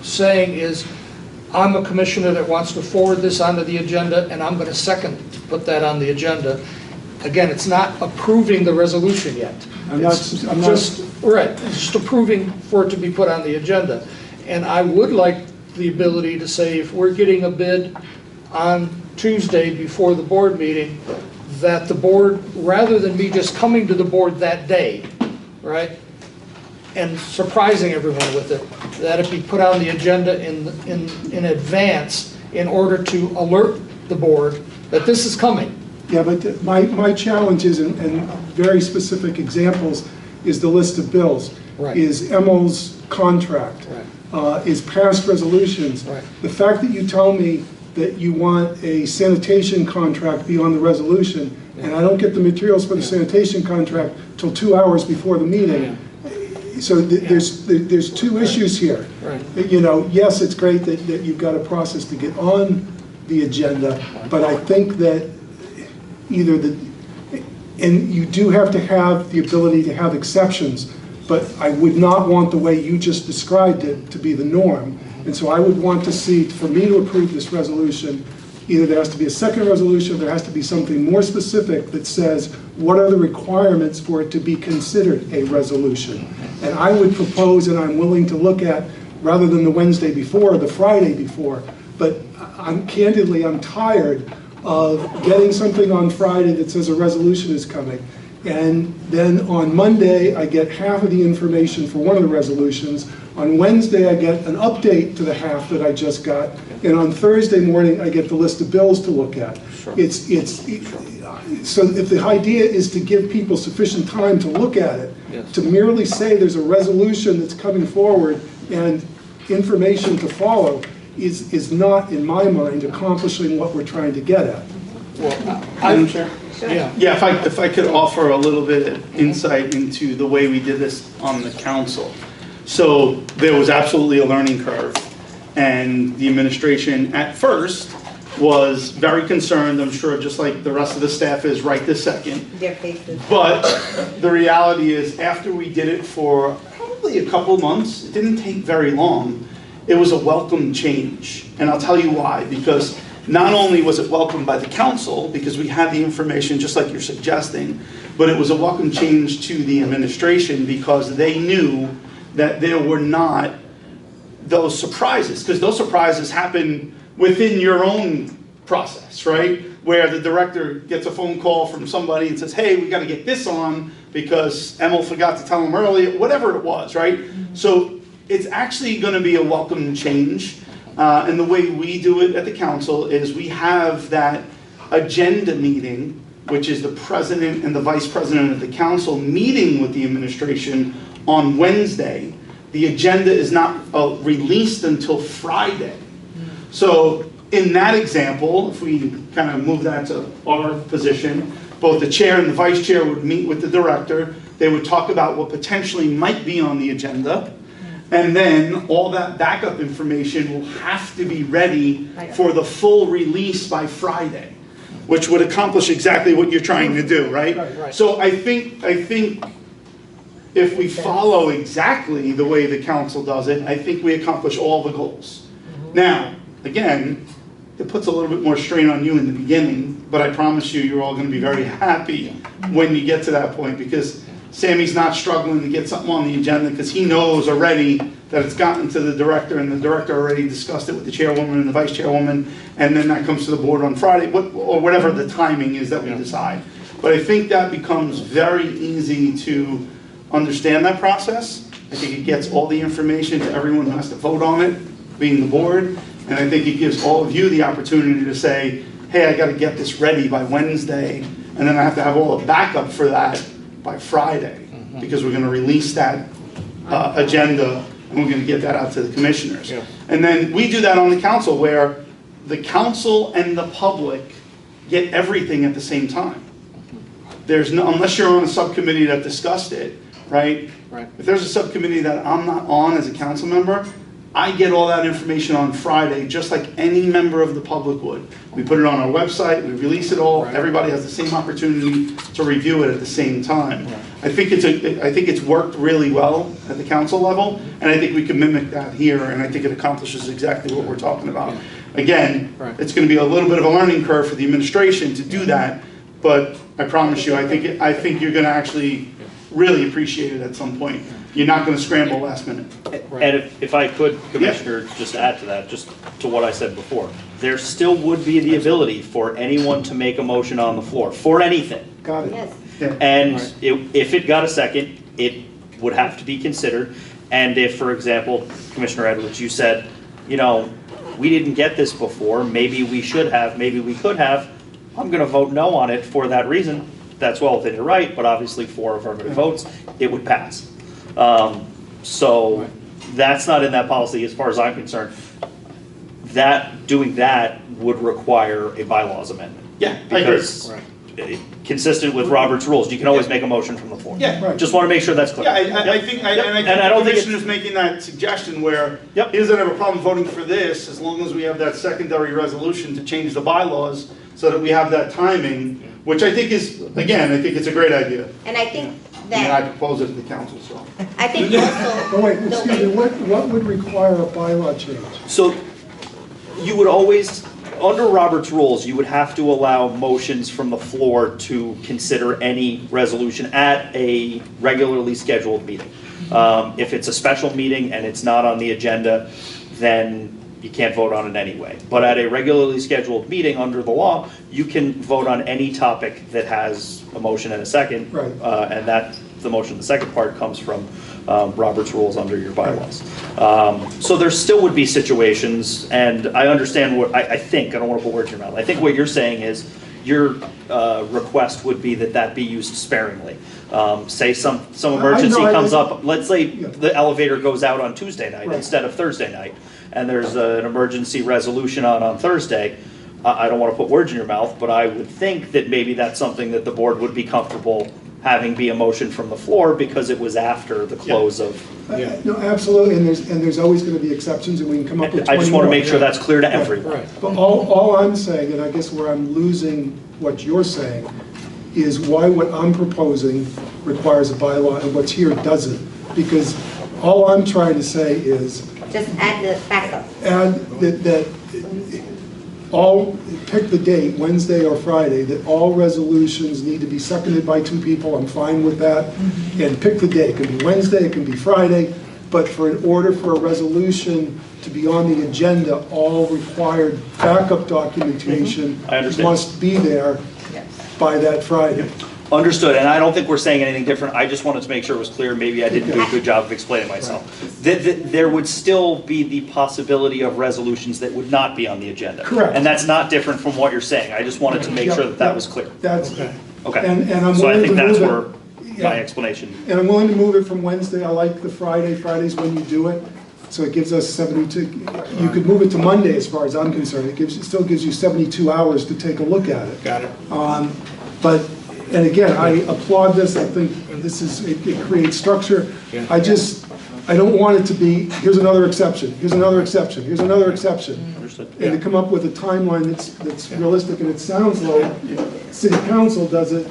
[SPEAKER 2] saying is, I'm a commissioner that wants to forward this onto the agenda, and I'm going to second to put that on the agenda. Again, it's not approving the resolution yet. It's just approving for it to be put on the agenda. And I would like the ability to say, if we're getting a bid on Tuesday before the board meeting, that the board, rather than me just coming to the board that day, right, and surprising everyone with it, that it be put on the agenda in advance in order to alert the board that this is coming.
[SPEAKER 15] Yeah, but my challenge is, and very specific examples, is the list of bills.
[SPEAKER 2] Right.
[SPEAKER 15] Is Emil's contract.
[SPEAKER 2] Right.
[SPEAKER 15] Is past resolutions.
[SPEAKER 2] Right.
[SPEAKER 15] The fact that you tell me that you want a sanitation contract beyond the resolution, and I don't get the materials for the sanitation contract till 2 hours before the meeting. So there's two issues here.
[SPEAKER 2] Right.
[SPEAKER 15] You know, yes, it's great that you've got a process to get on the agenda, but I think that and you do have to have the ability to have exceptions, but I would not want the way you just described it to be the norm. And so I would want to see, for me to approve this resolution, either there has to be a second resolution, or there has to be something more specific that says, what are the requirements for it to be considered a resolution? And I would propose, and I'm willing to look at, rather than the Wednesday before, the Friday before, but I'm tired of getting something on Friday that says a resolution is coming. And then on Monday, I get half of the information for one of the resolutions. On Wednesday, I get an update to the half that I just got. And on Thursday morning, I get the list of bills to look at.
[SPEAKER 2] Sure.
[SPEAKER 15] So if the idea is to give people sufficient time to look at it,
[SPEAKER 2] Yes.
[SPEAKER 15] to merely say there's a resolution that's coming forward and information to follow is not, in my mind, accomplishing what we're trying to get at.
[SPEAKER 11] Madam Chair?
[SPEAKER 2] Yeah.
[SPEAKER 11] Yeah, if I could offer a little bit of insight into the way we did this on the council. So there was absolutely a learning curve, and the administration at first was very concerned, I'm sure, just like the rest of the staff is right this second.
[SPEAKER 13] Their faces.
[SPEAKER 11] But the reality is, after we did it for probably a couple months, it didn't take very long, it was a welcome change. And I'll tell you why. Because not only was it welcomed by the council, because we had the information just like you're suggesting, but it was a welcome change to the administration because they knew that there were not those surprises. Because those surprises happen within your own process, right? Where the director gets a phone call from somebody and says, hey, we got to get this on because Emil forgot to tell him earlier, whatever it was, right? So it's actually going to be a welcome change. And the way we do it at the council is we have that agenda meeting, which is the president and the vice president of the council meeting with the administration on Wednesday. The agenda is not released until Friday. So in that example, if we kind of move that to our position, both the chair and the vice chair would meet with the director. They would talk about what potentially might be on the agenda. And then all that backup information will have to be ready for the full release by Friday, which would accomplish exactly what you're trying to do, right?
[SPEAKER 2] Right.
[SPEAKER 11] So I think if we follow exactly the way the council does it, I think we accomplish all the goals. Now, again, it puts a little bit more strain on you in the beginning, but I promise you're all going to be very happy when you get to that point, because Sammy's not struggling to get something on the agenda because he knows already that it's gotten to the director, and the director already discussed it with the chairwoman and the vice chairwoman, and then that comes to the board on Friday, or whatever the timing is that we decide. But I think that becomes very easy to understand that process. I think it gets all the information to everyone who has to vote on it, being the board, and I think it gives all of you the opportunity to say, hey, I got to get this ready by Wednesday, and then I have to have all the backup for that by Friday, because we're going to release that agenda, and we're going to get that out to the commissioners.
[SPEAKER 2] Yeah.
[SPEAKER 11] And then we do that on the council, where the council and the public get everything at the same time. There's no, unless you're on a subcommittee that discussed it, right?
[SPEAKER 2] Right.
[SPEAKER 11] If there's a subcommittee that I'm not on as a council member, I get all that information on Friday, just like any member of the public would. We put it on our website, we release it all, everybody has the same opportunity to review it at the same time. I think it's worked really well at the council level, and I think we can mimic that here, and I think it accomplishes exactly what we're talking about. Again, it's gonna be a little bit of a learning curve for the administration to do that, but I promise you, I think you're gonna actually really appreciate it at some point. You're not gonna scramble last minute.
[SPEAKER 10] And if I could, Commissioner, just add to that, just to what I said before, there still would be the ability for anyone to make a motion on the floor, for anything.
[SPEAKER 15] Got it.
[SPEAKER 13] Yes.
[SPEAKER 10] And if it got a second, it would have to be considered. And if, for example, Commissioner Edwards, you said, you know, we didn't get this before, maybe we should have, maybe we could have, I'm gonna vote no on it for that reason. That's well within your right, but obviously 4 affirmative votes, it would pass. So that's not in that policy as far as I'm concerned. Doing that would require a bylaws amendment.
[SPEAKER 11] Yeah, I agree.
[SPEAKER 10] Because consistent with Robert's rules, you can always make a motion from the floor.
[SPEAKER 11] Yeah.
[SPEAKER 15] Right.
[SPEAKER 10] Just want to make sure that's clear.
[SPEAKER 11] Yeah, I think the commissioner's making that suggestion where he doesn't have a problem voting for this as long as we have that secondary resolution to change the bylaws so that we have that timing, which I think is, again, I think it's a great idea.
[SPEAKER 13] And I think
[SPEAKER 11] And I
[SPEAKER 13] that,
[SPEAKER 11] propose it to the council, so.
[SPEAKER 13] I think also.
[SPEAKER 15] Oh, wait, excuse me, what would require a bylaw change?
[SPEAKER 10] So you would always, under Robert's rules, you would have to allow motions from the floor to consider any resolution at a regularly scheduled meeting. If it's a special meeting and it's not on the agenda, then you can't vote on it anyway. But at a regularly scheduled meeting under the law, you can vote on any topic that has a motion and a second.
[SPEAKER 15] Right.
[SPEAKER 10] And the motion, the second part comes from Robert's rules under your bylaws. So there still would be situations, and I understand what, I think, I don't want to put words in your mouth, I think what you're saying is your request would be that be used sparingly. Say some emergency comes up, let's say the elevator goes out on Tuesday night instead of Thursday night, and there's an emergency resolution on Thursday. I don't want to put words in your mouth, but I would think that maybe that's something that the board would be comfortable having be a motion from the floor because it was after the close of.
[SPEAKER 15] No, absolutely, and there's always going to be exceptions, and we can come up with 20
[SPEAKER 10] I just want to
[SPEAKER 15] more.
[SPEAKER 10] make sure that's clear to everyone.
[SPEAKER 2] Right.
[SPEAKER 15] But all I'm saying, and I guess where I'm losing what you're saying, is why what I'm proposing requires a bylaw and what's here doesn't. Because all I'm trying to say is,
[SPEAKER 13] Just add the backup.
[SPEAKER 15] add that all, pick the date, Wednesday or Friday, that all resolutions need to be seconded by 2 people, I'm fine with that. And pick the date, it can be Wednesday, it can be Friday, but in order for a resolution to be on the agenda, all required backup documentation
[SPEAKER 10] I understand.
[SPEAKER 15] must be there by that Friday.
[SPEAKER 10] Understood, and I don't think we're saying anything different. I just wanted to make sure it was clear. Maybe I didn't do a good job of explaining myself. There would still be the possibility of resolutions that would not be on the agenda.
[SPEAKER 15] Correct.
[SPEAKER 10] And that's not different from what you're saying. I just wanted to make sure that was clear.
[SPEAKER 15] That's,
[SPEAKER 10] Okay.
[SPEAKER 15] and I'm
[SPEAKER 10] So I
[SPEAKER 15] willing
[SPEAKER 10] think
[SPEAKER 15] to
[SPEAKER 10] that's
[SPEAKER 15] move
[SPEAKER 10] where
[SPEAKER 15] it.
[SPEAKER 10] my explanation.
[SPEAKER 15] And I'm willing to move it from Wednesday, I like the Friday's when you do it, so it gives us 72, you could move it to Monday as far as I'm concerned, it still gives you 72 hours to take a look at it.
[SPEAKER 2] Got it.
[SPEAKER 15] But, and again, I applaud this, I think it creates structure. I don't want it to be, here's another exception, here's another exception, here's another exception.
[SPEAKER 10] Understood.
[SPEAKER 15] And to come up with a timeline that's realistic, and it sounds like city council does it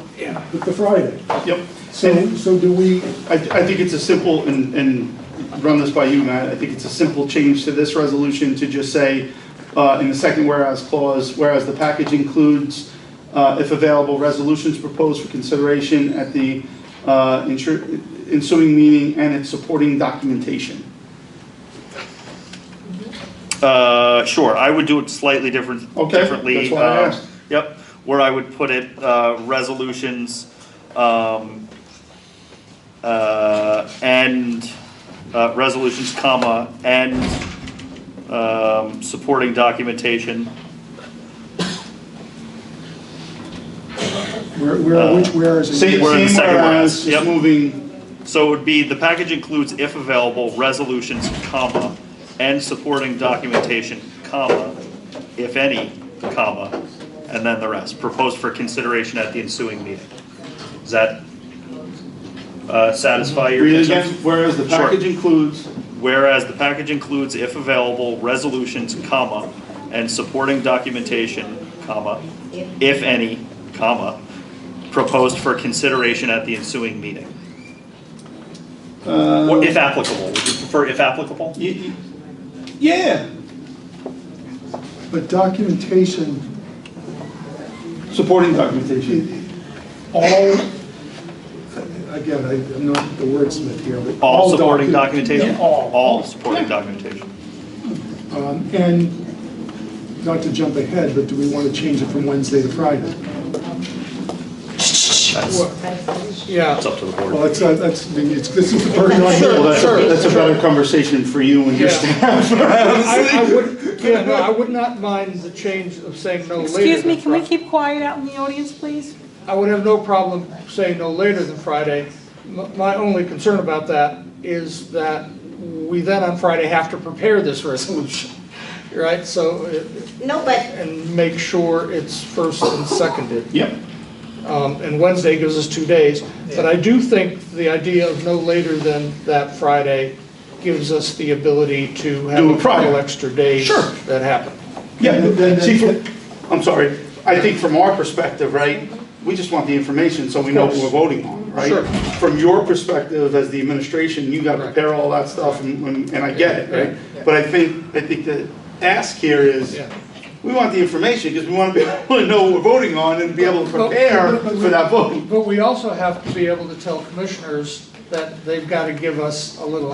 [SPEAKER 15] with the Friday.
[SPEAKER 11] Yep.
[SPEAKER 15] So do we?
[SPEAKER 11] I think it's a simple, and run this by you, Matt, I think it's a simple change to this resolution to just say, in the second whereas clause, whereas the package includes, if available, resolutions proposed for consideration at the ensuing meeting and its supporting documentation.
[SPEAKER 10] Sure, I would do it slightly differently.
[SPEAKER 11] That's why I asked.
[SPEAKER 10] Yep, where I would put it, resolutions, and resolutions, comma, and supporting documentation.
[SPEAKER 15] Where is it?
[SPEAKER 10] We're in the second whereas.
[SPEAKER 11] Just
[SPEAKER 10] Yep.
[SPEAKER 11] moving.
[SPEAKER 10] So it would be, the package includes, if available, resolutions, comma, and supporting documentation, comma, if any, comma, and then the rest, proposed for consideration at the ensuing meeting. Does that satisfy your
[SPEAKER 11] Read it
[SPEAKER 10] concerns?
[SPEAKER 11] again, whereas the package includes.
[SPEAKER 10] Whereas the package includes, if available, resolutions, comma, and supporting documentation, comma, if any, comma, proposed for consideration at the ensuing meeting. Or if applicable, would you prefer if applicable?
[SPEAKER 11] Yeah.
[SPEAKER 15] But documentation,
[SPEAKER 11] Supporting documentation.
[SPEAKER 15] all, again, I'm not the wordsmith here, but.
[SPEAKER 10] All supporting documentation?
[SPEAKER 15] Yeah, all.
[SPEAKER 10] All supporting documentation.
[SPEAKER 15] And not to jump ahead, but do we want to change it from Wednesday to Friday?
[SPEAKER 2] Yeah.
[SPEAKER 10] It's up to the board.
[SPEAKER 15] Well, this is the burden on you.
[SPEAKER 11] Well, that's a better conversation for you and your staff.
[SPEAKER 2] I would not mind the change of saying no later.
[SPEAKER 6] Excuse me,
[SPEAKER 2] than
[SPEAKER 6] can we
[SPEAKER 2] Friday.
[SPEAKER 6] keep quiet out in the audience, please?
[SPEAKER 2] I would have no problem saying no later than Friday. My only concern about that is that we then on Friday have to prepare this resolution, right? So, and make sure it's first and seconded.
[SPEAKER 11] Yep.
[SPEAKER 2] And Wednesday gives us 2 days. But I do think the idea of no later than that Friday gives us the ability to have a couple extra days that happen.
[SPEAKER 11] Yeah, see, I'm sorry, I think from our perspective, right, we just want the information so we know what we're voting on, right?
[SPEAKER 2] Sure.
[SPEAKER 11] From your perspective as the administration, you gotta prepare all that stuff and I get it, right? But I think the ask here is, we want the information because we want to be able to know what we're voting on and be able to prepare for that vote.
[SPEAKER 2] But we also have to be able to tell commissioners that they've got to give us a little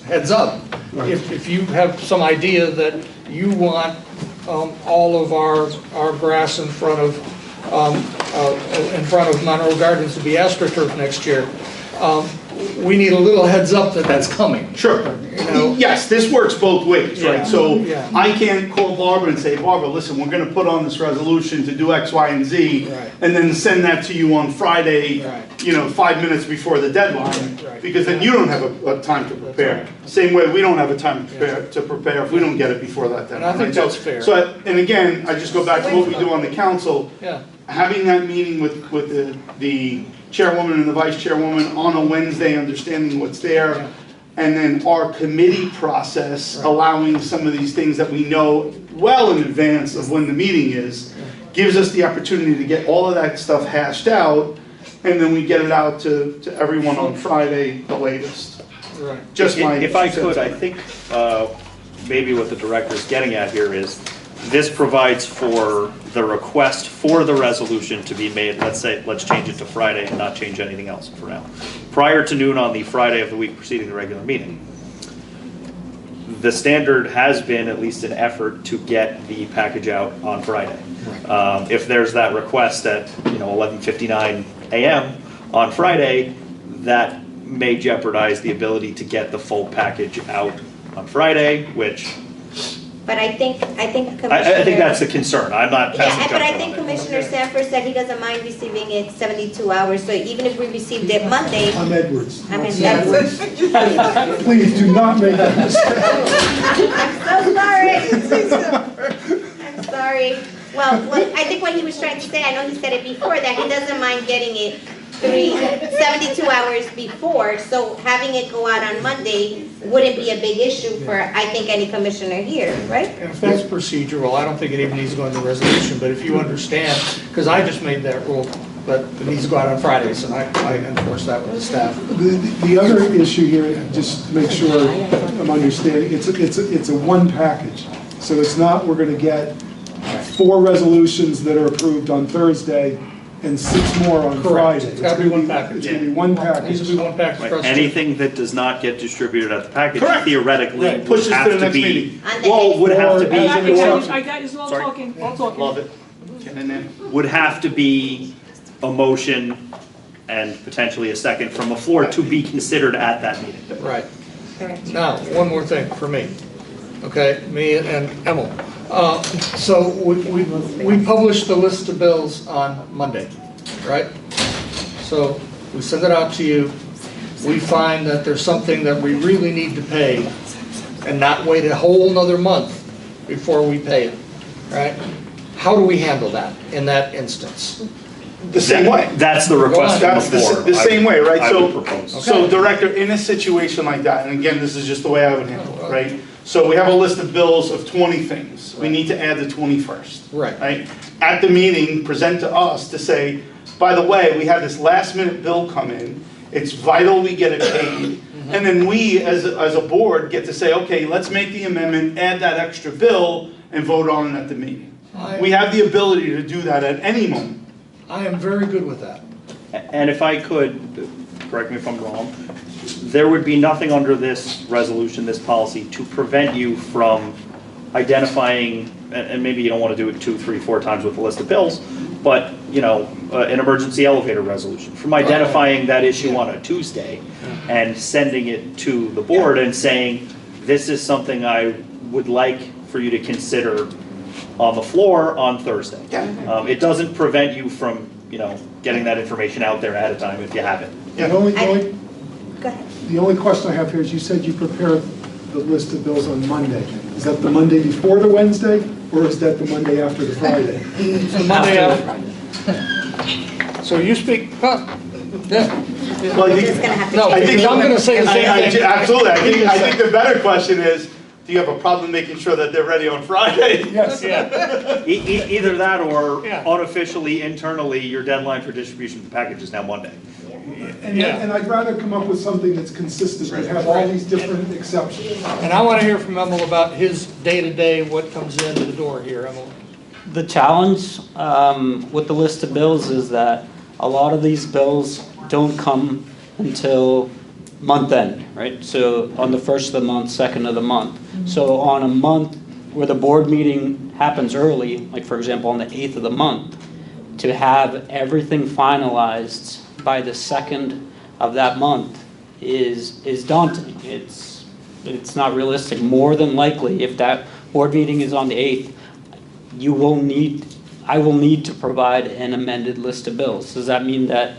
[SPEAKER 2] heads up. If you have some idea that you want all of our grass in front of Monroe Gardens to be AstroTurf next year, we need a little heads up that that's coming.
[SPEAKER 11] Sure.
[SPEAKER 2] You know?
[SPEAKER 11] Yes, this works both ways, right?
[SPEAKER 2] Yeah.
[SPEAKER 11] So
[SPEAKER 2] Yeah.
[SPEAKER 11] I can't call Barbara and say, Barbara, listen, we're gonna put on this resolution to do X, Y, and Z, and then send that to you on Friday, 5 minutes before the deadline, because then you don't have a time to prepare. Same way, we don't have a time to prepare if we don't get it before that deadline.
[SPEAKER 2] And I think
[SPEAKER 11] right?
[SPEAKER 2] that's fair.
[SPEAKER 11] So, and again, I just go back to what we do on the council.
[SPEAKER 2] Yeah.
[SPEAKER 11] Having that meeting with the chairwoman and the vice chairwoman on a Wednesday, understanding what's there, and then our committee process, allowing some of these things that we know well in advance of when the meeting is, gives us the opportunity to get all of that stuff hashed out, and then we get it out to everyone on Friday, the latest.
[SPEAKER 2] Right.
[SPEAKER 11] Just my
[SPEAKER 10] If I
[SPEAKER 11] 2 cents.
[SPEAKER 10] could, I think maybe what the director is getting at here is, this provides for the request for the resolution to be made, let's change it to Friday and not change anything else for now, prior to noon on the Friday of the week preceding the regular meeting. The standard has been at least an effort to get the package out on Friday. If there's that request at 11:59 a.m. on Friday, that may jeopardize the ability to get the full package out on Friday, which
[SPEAKER 13] But I think Commissioner.
[SPEAKER 10] I think that's the concern. I'm not passing
[SPEAKER 13] Yeah, but I
[SPEAKER 10] judgment
[SPEAKER 13] think
[SPEAKER 10] on it.
[SPEAKER 13] Commissioner Sanford said he doesn't mind receiving it 72 hours, so even if we received it Monday.
[SPEAKER 15] I'm Edwards.
[SPEAKER 13] I'm in Edwards.
[SPEAKER 15] Please do not make that mistake.
[SPEAKER 13] I'm sorry. Well, I think what he was trying to say, I know he said it before, that he doesn't mind getting it 72 hours before, so having it go out on Monday wouldn't be a big issue for, I think, any commissioner here, right?
[SPEAKER 2] And if that's procedural, I don't think it even needs to go in the resolution, but if you understand, because I just made that rule, but it needs to go out on Fridays, and I enforce that with the staff.
[SPEAKER 15] The other issue here, just to make sure I'm understanding, it's a one package. So it's not, we're going to get 4 resolutions that are approved on Thursday and 6 more on Friday.
[SPEAKER 2] It's got to be one package.
[SPEAKER 15] It's going to be one package.
[SPEAKER 2] Needs to be one package.
[SPEAKER 10] Right. Anything that does not get distributed at the package
[SPEAKER 11] Correct.
[SPEAKER 10] theoretically
[SPEAKER 11] Right.
[SPEAKER 10] would
[SPEAKER 11] Pushes to
[SPEAKER 10] have
[SPEAKER 11] the
[SPEAKER 10] to
[SPEAKER 11] next
[SPEAKER 10] be,
[SPEAKER 11] meeting.
[SPEAKER 10] well, would have to be,
[SPEAKER 6] Guys, all
[SPEAKER 10] Sorry.
[SPEAKER 6] talking, all talking.
[SPEAKER 11] Love it. And then,
[SPEAKER 10] would have to be a motion and potentially a second from the floor to be considered at that meeting.
[SPEAKER 2] Right. Now, one more thing for me, okay, me and Emil. So we published the list of bills on Monday, right? So we send it out to you. We find that there's something that we really need to pay and not wait a whole nother month before we pay it, right? how do we handle that in that instance?
[SPEAKER 11] The same way.
[SPEAKER 10] That's the request from the
[SPEAKER 11] That's the
[SPEAKER 10] floor.
[SPEAKER 11] the same way, right?
[SPEAKER 10] I would
[SPEAKER 11] So,
[SPEAKER 10] propose.
[SPEAKER 11] so Director, in a situation like that, and again, this is just the way I would handle it, right? So we have a list of bills of 20 things. We need to add the 21st. Right? At the meeting, present to us to say, by the way, we had this last minute bill come in. It's vital we get it paid. And then we, as a board, get to say, okay, let's make the amendment, add that extra bill, and vote on it at the meeting. We have the ability to do that at any moment.
[SPEAKER 2] I am very good with that.
[SPEAKER 10] And if I could, correct me if I'm wrong, there would be nothing under this resolution, this policy, to prevent you from identifying, and maybe you don't want to do it 2, 3, 4 times with a list of bills, but, you know, an emergency elevator resolution, from identifying that issue on a Tuesday and sending it to the board and saying, this is something I would like for you to consider on the floor on Thursday. It doesn't prevent you from, you know, getting that information out there ahead of time if you have it.
[SPEAKER 15] The only question I have here is you said you prepared the list of bills on Monday. Is that the Monday before the Wednesday, or is that the Monday after the Friday?
[SPEAKER 2] It's the Monday after. So you speak,
[SPEAKER 11] Well,
[SPEAKER 2] no, because I'm going to say the same thing.
[SPEAKER 11] Absolutely. I think the better question is, do you have a problem making sure that they're ready on Friday?
[SPEAKER 15] Yes.
[SPEAKER 10] Either that or unofficially, internally, your deadline for distribution of the package is now Monday.
[SPEAKER 15] And I'd rather come up with something that's consistent, and have all these different exceptions.
[SPEAKER 2] And I want to hear from Emil about his day-to-day, what comes into the door here, Emil.
[SPEAKER 16] The challenge with the list of bills is that a lot of these bills don't come until month end, right? So on the first of the month, second of the month. So on a month where the board meeting happens early, like for example on the 8th of the month, to have everything finalized by the 2nd of that month is daunting. It's not realistic. More than likely, if that board meeting is on the 8th, I will need to provide an amended list of bills. Does that mean that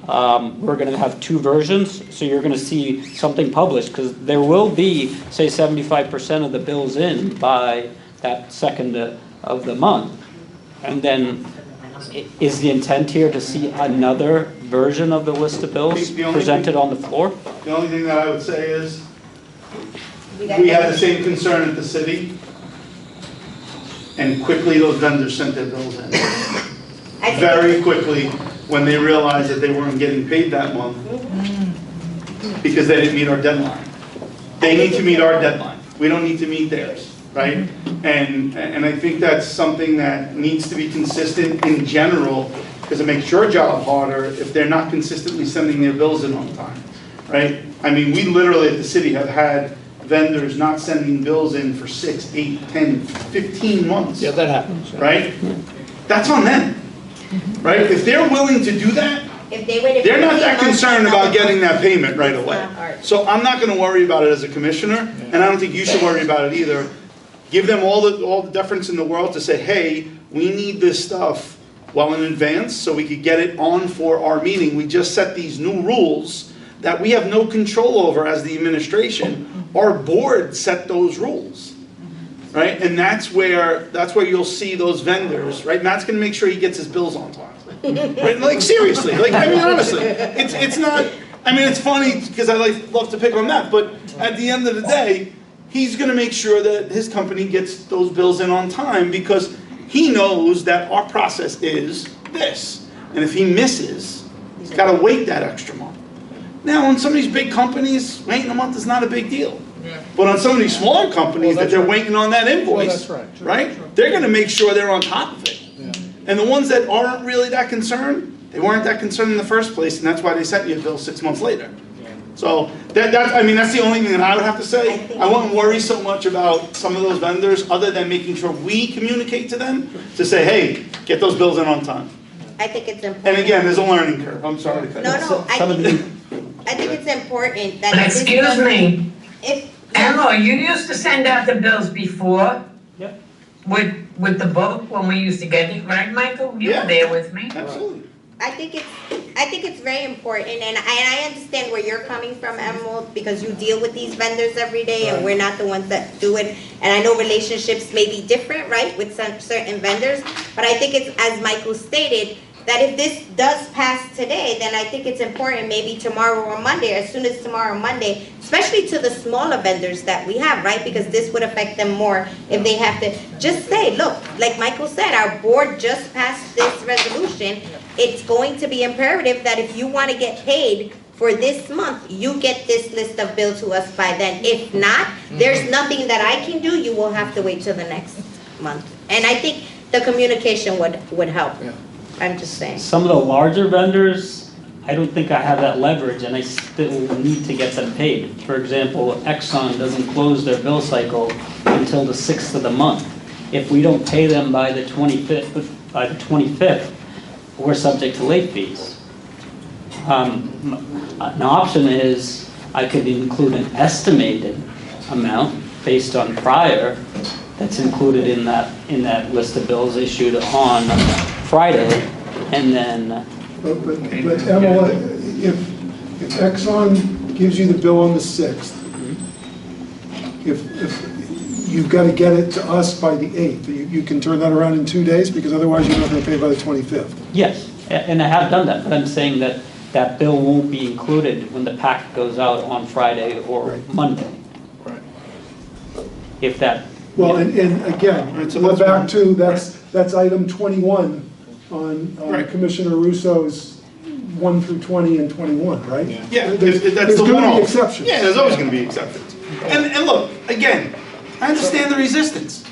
[SPEAKER 16] we're going to have 2 versions? So you're going to see something published, because there will be, say, 75% of the bills in by that 2nd of the month. And then is the intent here to see another version of the list of bills presented on the floor?
[SPEAKER 11] The only thing that I would say is, we had the same concern at the city, and quickly those vendors sent their bills in. Very quickly, when they realized that they weren't getting paid that month, because they didn't meet our deadline. They need to meet our deadline. We don't need to meet theirs, right? And I think that's something that needs to be consistent in general, because it makes your job harder if they're not consistently sending their bills in on time, right? I mean, we literally at the city have had vendors not sending bills in for 6, 8, 10, 15 months.
[SPEAKER 2] Yeah, that happens.
[SPEAKER 11] Right? That's on them, right? If they're willing to do that, they're not that concerned about getting that payment right away. So I'm not gonna worry about it as a commissioner, and I don't think you should worry about it either. Give them all the deference in the world to say, hey, we need this stuff well in advance so we could get it on for our meeting. We just set these new rules that we have no control over as the administration. Our board set those rules, right? And that's where you'll see those vendors, right? Matt's gonna make sure he gets his bills on time, right? Like seriously, like I mean honestly, it's not. I mean it's funny because I love to pick on Matt, but at the end of the day, he's gonna make sure that his company gets those bills in on time because he knows that our process is this, and if he misses, he's got to wait that extra month. Now, on some of these big companies, waiting a month is not a big deal. But on some of these smaller companies that they're waiting on that invoice, right? They're going to make sure they're on top of it. And the ones that aren't really that concerned, they weren't that concerned in the first place, and that's why they sent you a bill 6 months later. So that's the only thing that I would have to say. I wouldn't worry so much about some of those vendors other than making sure we communicate to them to say, hey, get those bills in on time.
[SPEAKER 13] I think it's important.
[SPEAKER 11] And again, there's a learning curve. I'm sorry to cut you off.
[SPEAKER 13] I think it's important that.
[SPEAKER 3] Excuse me. Emma, you used to send out the bills before? Yep. With the book when we used to get it, right, Michael? You were there with me.
[SPEAKER 11] Absolutely.
[SPEAKER 13] I think it's very important, and I understand where you're coming from, Emerald, because you deal with these vendors every day, and we're not the ones that do it. And I know relationships may be different, right, with some certain vendors, but I think it's, as Michael stated, that if this does pass today, then I think it's important maybe tomorrow or Monday, as soon as tomorrow or Monday, especially to the smaller vendors that we have, right? Because this would affect them more if they have to just say, look, like Michael said, our board just passed this resolution. It's going to be imperative that if you want to get paid for this month, you get this list of bills to us by then. If not, there's nothing that I can do. You will have to wait till the next month. And I think the communication would help. I'm just saying.
[SPEAKER 16] Some of the larger vendors, I don't think I have that leverage, and I still need to get them paid. For example, Exxon doesn't close their bill cycle until the 6th of the month. If we don't pay them by the 25th, we're subject to late fees. An option is I could include an estimated amount based on prior that's included in that list of bills issued on Friday, and then.
[SPEAKER 15] But Emma, if Exxon gives you the bill on the 6th, if you've got to get it to us by the 8th, you can turn that around in 2 days, because otherwise you're not going to pay by the 25th.
[SPEAKER 16] Yes, and I have done that, but I'm saying that that bill won't be included when the packet goes out on Friday or Monday.
[SPEAKER 15] Right.
[SPEAKER 16] If that.
[SPEAKER 15] Well, and again, we're back to, that's item 21 on Commissioner Russo's 1 through 20 and 21, right?
[SPEAKER 11] Yeah,
[SPEAKER 15] There's
[SPEAKER 11] that's the
[SPEAKER 15] going to
[SPEAKER 11] one-off.
[SPEAKER 15] be exceptions.
[SPEAKER 11] Yeah, there's always going to be exceptions. And look, again, I understand the resistance.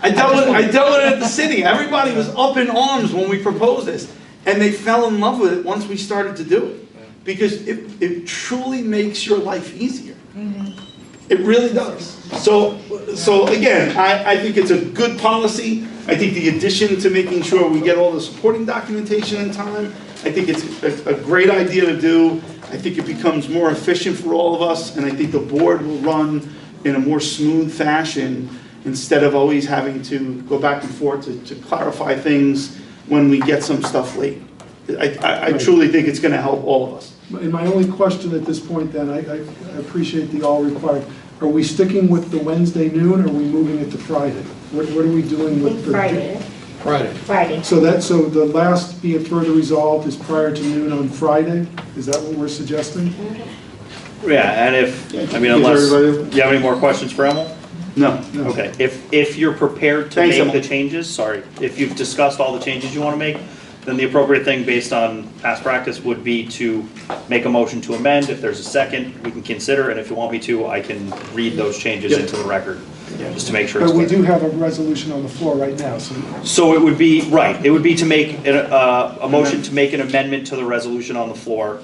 [SPEAKER 11] I dealt with it at the city. Everybody was up in arms when we proposed this, and they fell in love with it once we started to do it, because it truly makes your life easier. It really does. So again, I think it's a good policy. I think the addition to making sure we get all the supporting documentation in time, I think it's a great idea to do. I think it becomes more efficient for all of us, and I think the board will run in a more smooth fashion instead of always having to go back and forth to clarify things when we get some stuff late. I truly think it's going to help all of us.
[SPEAKER 15] And my only question at this point then, I appreciate the all required. Are we sticking with the Wednesday noon, or are we moving it to Friday? What are we doing with the?
[SPEAKER 13] Friday.
[SPEAKER 15] So the last be it further resolved is prior to noon on Friday? Is that what we're suggesting?
[SPEAKER 10] Yeah, and unless, do you have any more questions for Emil?
[SPEAKER 11] No.
[SPEAKER 10] Okay, if you're prepared to make the changes, if you've discussed all the changes you want to make, then the appropriate thing based on past practice would be to make a motion to amend. If there's a second, we can consider, and if you want me to, I can read those changes into the record, just to make sure it's
[SPEAKER 15] But we
[SPEAKER 10] clear.
[SPEAKER 15] do have a resolution on the floor right now,
[SPEAKER 10] So it would be, it would be to make a motion to make an amendment to the resolution on the floor.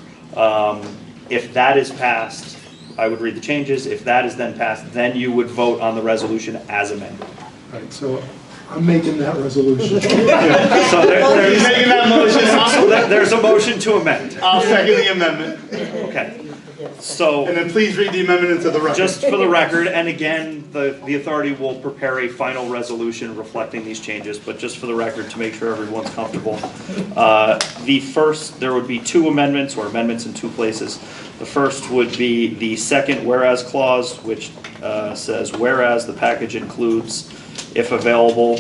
[SPEAKER 10] If that is passed, I would read the changes. If that is then passed, then you would vote on the resolution as amended.
[SPEAKER 15] Right, so I'm making that resolution.
[SPEAKER 10] So there's making that motion. So there's a motion to amend.
[SPEAKER 11] I'll second the amendment.
[SPEAKER 10] Okay. So.
[SPEAKER 11] And then please read the amendment into the record.
[SPEAKER 10] Just for the record, and again, the authority will prepare a final resolution reflecting these changes, but just for the record, to make sure everyone's comfortable. There would be two amendments, or amendments in two places. The first would be the second whereas clause, which says, whereas the package includes, if available,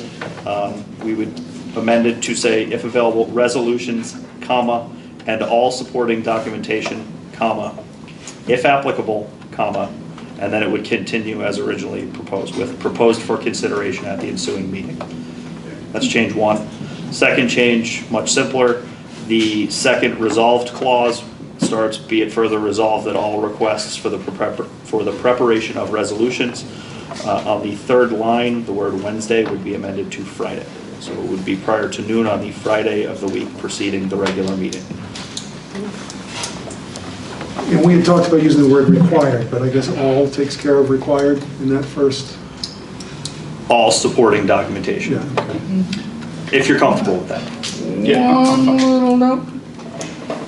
[SPEAKER 10] we would amend it to say, if available, resolutions, comma, and all supporting documentation, comma, if applicable, comma, and then it would continue as originally proposed, with proposed for consideration at the ensuing meeting. That's change one. Second change, much simpler. The second resolved clause starts, be it further resolved that all requests for the preparation of resolutions. On the third line, the word Wednesday would be amended to Friday. So it would be prior to noon on the Friday of the week preceding the regular meeting.
[SPEAKER 15] And we had talked about using the word required, but I guess all takes care of required in that first.
[SPEAKER 10] All supporting documentation.
[SPEAKER 15] Yeah, okay.
[SPEAKER 10] If you're comfortable with that.
[SPEAKER 2] One little note,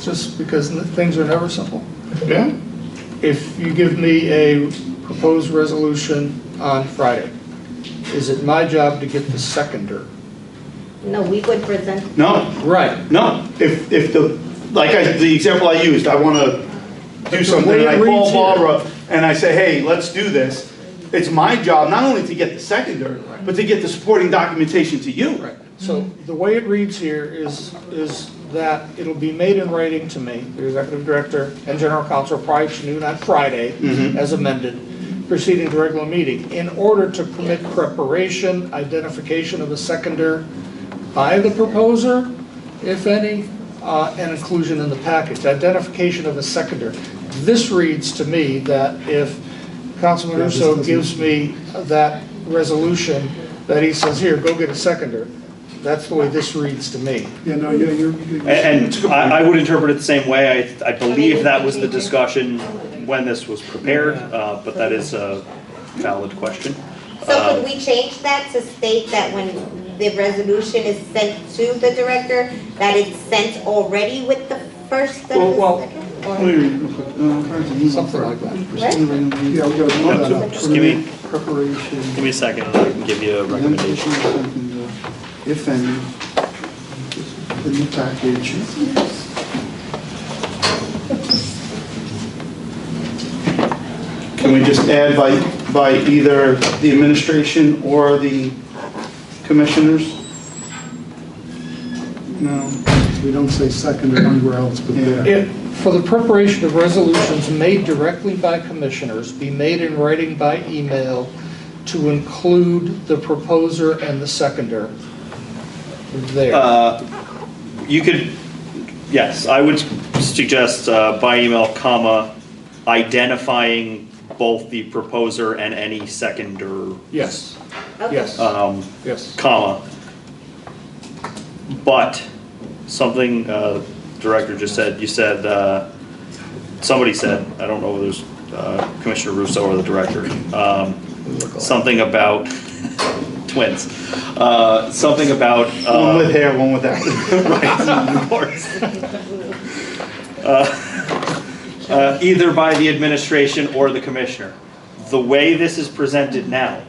[SPEAKER 2] just because things are never simple.
[SPEAKER 11] Yeah.
[SPEAKER 2] If you give me a proposed resolution on Friday, is it my job to get the seconder
[SPEAKER 13] No, we would present.
[SPEAKER 11] No,
[SPEAKER 2] Right.
[SPEAKER 11] no. If the example I used, I want to do something,
[SPEAKER 2] way
[SPEAKER 11] and I
[SPEAKER 2] it
[SPEAKER 11] call
[SPEAKER 2] reads here-
[SPEAKER 11] Barbara, and I say, hey, let's do this. It's my job not only to get the seconder, but to get the supporting documentation to you.
[SPEAKER 2] Right. So the way it reads here is that it'll be made in writing to me, the executive director and general counsel, prior to noon on Friday, as amended, proceeding to regular meeting, in order to permit preparation, identification of a seconder by the proposer, if any, and inclusion in the package. Identification of a seconder. This reads to me that if Councilman Russo gives me that resolution, that he says, here, go get a seconder. That's the way this reads to me.
[SPEAKER 15] Yeah, no, you're.
[SPEAKER 10] And I would interpret it the same way. I believe that was the discussion when this was prepared, but that is a valid question.
[SPEAKER 13] So could we change that to state that when the resolution is sent to the director, that it's sent already with the first and the second?
[SPEAKER 2] Something like that.
[SPEAKER 15] Yeah, we gotta pull that up.
[SPEAKER 10] Just give me
[SPEAKER 15] Preparation.
[SPEAKER 10] a second, I can give you a recommendation.
[SPEAKER 15] If any, in the package.
[SPEAKER 11] Can we just add by either the administration or the commissioners?
[SPEAKER 15] No, we don't say second or anywhere else but there.
[SPEAKER 2] For the preparation of resolutions made directly by commissioners, be made in writing by email to include the proposer and the seconder there.
[SPEAKER 10] You could, yes, I would suggest by email, comma, identifying both the proposer and any seconder.
[SPEAKER 2] Yes.
[SPEAKER 13] Okay.
[SPEAKER 2] Yes. Yes.
[SPEAKER 10] Comma. But something director just said, you said, somebody said, I don't know whether it was Commissioner Russo or the director, something about twins. Something about
[SPEAKER 11] One with hair, one without.
[SPEAKER 10] right, of course. Either by the administration or the commissioner. The way this is presented now,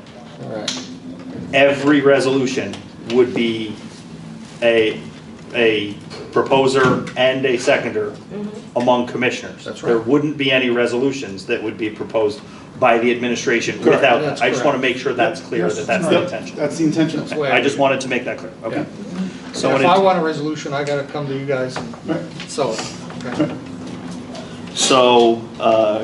[SPEAKER 10] every resolution would be a proposer and a seconder among commissioners.
[SPEAKER 2] That's right.
[SPEAKER 10] There wouldn't be any resolutions that would be proposed by the administration
[SPEAKER 2] Correct,
[SPEAKER 10] without
[SPEAKER 2] that's
[SPEAKER 10] that. I just want to
[SPEAKER 2] correct.
[SPEAKER 10] make sure that's clear,
[SPEAKER 2] Yes,
[SPEAKER 10] that that's
[SPEAKER 11] Yep,
[SPEAKER 10] the intention.
[SPEAKER 11] that's the intention.
[SPEAKER 2] That's the way
[SPEAKER 10] I just wanted to make that clear, okay?
[SPEAKER 2] So if I want a resolution, I gotta come to you guys and sell it. Okay.
[SPEAKER 10] So,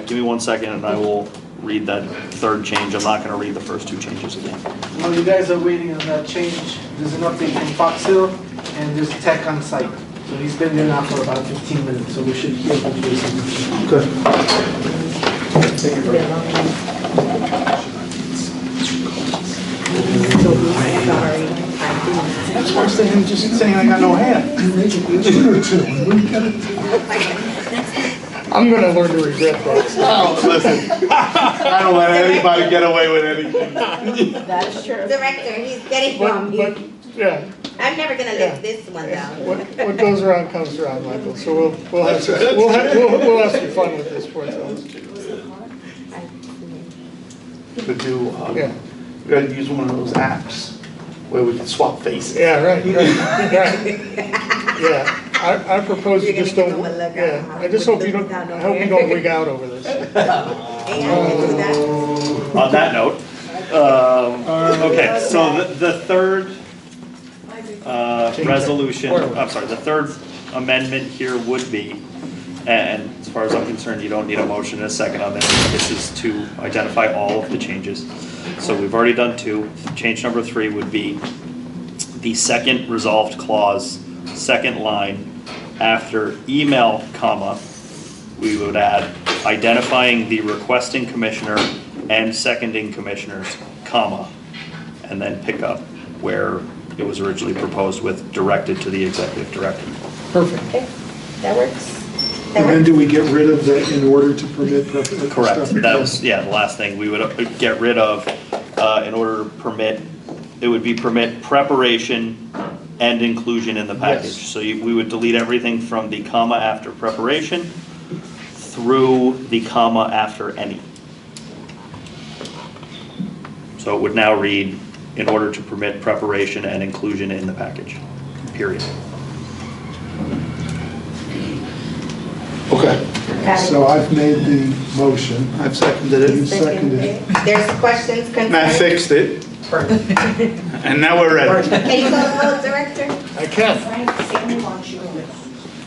[SPEAKER 10] give me 1 second and I will read that third change. I'm not gonna read the first two changes again.
[SPEAKER 20] While you guys are waiting on that change, there's an update from Fox Hill, and there's tech on site. So he's been there now for about 15 minutes, so we should hear from Jason.
[SPEAKER 11] Good.
[SPEAKER 20] Thank you very much.
[SPEAKER 11] That's worse than him just saying I got no hair.
[SPEAKER 2] I'm gonna learn to regret that.
[SPEAKER 11] Oh, listen, I don't let anybody get away with anything.
[SPEAKER 13] That's true. Director, he's getting from you.
[SPEAKER 2] Yeah.
[SPEAKER 13] I'm never gonna live this one down.
[SPEAKER 2] What goes around comes around, Michael, so we'll have some fun with this for ourselves.
[SPEAKER 11] Could do,
[SPEAKER 2] Yeah.
[SPEAKER 11] we gotta use one of those apps where we can swap faces.
[SPEAKER 2] Yeah, right. Yeah, I propose you just don't, yeah, I just hope you don't, I hope you don't wig out over this.
[SPEAKER 10] On that note, okay, so the third resolution, I'm sorry, the third amendment here would be, and as far as I'm concerned, you don't need a motion and a second on this. This is to identify all of the changes. So we've already done two. Change number 3 would be the second resolved clause, second line, after email, comma, we would add identifying the requesting commissioner and seconding commissioners, comma, and then pick up where it was originally proposed with directed to the executive director.
[SPEAKER 2] Perfect.
[SPEAKER 13] Okay, that works.
[SPEAKER 15] And then do we get rid of the in order to permit?
[SPEAKER 10] Correct, that was, yeah, the last thing we would get rid of, in order to permit, it would be permit preparation and inclusion in the package.
[SPEAKER 2] Yes.
[SPEAKER 10] So we would delete everything from the comma after preparation through the comma after any. So it would now read, in order to permit preparation and inclusion in the package, period.
[SPEAKER 15] Okay, so I've made the motion.
[SPEAKER 11] I've seconded
[SPEAKER 15] You
[SPEAKER 11] it.
[SPEAKER 15] seconded it.
[SPEAKER 1] There's questions, concerns?
[SPEAKER 11] Matt fixed it. And now we're ready.
[SPEAKER 1] Can you call the vote, Director?
[SPEAKER 2] I can.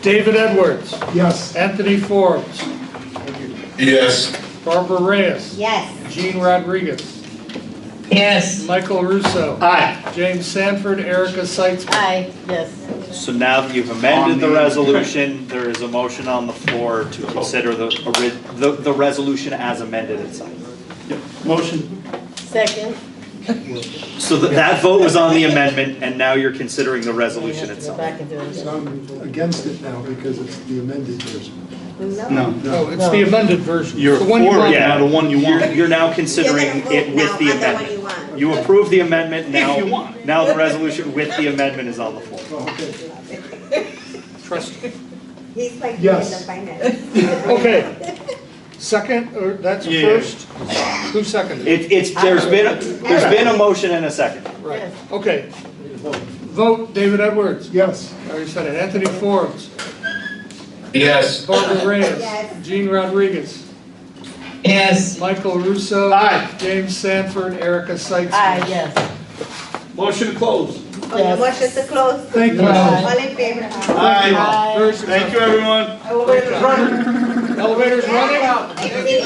[SPEAKER 2] David Edwards.
[SPEAKER 15] Yes.
[SPEAKER 2] Anthony Forbes.
[SPEAKER 18] Yes.
[SPEAKER 2] Barbara Reyes.
[SPEAKER 1] Yes.
[SPEAKER 2] Gene Rodriguez.
[SPEAKER 3] Yes.
[SPEAKER 2] Michael Russo.
[SPEAKER 11] Aye.
[SPEAKER 2] James Sanford, Erica Seitzman.
[SPEAKER 4] Aye, yes.
[SPEAKER 10] So now that you've amended the resolution, there is a motion on the floor to consider the resolution as amended itself.
[SPEAKER 11] Motion.
[SPEAKER 4] Second.
[SPEAKER 10] So that vote was on the amendment, and now you're considering the resolution
[SPEAKER 4] Go
[SPEAKER 10] itself.
[SPEAKER 4] back and do it.
[SPEAKER 15] So I'm against it now because it's the amended version.
[SPEAKER 11] No.
[SPEAKER 2] No, it's the amended version.
[SPEAKER 11] You're
[SPEAKER 2] The one you
[SPEAKER 11] for it
[SPEAKER 2] want.
[SPEAKER 11] now, the one you want.
[SPEAKER 10] You're now considering it with the amendment. You approve the amendment, now the resolution with the amendment is on the floor.
[SPEAKER 15] Oh, okay.
[SPEAKER 2] Trust me.
[SPEAKER 1] He's like doing
[SPEAKER 15] Yes.
[SPEAKER 1] the finance.
[SPEAKER 2] Okay. Second, or that's
[SPEAKER 11] Yeah.
[SPEAKER 2] first? Who seconded?
[SPEAKER 10] There's been a motion and a second.
[SPEAKER 2] Right, okay. Vote, David Edwards.
[SPEAKER 15] Yes.
[SPEAKER 2] I already said it. Anthony Forbes.
[SPEAKER 18] Yes.
[SPEAKER 2] Barbara Reyes.
[SPEAKER 1] Yes.
[SPEAKER 2] Gene Rodriguez.
[SPEAKER 3] Yes.
[SPEAKER 2] Michael Russo.
[SPEAKER 11] Aye.
[SPEAKER 2] James Sanford, Erica Seitzman.
[SPEAKER 4] Aye, yes.
[SPEAKER 11] Motion closed.
[SPEAKER 1] Okay, motion to close.
[SPEAKER 2] Thank you.
[SPEAKER 1] All in favor?
[SPEAKER 11] Aye.
[SPEAKER 2] Very
[SPEAKER 11] Thank you, everyone.
[SPEAKER 2] Elevator's running.
[SPEAKER 1] Everything